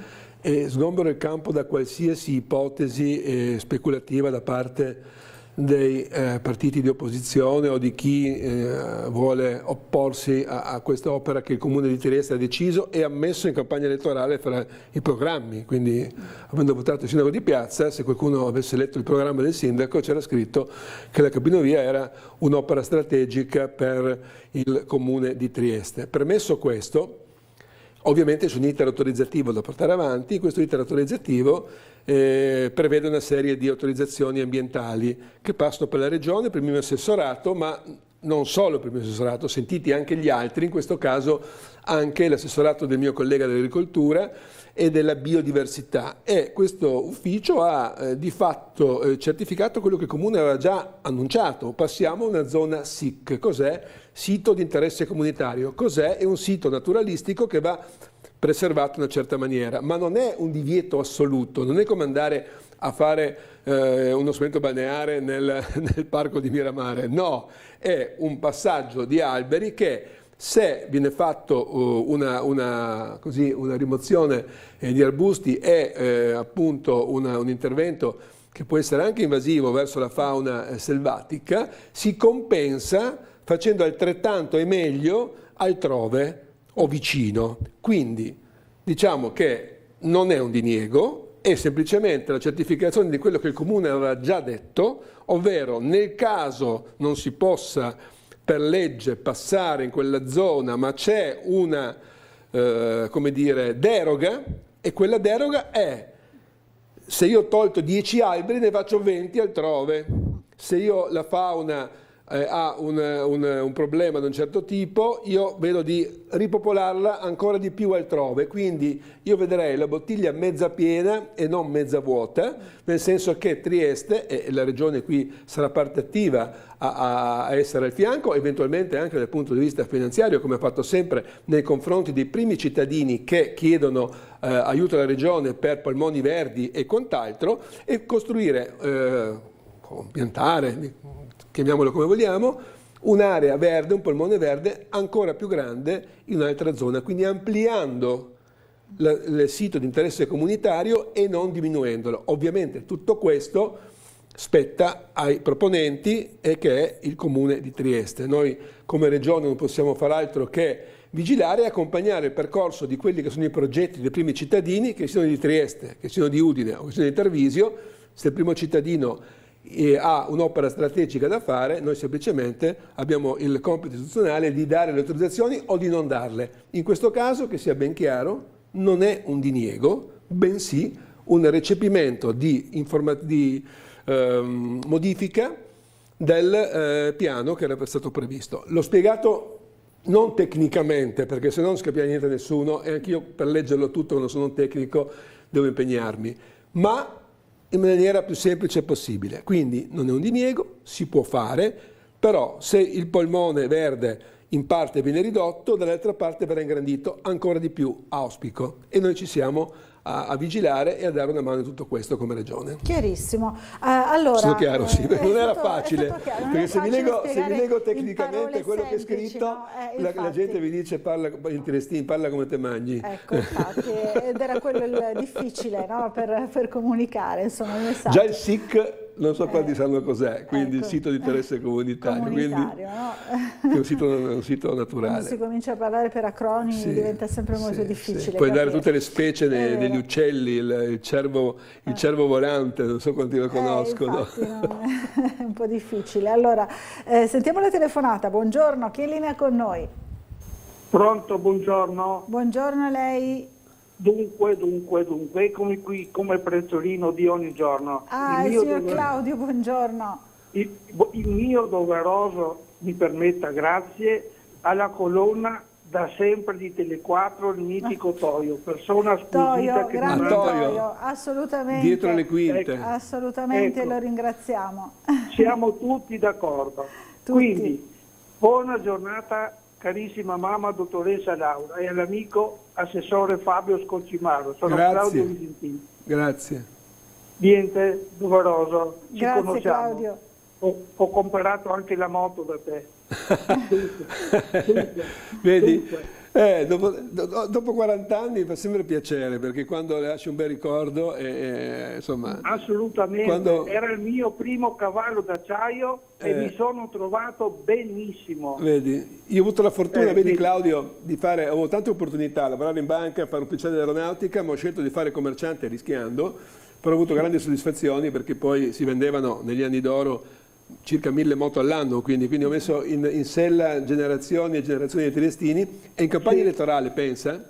e sgombero il campo da qualsiasi ipotesi speculativa da parte dei partiti di opposizione o di chi vuole opporsi a questa opera che il Comune di Trieste ha deciso e ammesso in campagna elettorale fra i programmi. Quindi, avendo votato il sindaco di piazza, se qualcuno avesse letto il programma del sindaco, c'era scritto che la cabinovia era un'opera strategica per il Comune di Trieste. Permesso questo, ovviamente c'è un iter autorizzativo da portare avanti. Questo iter autorizzativo prevede una serie di autorizzazioni ambientali che passano per la Regione, per il mio assessorato, ma non solo per il mio assessorato, sentiti anche gli altri, in questo caso anche l'assessorato del mio collega dell'agricoltura e della biodiversità. E questo ufficio ha di fatto certificato quello che il Comune aveva già annunciato: passiamo a una zona SIC. Cos'è? Sito di interesse comunitario. Cos'è? È un sito naturalistico che va preservato in una certa maniera, ma non è un divieto assoluto, non è come andare a fare uno stabilimento balneare nel parco di Miramare, no, è un passaggio di alberi che, se viene fatto una rimozione di arbusti e appunto un intervento che può essere anche invasivo verso la fauna selvatica, si compensa facendo altrettanto e meglio altrove o vicino. Quindi diciamo che non è un diniego, è semplicemente la certificazione di quello che il Comune aveva già detto, ovvero nel caso non si possa per legge passare in quella zona, ma c'è una deroga, e quella deroga è: se io ho tolto 10 alberi ne faccio 20 altrove, se io la fauna ha un problema di un certo tipo, io vedo di ripopolarla ancora di più altrove. Quindi io vedrei la bottiglia mezza piena e non mezza vuota, nel senso che Trieste, e la Regione qui sarà parte attiva a essere al fianco, eventualmente anche dal punto di vista finanziario, come ha fatto sempre nei confronti dei primi cittadini che chiedono aiuto alla Regione per polmoni verdi e quant'altro, e costruire, piantare, chiamiamolo come vogliamo, un'area verde, un polmone verde ancora più grande in un'altra zona, quindi ampliando il sito di interesse comunitario e non diminuendolo. Ovviamente tutto questo spetta ai proponenti, e che è il Comune di Trieste. Noi come Regione non possiamo far altro che vigilare e accompagnare il percorso di quelli che sono i progetti dei primi cittadini, che siano di Trieste, che siano di Udine o che siano di Tarvisio. Se il primo cittadino ha un'opera strategica da fare, noi semplicemente abbiamo il compito istituzionale di dare le autorizzazioni o di non darle. In questo caso, che sia ben chiaro, non è un diniego, bensì un recepimento di modifica del piano che era stato previsto. L'ho spiegato non tecnicamente, perché se no non capiva niente a nessuno, e anch'io per leggerlo tutto, quando sono un tecnico, devo impegnarmi, ma in maniera più semplice possibile. Quindi non è un diniego, si può fare, però se il polmone verde in parte viene ridotto, dall'altra parte verrà ingrandito ancora di più, auspico, e noi ci siamo a vigilare e a dare una mano in tutto questo come Regione. Chiarissimo. Allora, sono chiaro, sì, non era facile, perché se vi facile leggo tecnicamente quello che è scritto, no? La gente vi dice in Triestino, parla come te mangi. Ecco, infatti, ed era quello il difficile, no? per comunicare, insomma, il messaggio. Già il SIC non so quanti sanno cos'è, quindi ecco, il sito di interesse comunitario, quindi no? È un sito naturale. Quando si comincia a parlare per acronimi diventa sempre molto difficile. Sì. Puoi dare tutte le specie degli uccelli, il cervo volante, non so quanti lo conoscono. Infatti, no, è un po' difficile. Allora, sentiamo la telefonata. Buongiorno, chi è in linea con noi? Pronto, buongiorno. Buongiorno a lei. Dunque, eccomi qui come prezzolino di ogni giorno. Il signor Claudio, buongiorno. Il mio doveroso, mi permetta, grazie, alla colonna da sempre di Tele4, il mitico Toio, persona squisita che grande Toio, assolutamente. Dietro le quinte. Assolutamente, ecco, lo ringraziamo. Siamo tutti d'accordo. Quindi, buona giornata carissima mamma dottoressa Laura e all'amico assessore Fabio Scocimaro. Sono Grazie. Claudio Visentini. Grazie. Niente, doveroso, ci Grazie, conosciamo. Claudio. Ho comprato anche la moto da te. Vedi? Dopo 40 anni fa sempre piacere, perché quando le lasci un bel ricordo, insomma... Assolutamente, era il mio primo cavallo d'acciaio e mi sono trovato benissimo. Vedi, io ho avuto la fortuna, vedi Claudio, di fare, ho avuto tante opportunità, lavorare in banca, fare un ufficiale dell'aeronautica, ma ho scelto di fare commerciante rischiando, però ho avuto grandi soddisfazioni perché poi si vendevano negli anni d'oro circa 1000 moto all'anno, quindi ho messo in sella generazioni e generazioni di triestini, e in campagna elettorale, pensa,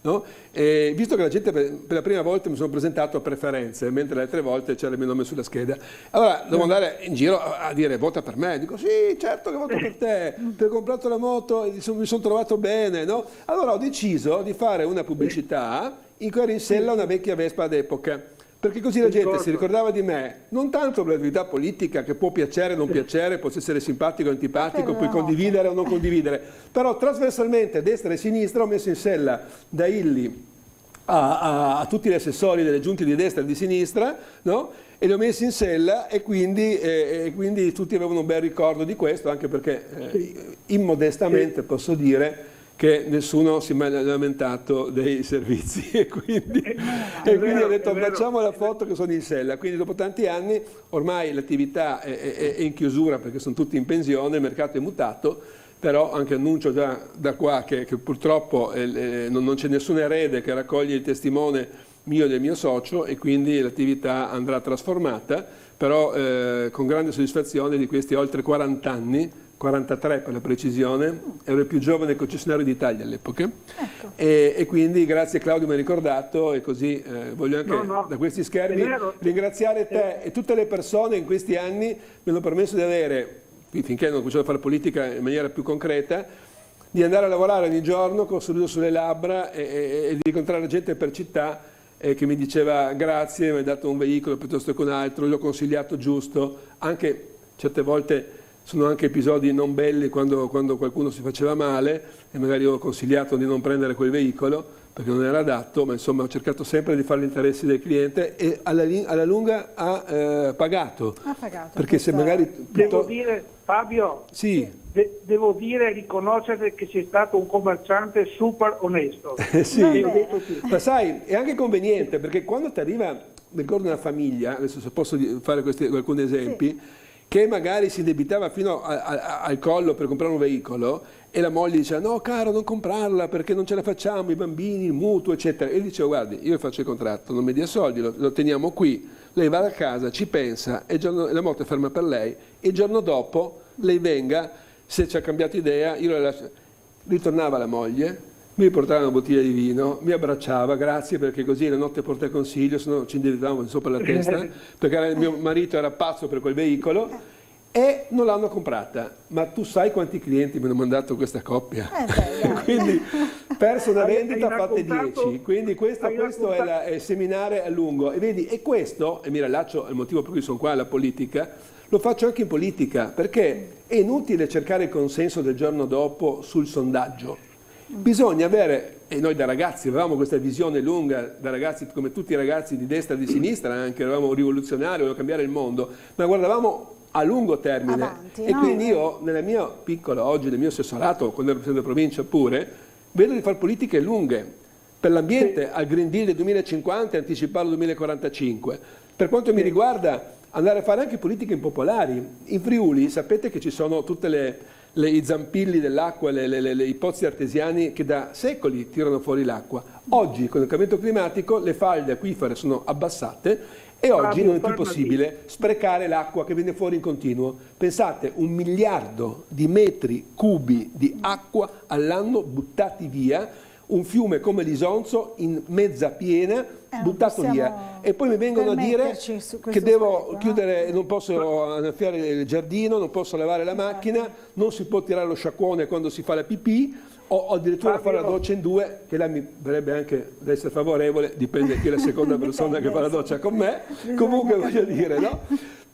no? E visto che la gente per la prima volta mi sono presentato a preferenze, mentre le altre volte c'era il mio nome sulla scheda, allora devo andare in giro a dire vota per me, dico sì, certo che voto per te, perché ho comprato la moto e mi sono trovato bene, no? Allora ho deciso di fare una pubblicità in cui era in sella una vecchia Vespa d'epoca, perché così la gente si ricordava di me, non tanto per l'attività politica, che può piacere o non piacere, può essere simpatico o antipatico, puoi condividere o non condividere, però trasversalmente, destra e sinistra, ho messo in sella da Illy a tutti gli assessori delle giunte di destra e di sinistra, no? E li ho messi in sella e quindi tutti avevano un bel ricordo di questo, anche perché immodestamente posso dire che nessuno si è mai lamentato dei servizi e quindi ho detto facciamo la foto che sono in sella. Quindi dopo tanti anni ormai l'attività è in chiusura perché sono tutti in pensione, il mercato è mutato, però anche annuncio già da qua che purtroppo non c'è nessun erede che raccoglie il testimone mio e del mio socio, e quindi l'attività andrà trasformata, però con grande soddisfazione di questi oltre 40 anni, 43 per la precisione, ero il più giovane concessionario d'Italia all'epoca, ecco. E quindi grazie Claudio mi hai ricordato, e così voglio anche da questi schermi ringraziare te e tutte le persone in questi anni mi hanno permesso di avere, finché non ho cominciato a fare politica in maniera più concreta, di andare a lavorare ogni giorno con un sorriso sulle labbra e di incontrare gente per città che mi diceva grazie, mi hai dato un veicolo piuttosto che un altro, gli ho consigliato giusto, anche certe volte sono anche episodi non belli quando qualcuno si faceva male e magari ho consigliato di non prendere quel veicolo perché non era adatto, ma insomma ho cercato sempre di fare gli interessi del cliente e alla lunga ha pagato. Perché se magari... Devo dire, Fabio, sì. Devo dire, riconoscere che sei stato un commerciante super onesto. Sì, ma sai, è anche conveniente perché quando ti arriva, mi ricordo una famiglia, adesso se posso fare alcuni esempi, sì, che magari si indebitava fino al collo per comprare un veicolo e la moglie diceva no caro non comprarla perché non ce la facciamo, i bambini, il mutuo eccetera, e io dicevo guardi io faccio il contratto, non mi dia soldi, lo teniamo qui, lei va a casa, ci pensa e la moto è ferma per lei e il giorno dopo lei venga, se ci ha cambiato idea io la lascio. Ritornava la moglie, mi portava una bottiglia di vino, mi abbracciava, grazie perché così la notte porta consiglio, se no ci indebitavamo sopra la testa, perché il mio marito era pazzo per quel veicolo e non l'hanno comprata. Ma tu sai quanti clienti mi hanno mandato questa coppia? Quindi perso una vendita, fatte 10. Quindi questo è seminare a lungo. E vedi, e questo, e mi rilaccio al motivo per cui sono qua alla politica, lo faccio anche in politica, perché è inutile cercare il consenso del giorno dopo sul sondaggio. Bisogna avere, e noi da ragazzi avevamo questa visione lunga, da ragazzi come tutti i ragazzi di destra e di sinistra, anche eravamo rivoluzionari, volevamo cambiare il mondo, ma guardavamo a lungo termine. Avanti, e quindi io, nella mia piccola, oggi nel mio assessorato, quando ero presidente della provincia pure, vedo di fare politiche lunghe, per l'ambiente, al Green Deal del 2050 e anticiparlo al 2045. Per quanto mi riguarda, andare a fare anche politiche impopolari. In Friuli sapete che ci sono tutte i zampilli dell'acqua, i pozzi artesiani che da secoli tirano fuori l'acqua. Oggi con il cambiamento climatico le falde acquifere sono abbassate e oggi non è più possibile sprecare l'acqua che viene fuori in continuo. Pensate, 1 miliardo di metri cubi di acqua all'anno buttati via, un fiume come l'Isonzo in mezza piena, buttato via, e poi mi vengono a dire che devo chiudere, non posso annaffiare il giardino, non posso lavare la macchina, non si può tirare lo sciacquone quando si fa la pipì, o addirittura fare la doccia in due, che là mi verrebbe anche ad essere favorevole, dipende chi è la seconda persona che fa la doccia con me, comunque voglio dire, no?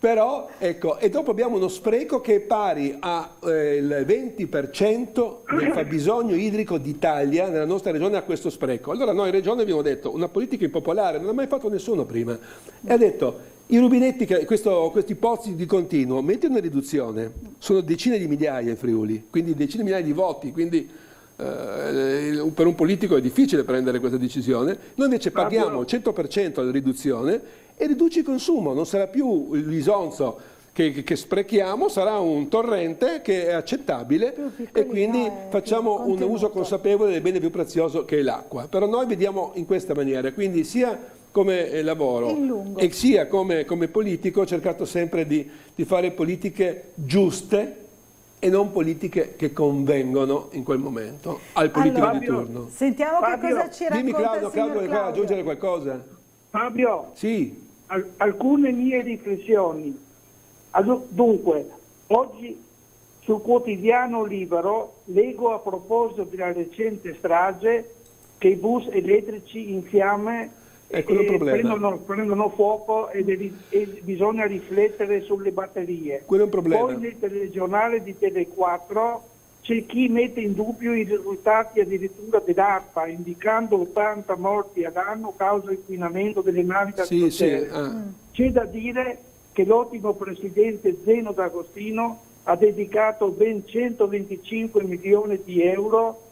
Però, ecco, e dopo abbiamo uno spreco che è pari al 20% del fabbisogno idrico d'Italia, nella nostra regione ha questo spreco. Allora noi in regione abbiamo detto, una politica impopolare, non l'ha mai fatto nessuno prima, e ha detto, i rubinetti, questi pozzi di continuo, metti una riduzione, sono decine di migliaia in Friuli, quindi decine di migliaia di voti, quindi per un politico è difficile prendere questa decisione. Noi invece paghiamo il 100% la riduzione e riduci il consumo, non sarà più il lisonzo che sprechiamo, sarà un torrente che è accettabile e quindi facciamo un uso consapevole del bene più prezioso che è l'acqua. Però noi vediamo in questa maniera, quindi sia come lavoro e sia come politico ho cercato sempre di fare politiche giuste e non politiche che convengono in quel momento al politico di turno. Sentiamo che cosa ci racconta. Dimmi Claudio, vuoi Claudio aggiungere qualcosa? Fabio, sì. Alcune mie riflessioni. Dunque, oggi sul quotidiano Libero leggo a proposito della recente strage che i bus elettrici in fiamme prendono fuoco e bisogna riflettere sulle batterie. Quello è un problema. Poi nel telegiornale di Tele4 c'è chi mette in dubbio i risultati addirittura dell'ARPA, indicando 80 morti ad anno causa inquinamento delle navi da crociera. C'è da dire che l'ottimo presidente Zeno D'Agostino ha dedicato ben 125 milioni di euro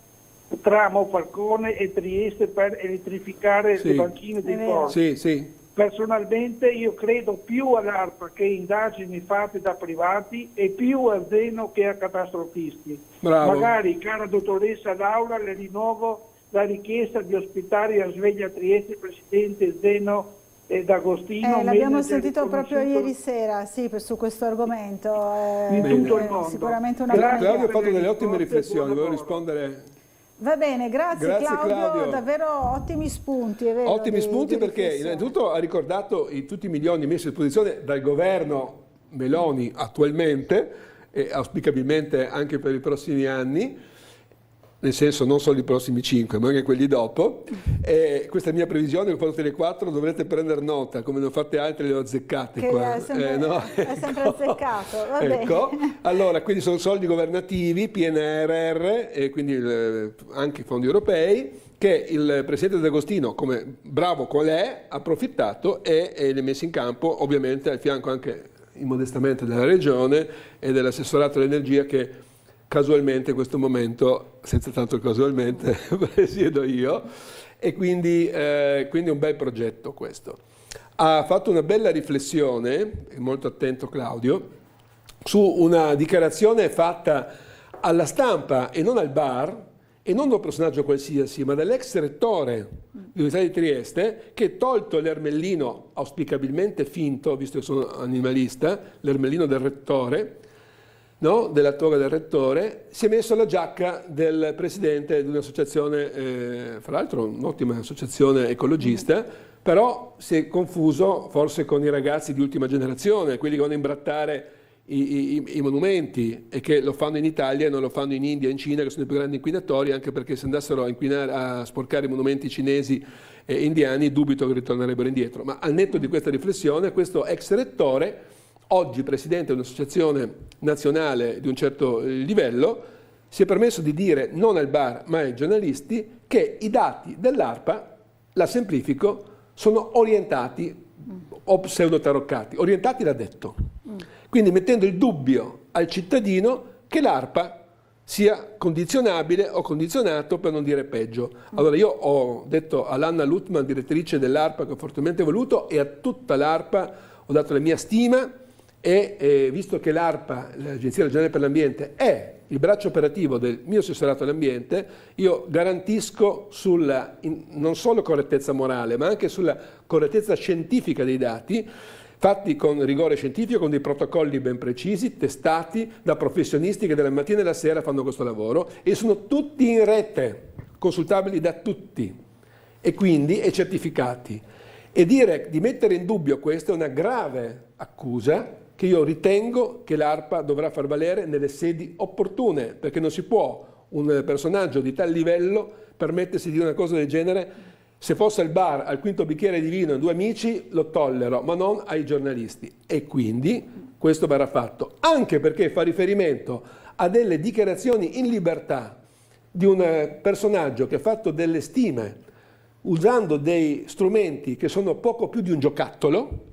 tra Monfalcone e Trieste per elettrificare le banchine dei porti. Personalmente io credo più all'ARPA che a indagini fatte da privati e più a Zeno che a catastrofisti. Bravo. Magari, cara dottoressa Laura, le rinnovo la richiesta di ospitare a Sveglia Trieste il presidente Zeno D'Agostino. L'abbiamo sentito proprio ieri sera, su questo argomento. In tutto il mondo. Sicuramente una Claudio ha fatto delle ottime riflessioni, volevo rispondere. Va bene, grazie Claudio, davvero ottimi spunti. È vero, ottimi spunti perché innanzitutto ha ricordato tutti i milioni messi a disposizione dal governo Meloni attualmente e auspicabilmente anche per i prossimi anni, nel senso non solo i prossimi 5 ma anche quelli dopo. Questa è mia previsione, ho fatto Tele4, dovrete prendere nota, come ne ho fatte altre le ho azzeccate qua. È sempre azzeccato, va bene. Allora, quindi sono soldi governativi, PNRR e quindi anche fondi europei che il presidente D'Agostino, come bravo qual è, ha approfittato e li ha messi in campo, ovviamente al fianco anche immodestamente della regione e dell'assessorato all'energia che casualmente in questo momento, senza tanto casualmente, presiedo io, e quindi è un bel progetto questo. Ha fatto una bella riflessione, molto attento Claudio, su una dichiarazione fatta alla stampa e non al bar, e non da un personaggio qualsiasi, ma dall'ex rettore dell'Università di Trieste, che tolto l'ermellino auspicabilmente finto, visto che sono animalista, l'ermellino del rettore, della toga del rettore, si è messo la giacca del presidente di un'associazione, fra l'altro un'ottima associazione ecologista, però si è confuso forse con i ragazzi di ultima generazione, quelli che vanno a imbrattare i monumenti e che lo fanno in Italia e non lo fanno in India e in Cina, che sono i più grandi inquinatori, anche perché se andassero a sporcare i monumenti cinesi e indiani dubito che ritornerebbero indietro. Ma al netto di questa riflessione, questo ex rettore, oggi presidente di un'associazione nazionale di un certo livello, si è permesso di dire, non al bar ma ai giornalisti, che i dati dell'ARPA, la semplifico, sono orientati o pseudo-taroccati. Orientati l'ha detto. Quindi mettendo il dubbio al cittadino che l'ARPA sia condizionabile o condizionato, per non dire peggio. Allora io ho detto all'Anna Lutman, direttrice dell'ARPA, che ho fortemente voluto, e a tutta l'ARPA ho dato la mia stima, e visto che l'ARPA, l'Agenzia Regionale per l'Ambiente, è il braccio operativo del mio assessorato all'ambiente, io garantisco sulla non solo correttezza morale, ma anche sulla correttezza scientifica dei dati, fatti con rigore scientifico, con dei protocolli ben precisi, testati da professionisti che dalla mattina e dalla sera fanno questo lavoro e sono tutti in rete, consultabili da tutti e quindi certificati. E dire di mettere in dubbio questo è una grave accusa che io ritengo che l'ARPA dovrà far valere nelle sedi opportune, perché non si può un personaggio di tal livello permettersi di dire una cosa del genere Se fosse al bar al quinto bicchiere di vino e 2 amici lo tollero, ma non ai giornalisti. E quindi questo verrà fatto, anche perché fa riferimento a delle dichiarazioni in libertà di un personaggio che ha fatto delle stime usando dei strumenti che sono poco più di un giocattolo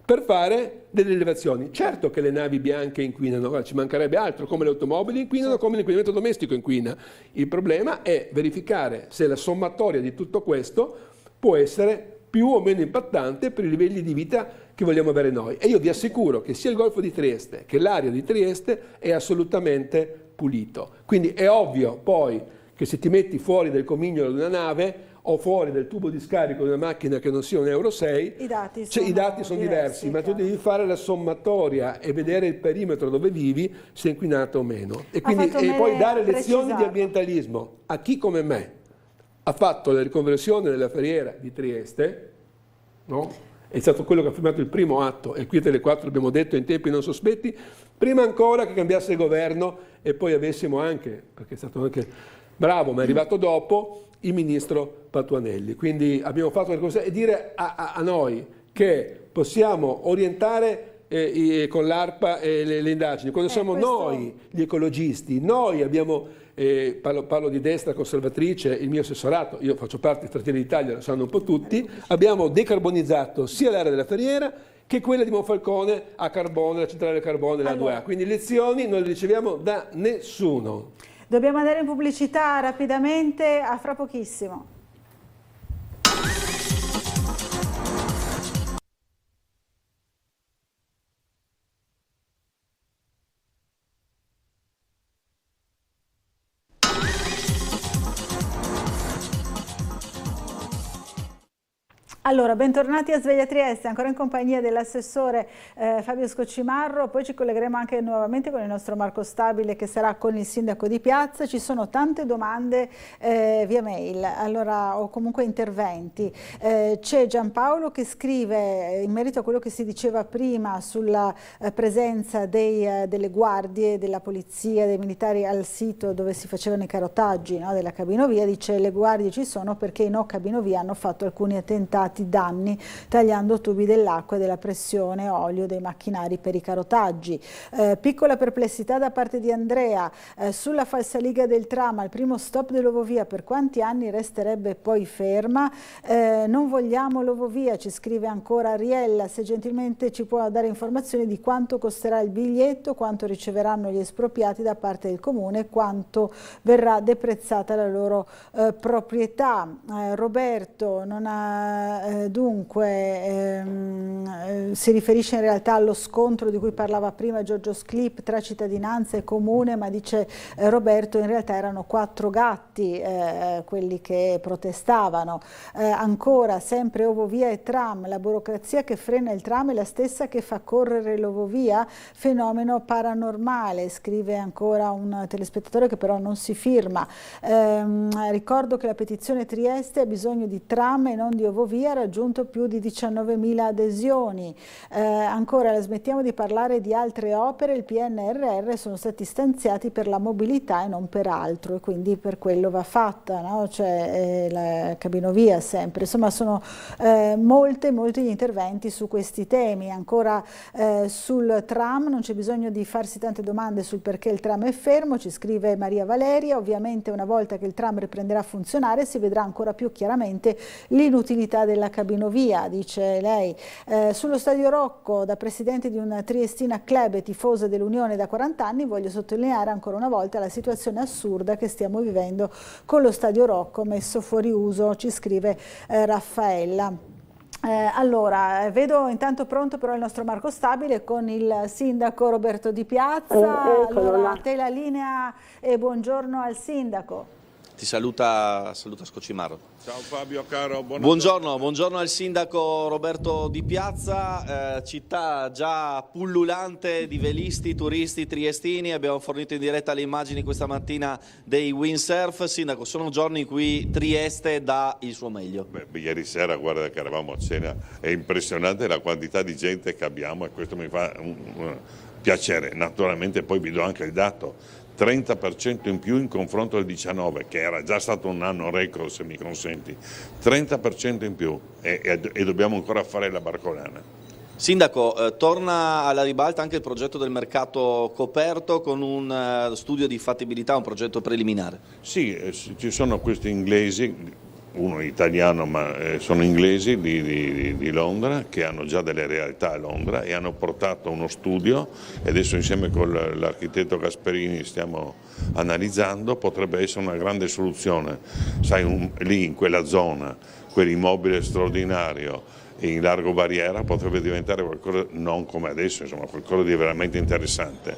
per fare delle rilevazioni. Certo che le navi bianche inquinano, ci mancherebbe altro, come le automobili inquinano, come l'inquinamento domestico inquina. Il problema è verificare se la sommatoria di tutto questo può essere più o meno impattante per i livelli di vita che vogliamo avere noi. E io vi assicuro che sia il Golfo di Trieste che l'area di Trieste è assolutamente pulito. Quindi è ovvio poi che se ti metti fuori del comignolo di una nave o fuori del tubo di scarico di una macchina che non sia un Euro 6, i dati sono diversi, ma tu devi fare la sommatoria e vedere il perimetro dove vivi, se è inquinato o meno. E quindi poi dare lezioni di ambientalismo a chi come me ha fatto la riconversione della Ferriera di Trieste, no? È stato quello che ha firmato il primo atto, e qui Tele 4 abbiamo detto in tempi non sospetti, prima ancora che cambiasse il governo e poi avessimo anche, perché è stato anche bravo ma è arrivato dopo, il ministro Patuanelli. Quindi abbiamo fatto le cose e dire a noi che possiamo orientare con l'ARPA le indagini, quando siamo noi gli ecologisti, noi abbiamo, parlo di destra conservatrice, il mio assessorato, io faccio parte di Fratelli d'Italia, lo sanno un po' tutti, abbiamo decarbonizzato sia l'area della Ferriera che quella di Monfalcone a carbone, la centrale del carbone, la 2A. Quindi lezioni non le riceviamo da nessuno. Dobbiamo andare in pubblicità rapidamente, a fra pochissimo. Allora, bentornati a Sveglia Trieste, ancora in compagnia dell'assessore Fabio Scocimarro, poi ci collegheremo anche nuovamente con il nostro Marco Stabile che sarà con il sindaco di Piazza. Ci sono tante domande via mail, allora, o comunque interventi. C'è Giampaolo che scrive in merito a quello che si diceva prima sulla presenza delle guardie, della polizia, dei militari al sito dove si facevano i carotaggi, no, della cabinovia, dice le guardie ci sono perché i no cabinovia hanno fatto alcuni attentati danni tagliando tubi dell'acqua e della pressione olio dei macchinari per i carotaggi. Piccola perplessità da parte di Andrea sulla falsariga del tram al primo stop dell'Ovovia, per quanti anni resterebbe poi ferma? Non vogliamo l'Ovovia, ci scrive ancora Ariella, se gentilmente ci può dare informazioni di quanto costerà il biglietto, quanto riceveranno gli espropriati da parte del comune, quanto verrà deprezzata la loro proprietà. Roberto non ha si riferisce in realtà allo scontro di cui parlava prima Giorgio Sclip tra cittadinanza e comune, ma dice Roberto in realtà erano 4 gatti quelli che protestavano. Ancora sempre Ovovia e tram, la burocrazia che frena il tram è la stessa che fa correre l'Ovovia, fenomeno paranormale, scrive ancora un telespettatore che però non si firma. Ricordo che la petizione Trieste ha bisogno di tram e non di Ovovia, ha raggiunto più di 19.000 adesioni. Ancora, smettiamo di parlare di altre opere, il PNRR sono stati stanziati per la mobilità e non per altro, e quindi per quello va fatta, no? Cioè la cabinovia sempre. Insomma, sono molti gli interventi su questi temi. Ancora sul tram non c'è bisogno di farsi tante domande sul perché il tram è fermo, ci scrive Maria Valeria. Ovviamente una volta che il tram riprenderà a funzionare si vedrà ancora più chiaramente l'inutilità della cabinovia, dice lei. Sullo Stadio Rocco, da presidente di una triestina club e tifosa dell'Unione da 40 anni, voglio sottolineare ancora una volta la situazione assurda che stiamo vivendo con lo Stadio Rocco messo fuori uso, ci scrive Raffaella. Allora, vedo intanto pronto però il nostro Marco Stabile con il sindaco Roberto Di Piazza. Allora, a te la linea e buongiorno al sindaco. Ti saluta Scocimarro. Ciao Fabio caro, buongiorno al sindaco Roberto Di Piazza, città già pullulante di velisti, turisti, triestini. Abbiamo fornito in diretta le immagini questa mattina dei windsurf. Sindaco, sono giorni in cui Trieste dà il suo meglio. Ieri sera, guarda che eravamo a cena, è impressionante la quantità di gente che abbiamo e questo mi fa piacere. Naturalmente poi vi do anche il dato. 30% in più in confronto al 19, che era già stato un anno record, se mi consenti, 30% in più e dobbiamo ancora fare la barcolana. Sindaco, torna alla ribalta anche il progetto del mercato coperto con un studio di fattibilità, un progetto preliminare. Sì, ci sono questi inglesi, uno italiano ma sono inglesi di Londra, che hanno già delle realtà a Londra e hanno portato uno studio e adesso insieme con l'architetto Gasperini stiamo analizzando, potrebbe essere una grande soluzione. Sai, lì in quella zona, quell'immobile straordinario in largo barriera potrebbe diventare qualcosa, non come adesso, insomma, qualcosa di veramente interessante.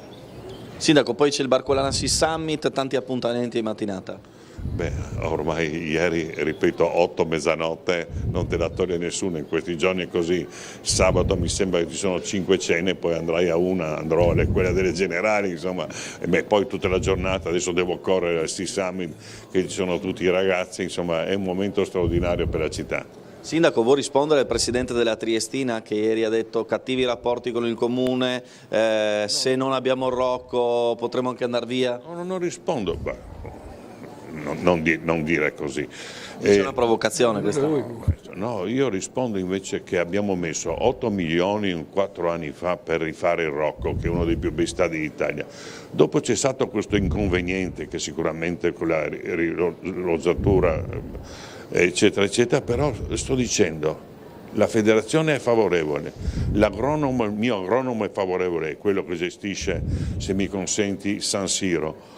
Sindaco, poi c'è il Barcolana Sea Summit, tanti appuntamenti in mattinata. Beh, ormai ieri, ripeto, 8 mezzanotte, non te la toglie nessuno, in questi giorni è così. Sabato mi sembra che ci sono 5 cene, poi andrai a una, andrò a quella delle generali, insomma, e poi tutta la giornata, adesso devo correre al Sea Summit, che ci sono tutti i ragazzi, insomma, è un momento straordinario per la città. Sindaco, vuoi rispondere al Presidente della Triestina che ieri ha detto cattivi rapporti con il Comune, se non abbiamo il Rocco potremo anche andare via? No, non rispondo, non dire così. C'è una provocazione questa? No, io rispondo invece che abbiamo messo 8 milioni 4 anni fa per rifare il Rocco, che è uno dei più bei stadi d'Italia. Dopo c'è stato questo inconveniente che sicuramente con la rozzatura eccetera eccetera, però sto dicendo la federazione è favorevole, il mio agronomo è favorevole, è quello che gestisce, se mi consenti, San Siro.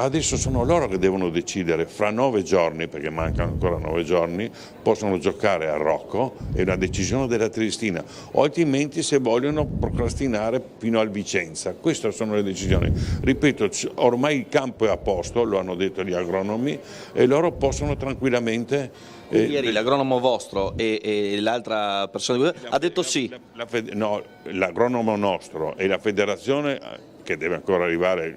Adesso sono loro che devono decidere, fra 9 giorni, perché mancano ancora 9 giorni, possono giocare a Rocco, è una decisione della Triestina, o altrimenti se vogliono procrastinare fino al Vicenza. Queste sono le decisioni. Ripeto, ormai il campo è a posto, lo hanno detto gli agronomi, e loro possono tranquillamente... Ieri l'agronomo vostro e l'altra persona ha detto sì. No, l'agronomo nostro e la federazione, che deve ancora arrivare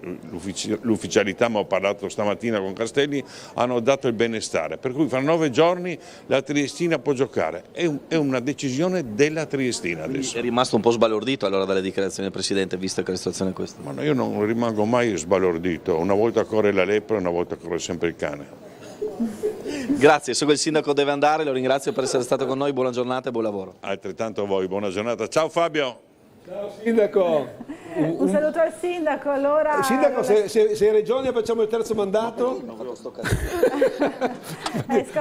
l'ufficialità, ma ho parlato stamattina con Castelli, hanno dato il benestare, per cui fra 9 giorni la Triestina può giocare, è una decisione della Triestina adesso. È rimasto un po' sbalordito allora dalle dichiarazioni del Presidente, visto che la situazione è questa? Ma no, io non rimango mai sbalordito, una volta corre la lepre, una volta corre sempre il cane. Grazie, so che il Sindaco deve andare, lo ringrazio per essere stato con noi, buona giornata e buon lavoro. Altrettanto a voi, buona giornata, ciao Fabio! Ciao Sindaco! Un saluto al Sindaco, allora... Sindaco, se in Regione facciamo il terzo mandato?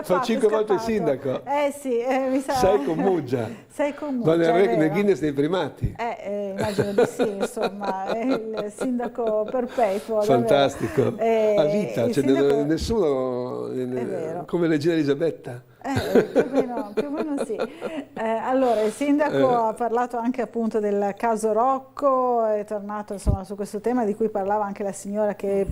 Fa 5 volte il Sindaco. Sì, mi sa... Sei con Muggia. Sei con Muggia, nel Guinness dei primati. Immagino di sì, insomma, è il Sindaco perpetuo. Fantastico, a vita, cioè, sindaco... nessuno, come Regina Elisabetta. Più o meno sì. Allora, il Sindaco ha parlato anche appunto del caso Rocco, è tornato insomma su questo tema di cui parlava anche la signora che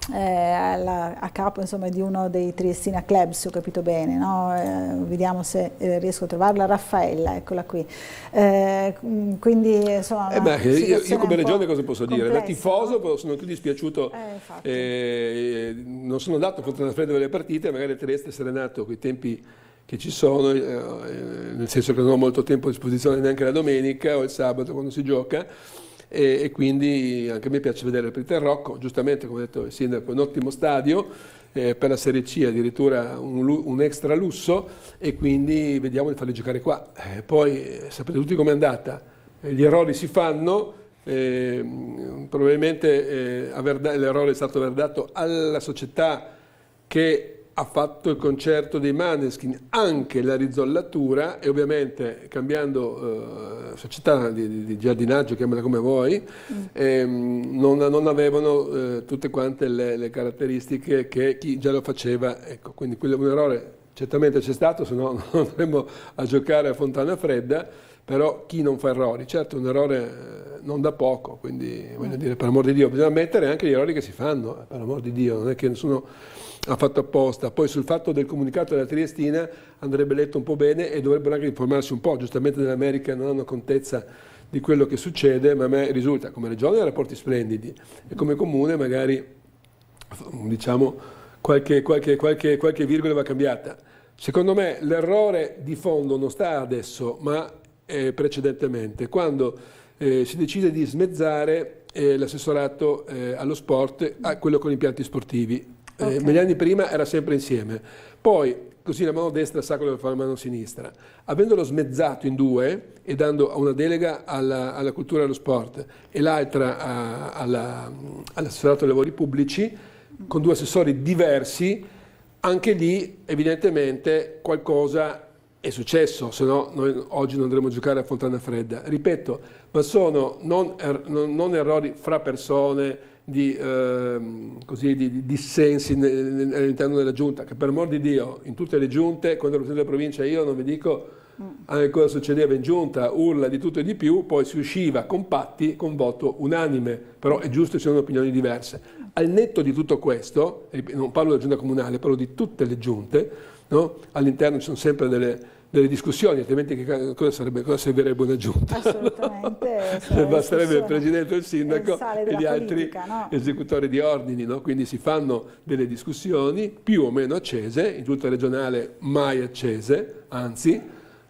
a capo insomma di uno dei Triestina Club, se ho capito bene, no? Vediamo se riesco a trovarla, Raffaella, eccola qui. Quindi insomma io come Regione cosa posso dire? Da tifoso no? Sono più dispiaciuto, non sono andato contro la fredda delle partite, magari Trieste sarebbe nato quei tempi che ci sono, nel senso che non ho molto tempo a disposizione neanche la domenica o il sabato quando si gioca. E quindi anche a me piace vedere la partita del Rocco, giustamente come ha detto il Sindaco, un ottimo stadio, per la Serie C addirittura un extra lusso, e quindi vediamo di farli giocare qua. Poi sapete tutti com'è andata, gli errori si fanno, probabilmente l'errore è stato aver dato alla società che ha fatto il concerto dei Maneskin anche la rizollatura, e ovviamente cambiando società di giardinaggio, chiamala come vuoi, non avevano tutte quante le caratteristiche che chi già lo faceva, ecco, quindi un errore certamente c'è stato, se no non andremo a giocare a Fontana Fredda, però chi non fa errori, certo un errore non da poco, quindi voglio dire, per amor di Dio, bisogna ammettere anche gli errori che si fanno, per amor di Dio, non è che nessuno ha fatto apposta. Poi sul fatto del comunicato della Triestina andrebbe letto un po' bene e dovrebbero anche informarsi un po', giustamente nell'America non hanno contezza di quello che succede, ma a me risulta come Regione rapporti splendidi e come Comune magari diciamo qualche virgola va cambiata. Secondo me l'errore di fondo non sta adesso, ma precedentemente, quando si decide di smezzare l'assessorato allo sport a quello con impianti sportivi. Negli anni prima era sempre insieme, poi così la mano destra sa quello che fa la mano sinistra. Avendolo smezzato in due e dando una delega alla cultura e allo sport e l'altra all'assessorato ai lavori pubblici, con due assessori diversi, anche lì evidentemente qualcosa è successo, se no noi oggi non dovremmo giocare a Fontana Fredda. Ripeto, ma sono non errori fra persone, di dissensi all'interno della giunta, che per amor di Dio in tutte le giunte, quando ero presidente della provincia io non vi dico anche cosa succedeva in giunta, urla di tutto e di più, poi si usciva compatti con voto unanime, però è giusto che ci siano opinioni diverse. Al netto di tutto questo, non parlo della giunta comunale, parlo di tutte le giunte, no? All'interno ci sono sempre delle discussioni, altrimenti cosa servirebbe una giunta? Assolutamente. Basterebbe il presidente e il sindaco e gli altri politica, no? esecutori di ordini, no? Quindi si fanno delle discussioni più o meno accese, in tutta regionale mai accese, anzi,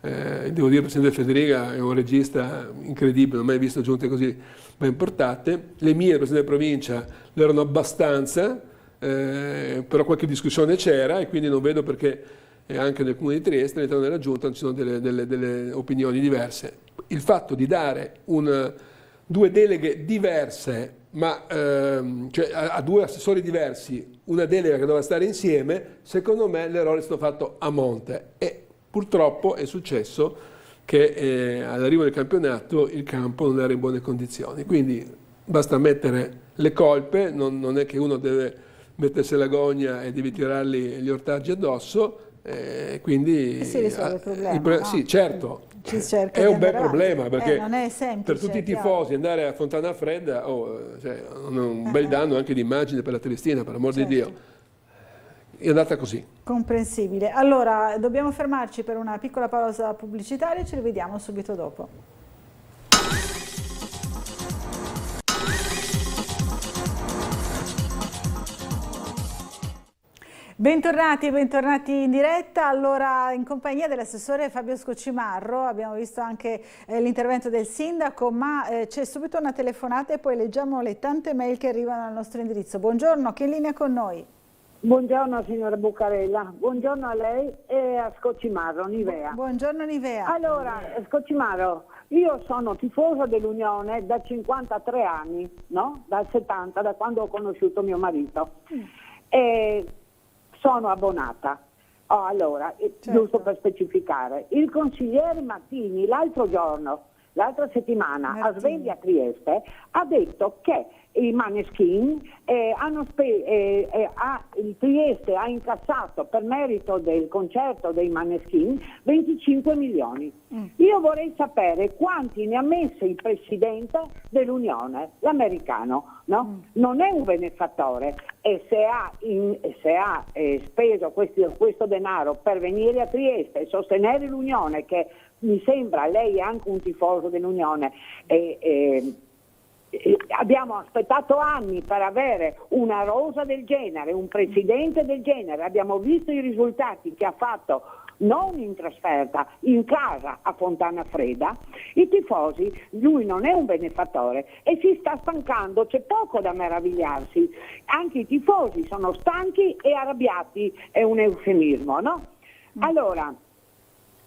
devo dire, il presidente Federica è un regista incredibile, non ho mai visto giunte così ben portate. Le mie, il presidente della provincia, erano abbastanza, però qualche discussione c'era e quindi non vedo perché anche nel comune di Trieste, all'interno della giunta, ci sono delle opinioni diverse. Il fatto di dare due deleghe diverse, ma cioè a due assessori diversi, una delega che doveva stare insieme, secondo me l'errore è stato fatto a monte e purtroppo è successo che all'arrivo del campionato il campo non era in buone condizioni, quindi basta mettere le colpe, non è che uno deve mettersi la gogna e devi tirargli gli ortaggi addosso, quindi si risolve il problema, no? Sì, certo, è un bel problema perché non è semplice, per tutti i tifosi andare a Fontana Fredda cioè, un bel danno anche di immagine per la Triestina, per amor di Dio. È andata così. Comprensibile. Allora, dobbiamo fermarci per una piccola pausa pubblicitaria e ci rivediamo subito dopo. Bentornati in diretta. Allora, in compagnia dell'assessore Fabio Scocimarro, abbiamo visto anche l'intervento del sindaco, ma c'è subito una telefonata e poi leggiamo le tante mail che arrivano al nostro indirizzo. Buongiorno, chi è in linea con noi? Buongiorno signora Buccarella, buongiorno a lei e a Scocimarro, Nivea. Buongiorno Nivea. Allora, Scocimarro, io sono tifosa dell'Unione da 53 anni, no? Dal 70, da quando ho conosciuto mio marito. E sono abbonata. Allora, giusto per specificare, il consigliere Martini l'altra settimana a Sveglia Trieste ha detto che i Maneskin il Trieste ha incassato per merito del concerto dei Maneskin 25 milioni. Io vorrei sapere quanti ne ha messi il presidente dell'Unione, l'americano, no? Non è un benefattore e se ha speso questo denaro per venire a Trieste e sostenere l'Unione, che mi sembra lei è anche un tifoso dell'Unione, abbiamo aspettato anni per avere una rosa del genere, un presidente del genere, abbiamo visto i risultati che ha fatto non in trasferta, in casa a Fontana Fredda. I tifosi, lui non è un benefattore e si sta stancando, c'è poco da meravigliarsi, anche i tifosi sono stanchi e arrabbiati, è un eufemismo, no? Allora,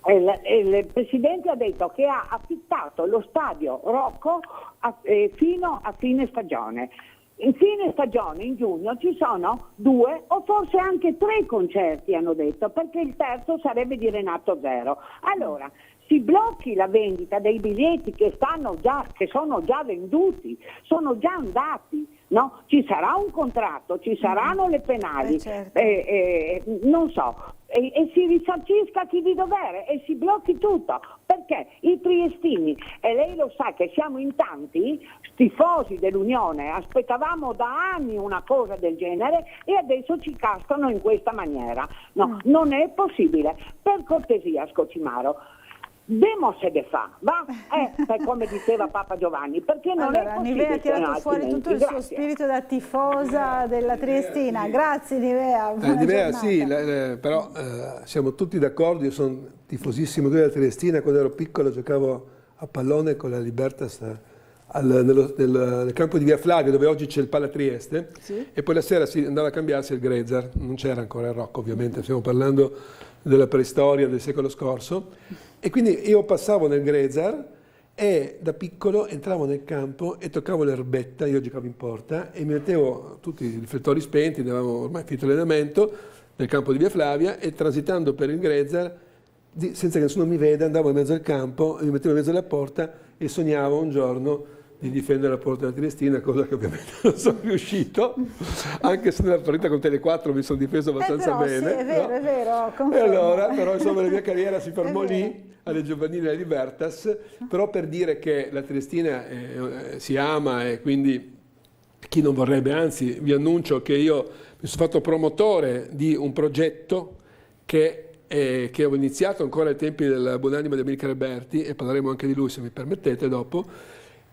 il Presidente ha detto che ha affittato lo stadio Rocco fino a fine stagione. In fine stagione, in giugno, ci sono 2 o forse anche 3 concerti, hanno detto, perché il terzo sarebbe di Renato Zero. Allora, si blocchi la vendita dei biglietti che sono già venduti, sono già andati. No? Ci sarà un contratto, ci saranno le penali, non so, e si risarcisca chi di dovere e si blocchi tutto, perché i triestini, e lei lo sa che siamo in tanti tifosi dell'Unione, aspettavamo da anni una cosa del genere e adesso ci cascano in questa maniera. No, non è possibile. Per cortesia, Scocimaro, demo se ne fa, va? Come diceva Papa Giovanni, perché non è possibile. Nivea ha tirato fuori tutto il suo spirito da tifosa della Triestina. Grazie Nivea. Nivea sì, però siamo tutti d'accordo, io sono tifosissimo della Triestina, quando ero piccolo giocavo a pallone con la Libertas nel campo di Via Flavia, dove oggi c'è il Pala Trieste, Sì. e poi la sera si andava a cambiarsi il Grezer. Non c'era ancora il Rocco, ovviamente, stiamo parlando della preistoria del secolo scorso. E quindi io passavo nel Grezer e da piccolo entravo nel campo e toccavo l'erbetta, io giocavo in porta, e mi mettevo tutti i riflettori spenti, avevamo ormai finito l'allenamento, nel campo di Via Flavia, e transitando per il Grezer, senza che nessuno mi veda, andavo in mezzo al campo, mi mettevo in mezzo alla porta e sognavo un giorno di difendere la porta della Triestina, cosa che ovviamente non sono riuscito, anche se nella partita con Tele4 mi sono difeso abbastanza però, bene. Sì, è vero, no? è vero. E Confermo. allora, però insomma la mia carriera si fermò È vero. lì, alle giovanili e alle Libertas, però per dire che la Triestina si ama, e quindi chi non vorrebbe, anzi vi annuncio che io mi sono fatto promotore di un progetto che avevo iniziato ancora ai tempi della buonanima di Amilcare Berti, e parleremo anche di lui se mi permettete dopo,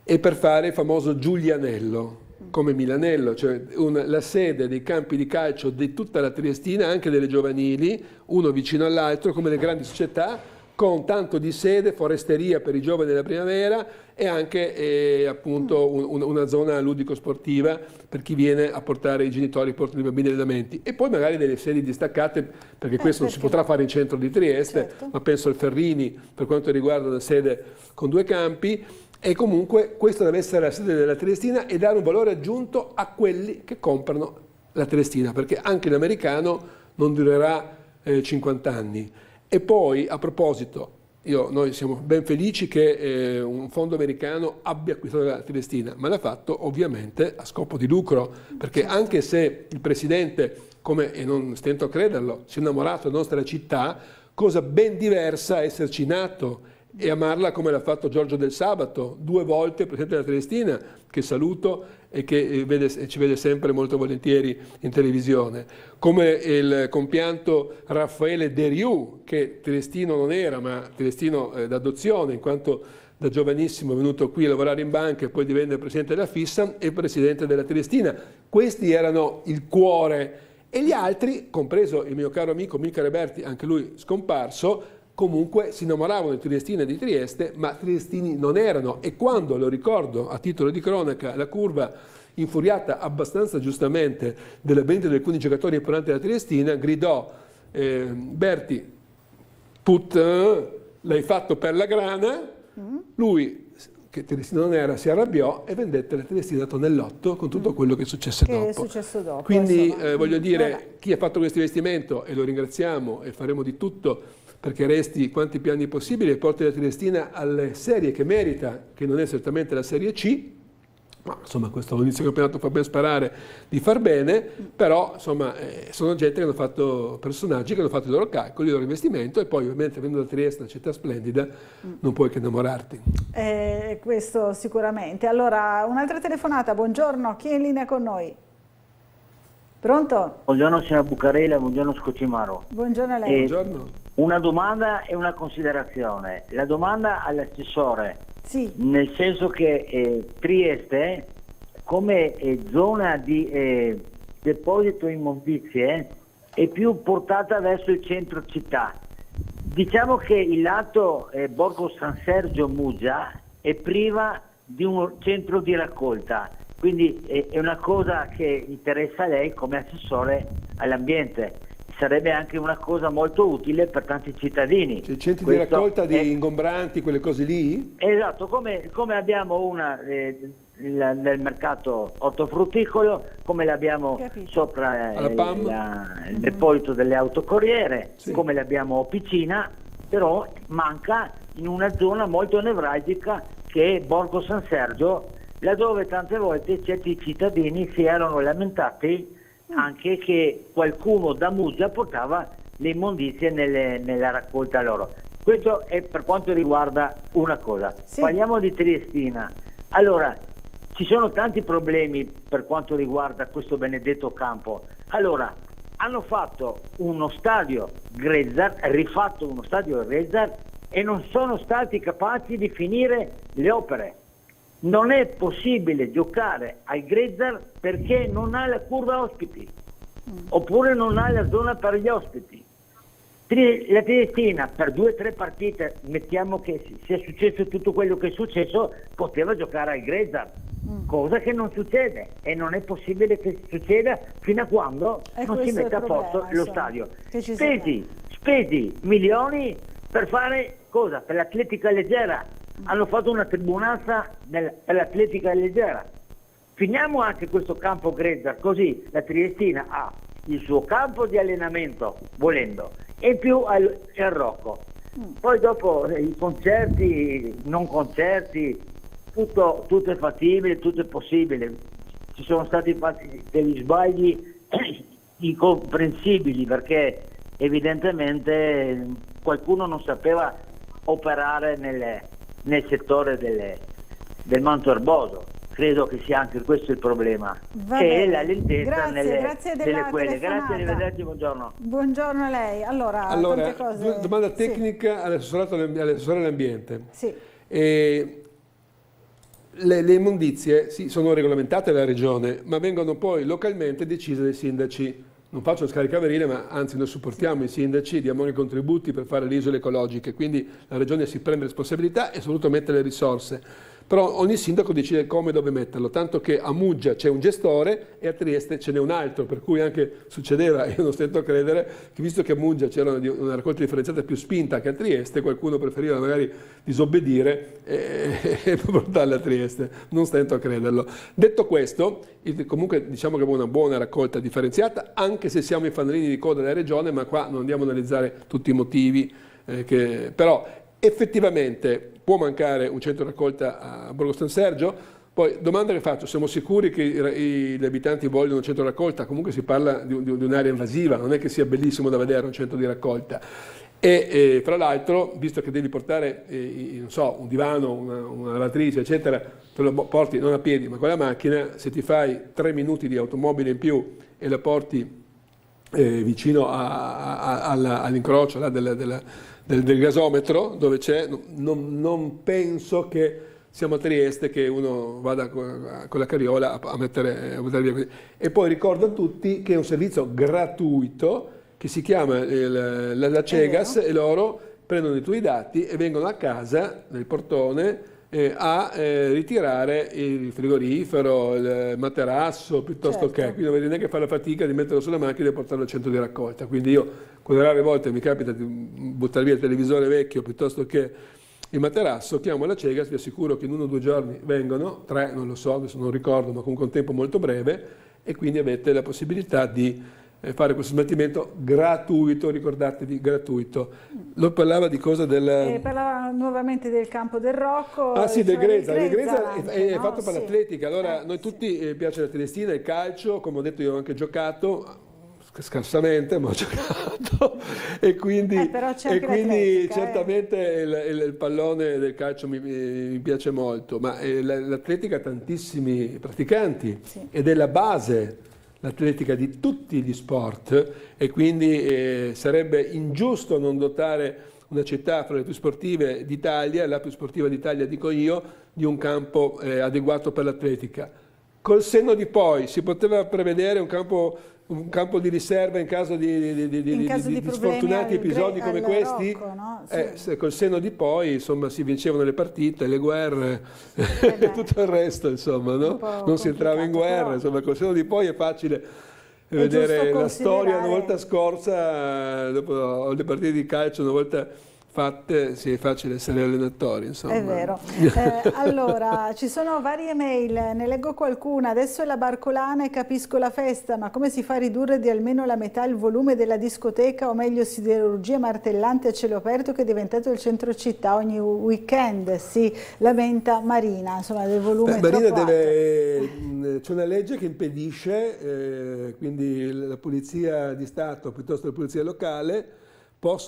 e per fare il famoso Giulianello, come Milanello, cioè la sede dei campi di calcio di tutta la Triestina, anche delle giovanili, uno vicino all'altro, come le grandi società, con tanto di sede, foresteria per i giovani della primavera, e anche appunto una zona ludico-sportiva per chi viene a portare i genitori, portano i bambini allenamenti, e poi magari delle sedi distaccate, perché questo non si potrà fare in centro di Trieste, Certo. ma penso al Ferrini per quanto riguarda una sede con 2 campi. E comunque questo deve essere la sede della Triestina e dare un valore aggiunto a quelli che comprano la Triestina, perché anche l'americano non durerà 50 anni. E poi, a proposito, noi siamo ben felici che un fondo americano abbia acquistato la Triestina, ma l'ha fatto ovviamente a scopo di lucro, perché anche se il presidente, e non stento a crederlo, si è innamorato della nostra città, cosa ben diversa esserci nato e amarla come l'ha fatto Giorgio Del Sabato, 2 volte presidente della Triestina, che saluto e che ci vede sempre molto volentieri in televisione, come il compianto Raffaele Deriù, che triestino non era, ma triestino d'adozione, in quanto da giovanissimo è venuto qui a lavorare in banca e poi divenne presidente della Fissan e presidente della Triestina. Questi erano il cuore, e gli altri, compreso il mio caro amico Amilcare Berti, anche lui scomparso, comunque si innamoravano di Triestina e di Trieste, ma triestini non erano. E quando, lo ricordo a titolo di cronaca, la curva infuriata abbastanza giustamente della vendita di alcuni giocatori importanti della Triestina, gridò Berti, l'hai fatto per la grana. Lui, che triestino non era, si arrabbiò e vendette la Triestina a tonnellotto, con tutto quello che successe dopo. Che è successo dopo. Quindi voglio dire, chi ha fatto questo investimento, e lo ringraziamo e faremo di tutto perché resti quanti più anni possibile e porti la Triestina alle serie che merita, che non è certamente la Serie C, ma insomma questo inizio campionato fa ben sperare di far bene, però insomma sono gente che hanno fatto, personaggi che hanno fatto i loro calcoli, il loro investimento, e poi ovviamente avendo da Trieste una città splendida non puoi che innamorarti. Questo sicuramente. Allora, un'altra telefonata, buongiorno, chi è in linea con noi? Pronto? Buongiorno signora Bucarella, buongiorno Scocimaro. Buongiorno a lei. Buongiorno. Una domanda e una considerazione. La domanda all'assessore, sì, nel senso che Trieste come zona di deposito immondizie è più portata verso il centro città. Diciamo che il lato Borgo San Sergio Muggia è priva di un centro di raccolta, quindi è una cosa che interessa a lei come assessore all'ambiente. Sarebbe anche una cosa molto utile per tanti cittadini. Cioè, centri di raccolta di ingombranti, quelle cose lì? Esatto, come abbiamo una nel mercato ortofrutticolo, come l'abbiamo sopra il deposito delle autocorriere, sì, come l'abbiamo a Officina, però manca in una zona molto nevralgica che è Borgo San Sergio, laddove tante volte certi cittadini si erano lamentati anche che qualcuno da Muggia portava le immondizie nella raccolta loro. Questo è per quanto riguarda una cosa. Sì. Parliamo di Triestina. Allora, ci sono tanti problemi per quanto riguarda questo benedetto campo. Allora, hanno fatto uno stadio Grezer, rifatto uno stadio Grezer, e non sono stati capaci di finire le opere. Non è possibile giocare al Grezer perché non ha la curva ospiti, oppure non ha la zona per gli ospiti. La Triestina per 2 o 3 partite, mettiamo che sia successo tutto quello che è successo, poteva giocare al Grezza, cosa che non succede e non è possibile che succeda fino a quando non si mette a posto lo stadio. Spesi milioni per fare cosa? Per l'atletica leggera. Hanno fatto una tribunanza per l'atletica leggera. Finiamo anche questo campo Grezza, così la Triestina ha il suo campo di allenamento, volendo, e in più al Rocco. Poi dopo i concerti, non concerti, tutto è fattibile, tutto è possibile. Ci sono stati fatti degli sbagli incomprensibili perché evidentemente qualcuno non sapeva operare nel settore del manto erboso. Credo che sia anche questo il problema, che è la lentezza delle quelle. Grazie, arrivederci, buongiorno. Buongiorno a lei. Allora tante cose. Domanda tecnica all'assessore all'ambiente. Sì. Le immondizie sono regolamentate dalla regione, ma vengono poi localmente decise dai sindaci. Non faccio scaricaverile, ma anzi noi supportiamo i sindaci, diamo i contributi per fare le isole ecologiche, quindi la regione si prende responsabilità e soprattutto mette le risorse. Però ogni sindaco decide come e dove metterlo, tanto che a Muggia c'è un gestore e a Trieste ce n'è un altro, per cui anche succedeva, io non stento a credere, che visto che a Muggia c'era una raccolta differenziata più spinta che a Trieste, qualcuno preferiva magari disobbedire e portarla a Trieste, non stento a crederlo. Detto questo, comunque diciamo che abbiamo una buona raccolta differenziata, anche se siamo i fanalini di coda della regione, ma qua non andiamo a analizzare tutti i motivi, però effettivamente può mancare un centro raccolta a Borgo San Sergio? Poi, domanda che faccio, siamo sicuri che gli abitanti vogliono un centro raccolta? Comunque si parla di un'area invasiva, non è che sia bellissimo da vedere un centro di raccolta. E fra l'altro, visto che devi portare, non so, un divano, una lavatrice, eccetera, te lo porti non a piedi ma con la macchina, se ti fai 3 minuti di automobile in più e la porti vicino all'incrocio là del gasometro dove c'è, non penso che siamo a Trieste che uno vada con la carriola a mettere via così. E poi ricordo a tutti che è un servizio gratuito che si chiama la Cegas e loro prendono i tuoi dati e vengono a casa nel portone a ritirare il frigorifero, il materasso, piuttosto che, quindi non vedi neanche fare la fatica di metterlo sulla macchina e portarlo al centro di raccolta. Quindi io, quelle rare volte mi capita di buttare via il televisore vecchio piuttosto che il materasso, chiamo la Cegas, vi assicuro che in 1 o 2 giorni vengono, 3, non lo so, adesso non ricordo, ma comunque un tempo molto breve, e quindi avete la possibilità di fare questo smaltimento gratuito, ricordatevi, gratuito. Lo parlava di cosa parlava nuovamente del campo del Rocco. Ah sì, del Grezza. Il Grezza è fatto per l'atletica. Allora, noi tutti piace la Triestina, il calcio, come ho detto io ho anche giocato, scarsamente, ma ho giocato. e quindi certamente il pallone del calcio mi piace molto, ma l'atletica ha tantissimi praticanti ed è la base l'atletica di tutti gli sport e quindi sarebbe ingiusto non dotare una città fra le più sportive d'Italia, la più sportiva d'Italia dico io, di un campo adeguato per l'atletica. Col senno di poi si poteva prevedere un campo di riserva in caso di sfortunati episodi come questi, Rocco, no? Col senno di poi insomma si vincevano le partite, le guerre e tutto il resto, insomma, no? Non si entrava in guerra, però, insomma col senno di poi è facile vedere la storia una volta scorsa, dopo le partite di calcio una volta fatte, sì, è facile essere allenatori, insomma. È vero. Allora, ci sono varie mail, ne leggo qualcuna. Adesso è la Barcolana e capisco la festa, ma come si fa a ridurre di almeno la metà il volume della discoteca, o meglio siderurgia martellante a cielo aperto che è diventato il centro città ogni weekend? Si lamenta Marina, insomma, del volume Marina troppo c'è una legge che impedisce, quindi la polizia di Stato piuttosto che la polizia locale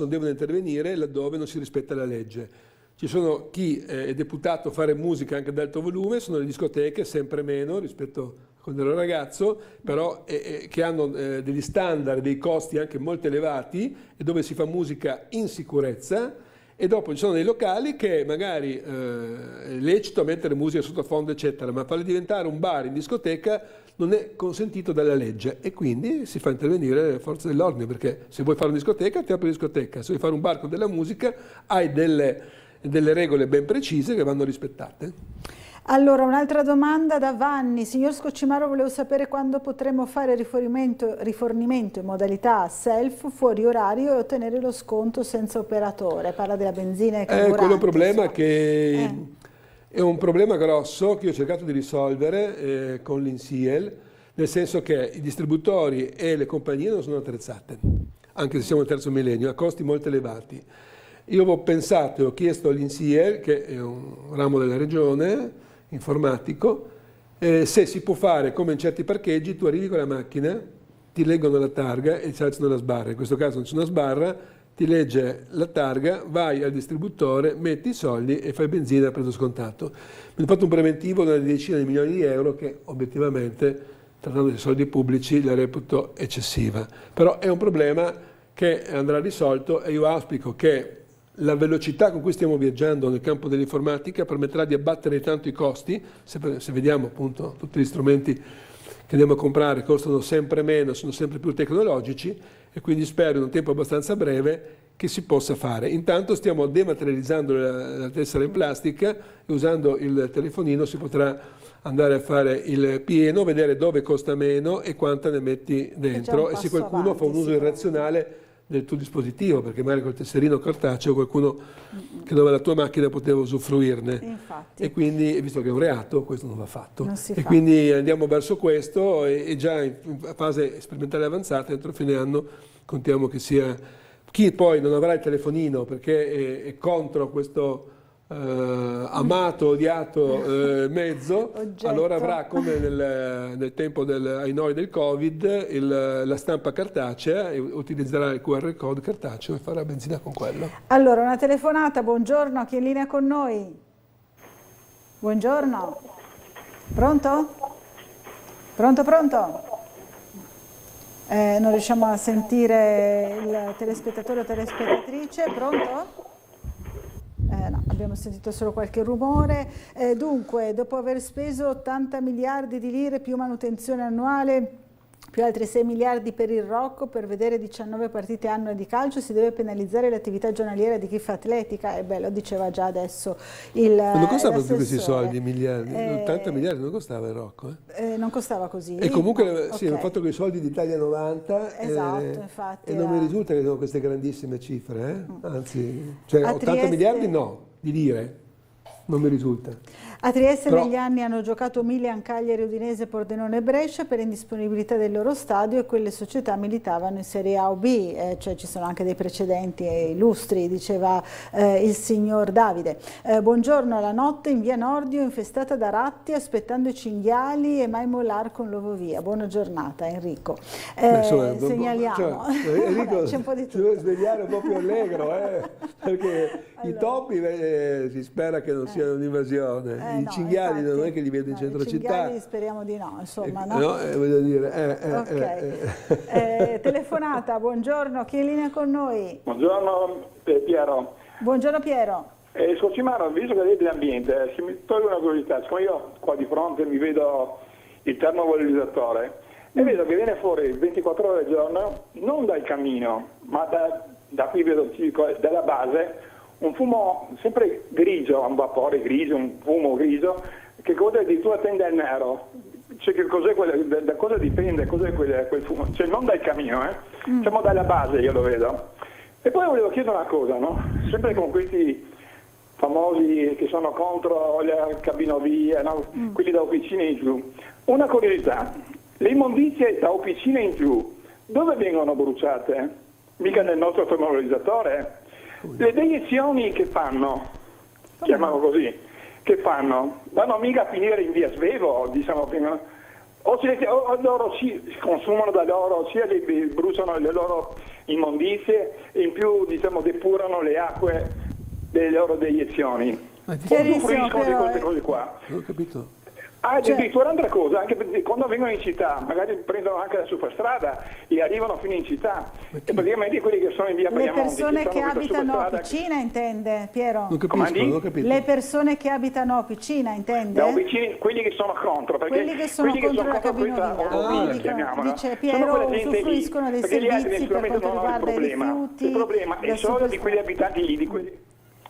devono intervenire laddove non si rispetta la legge. Ci sono chi è deputato a fare musica anche ad alto volume, sono le discoteche, sempre meno rispetto a quando ero ragazzo, però che hanno degli standard, dei costi anche molto elevati e dove si fa musica in sicurezza e dopo ci sono dei locali che magari è lecito mettere musica sottofondo eccetera, ma farli diventare un bar in discoteca non è consentito dalla legge e quindi si fa intervenire le forze dell'ordine, perché se vuoi fare una discoteca ti apri discoteca, se vuoi fare un bar con della musica hai delle regole ben precise che vanno rispettate. Allora, un'altra domanda da Vanni. Signor Scocimaro, volevo sapere quando potremo fare rifornimento in modalità self fuori orario e ottenere lo sconto senza operatore. Parla della benzina e carburante. Quello problema che è un problema grosso che io ho cercato di risolvere con l'INSIEL, nel senso che i distributori e le compagnie non sono attrezzate, anche se siamo nel terzo millennio, a costi molto elevati. Io ho pensato e ho chiesto all'INSIEL, che è un ramo della regione, informatico, se si può fare come in certi parcheggi, tu arrivi con la macchina, ti leggono la targa e ti alzano la sbarra. In questo caso non c'è una sbarra, ti legge la targa, vai al distributore, metti i soldi e fai benzina a prezzo scontato. Mi hanno fatto un preventivo di una decina di milioni di euro che obiettivamente, trattando di soldi pubblici, la reputo eccessiva. Però è un problema che andrà risolto e io auspico che la velocità con cui stiamo viaggiando nel campo dell'informatica permetterà di abbattere tanto i costi. Se vediamo appunto tutti gli strumenti che andiamo a comprare costano sempre meno, sono sempre più tecnologici e quindi spero in un tempo abbastanza breve che si possa fare. Intanto stiamo dematerializzando la tessera in plastica e usando il telefonino si potrà andare a fare il pieno, vedere dove costa meno e quanta ne metti dentro e se qualcuno fa un uso irrazionale del tuo dispositivo, perché magari col tesserino cartaceo qualcuno che non aveva la tua macchina poteva usufruirne. Infatti. E quindi, visto che è un reato, questo non va fatto. Quindi andiamo verso questo e già in fase sperimentale avanzata, entro fine anno, contiamo che sia chi poi non avrà il telefonino perché è contro questo amato, odiato mezzo, oggetto. Allora avrà come nel tempo del Covid la stampa cartacea e utilizzerà il QR code cartaceo e farà benzina con quello. Allora una telefonata, buongiorno, chi è in linea con noi? Buongiorno, pronto? Pronto? Non riusciamo a sentire il telespettatore o telespettatrice, pronto? No, abbiamo sentito solo qualche rumore. Dunque, dopo aver speso 80 miliardi di lire più manutenzione annuale, più altri 6 miliardi per il Rocco, per vedere 19 partite annue di calcio, si deve penalizzare l'attività giornaliera di chi fa atletica. E beh, lo diceva già adesso il non costava tutti questi soldi, miliardi, 80 miliardi non costava il Rocco. Non costava così. E comunque sì, hanno fatto con i soldi d'Italia 90 esatto, infatti, e non mi risulta che siano queste grandissime cifre, anzi, cioè 80 Trieste... miliardi no, di lire. Non mi risulta. A Trieste negli anni hanno giocato Milan, Cagliari, Udinese, Pordenone e Brescia per indisponibilità del loro stadio e quelle società militavano in Serie A o B, cioè ci sono anche dei precedenti illustri, diceva il signor Davide. Buongiorno, la notte in via Nordio infestata da ratti aspettando i cinghiali e mai mollar con l'ovovia. Buona giornata Enrico. Segnaliamo. Cioè, Enrico c'è un po' di tutto. Si deve svegliare un po' più allegro, perché allora, i topi si spera che non siano un'invasione. I cinghiali infatti, non è che li vede in centro città. I cinghiali speriamo di no, insomma. No? Voglio dire. Telefonata, buongiorno, chi è in linea con noi? Buongiorno Piero. Buongiorno Piero. Scocimaro, visto che avete l'ambiente, se mi tolgo una curiosità, siccome io qua di fronte mi vedo il termovalorizzatore e vedo che viene fuori 24 ore al giorno, non dal camino, ma da qui vedo dalla base, un fumo sempre grigio, un vapore grigio, un fumo grigio, che cosa addirittura tende al nero. Cioè, che cos'è da cosa dipende? Cos'è quel fumo? Cioè non dal camino, siamo dalla base, io lo vedo. E poi volevo chiedere una cosa, no? Sempre con questi famosi che sono contro la cabinovia, no? Quelli da officine in giù. Una curiosità, le immondizie da officine in giù, dove vengono bruciate? Mica nel nostro termovalorizzatore? Le deiezioni che fanno, chiamiamolo così, che fanno, vanno mica a finire in via Svevo, diciamo, o loro si consumano da loro, sia bruciano le loro immondizie e in più diciamo depurano le acque delle loro deiezioni. Usufruiscono di queste cose qua. Non ho capito. Addirittura un'altra cosa, anche quando vengono in città, magari prendono anche la superstrada e arrivano fino in città. E praticamente quelli che sono in via Le Piemonte, persone che abitano vicina, intende, Piero? Non capisco. Le persone che abitano vicina, intende? No, vicini, quelli che sono contro, perché quelli che sono contro la cabina dice Piero, usufruiscono dei servizi per quanto riguarda i rifiuti. Il problema è solo di quegli abitanti lì, di quelli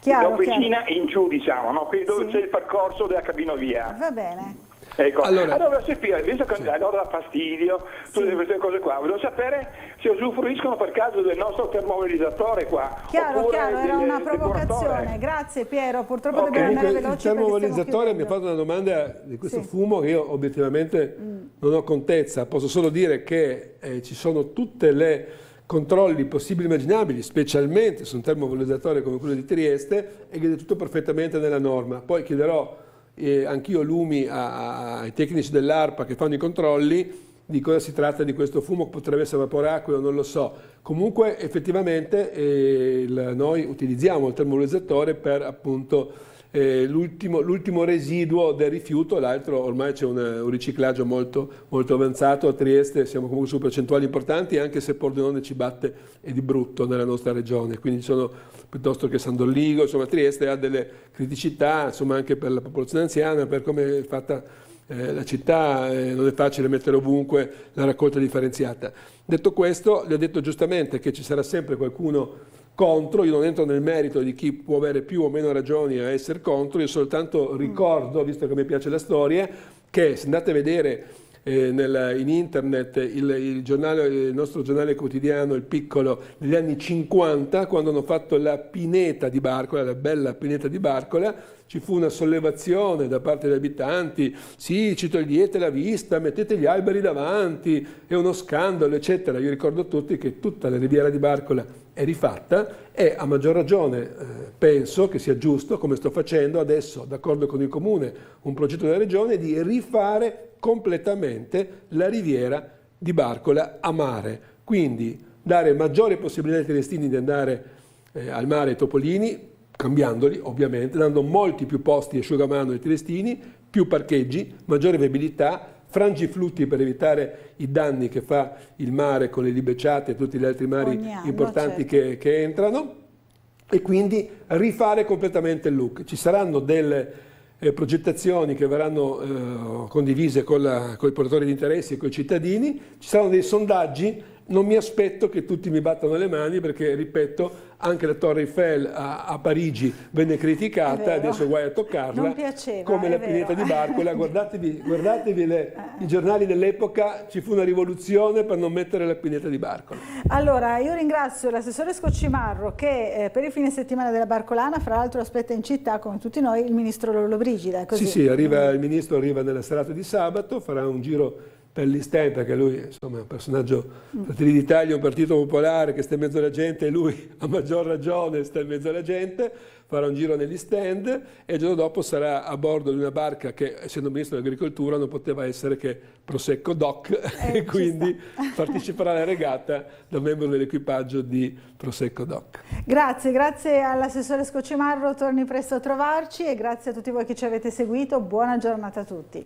chiaro, vicina e in giù, diciamo, no? Qui dove c'è il percorso della cabinovia. Va bene. Ecco, allora sapere, visto che allora dà fastidio, tutte queste cose qua, volevo sapere se usufruiscono per caso del nostro termovalorizzatore qua. Chiaro, era una provocazione. Grazie Piero, purtroppo dobbiamo andare veloci. Il termovalorizzatore mi ha fatto una domanda di questo fumo che io obiettivamente non ho contezza, posso solo dire che ci sono tutte le controlli possibili e immaginabili, specialmente su un termovalorizzatore come quello di Trieste, e che è tutto perfettamente nella norma. Poi chiederò anch'io lumi ai tecnici dell'ARPA che fanno i controlli di cosa si tratta di questo fumo, potrebbe essere vaporacqueo, non lo so. Comunque effettivamente noi utilizziamo il termovalorizzatore per appunto l'ultimo residuo del rifiuto, l'altro ormai c'è un riciclaggio molto avanzato. A Trieste siamo comunque su percentuali importanti, anche se Pordenone ci batte e di brutto nella nostra regione, quindi sono piuttosto che San Dolligo, insomma Trieste ha delle criticità, insomma anche per la popolazione anziana, per come è fatta la città, non è facile mettere ovunque la raccolta differenziata. Detto questo, gli ho detto giustamente che ci sarà sempre qualcuno contro, io non entro nel merito di chi può avere più o meno ragioni a essere contro, io soltanto ricordo, visto che mi piace la storia, che se andate a vedere in internet il nostro giornale quotidiano, Il Piccolo, negli anni 50, quando hanno fatto la pineta di Barcola, la bella pineta di Barcola, ci fu una sollevazione da parte degli abitanti, sì, ci togliete la vista, mettete gli alberi davanti, è uno scandalo, eccetera. Io ricordo a tutti che tutta la riviera di Barcola è rifatta e a maggior ragione penso che sia giusto, come sto facendo adesso, d'accordo con il Comune, un progetto della Regione, di rifare completamente la riviera di Barcola a mare. Quindi dare maggiori possibilità ai triestini di andare al mare ai Topolini, cambiandoli ovviamente, dando molti più posti asciugamano ai triestini, più parcheggi, maggiore viabilità, frangiflutti per evitare i danni che fa il mare con le libeciate e tutti gli altri mari importanti che entrano, e quindi rifare completamente il look. Ci saranno delle progettazioni che verranno condivise con i portatori di interessi e con i cittadini, ci saranno dei sondaggi. Non mi aspetto che tutti mi battano le mani perché, ripeto, anche la Torre Eiffel a Parigi venne criticata, adesso guai a toccarla, come la pineta di Barcola. Guardatevi i giornali dell'epoca, ci fu una rivoluzione per non mettere la pineta di Barcola. Allora, io ringrazio l'assessore Scoccimarro che per il fine settimana della Barcolana, fra l'altro aspetta in città, come tutti noi, il ministro Lollobrigida. Sì, il ministro arriva nella serata di sabato, farà un giro per gli stand, perché lui insomma è un personaggio, Fratelli d'Italia, un partito popolare che sta in mezzo alla gente, e lui a maggior ragione sta in mezzo alla gente, farà un giro negli stand e il giorno dopo sarà a bordo di una barca che, essendo ministro dell'agricoltura, non poteva essere che Prosecco Doc, e quindi parteciperà alla regata da membro dell'equipaggio di Prosecco Doc. Grazie all'assessore Scoccimarro, torni presto a trovarci, e grazie a tutti voi che ci avete seguito, buona giornata a tutti.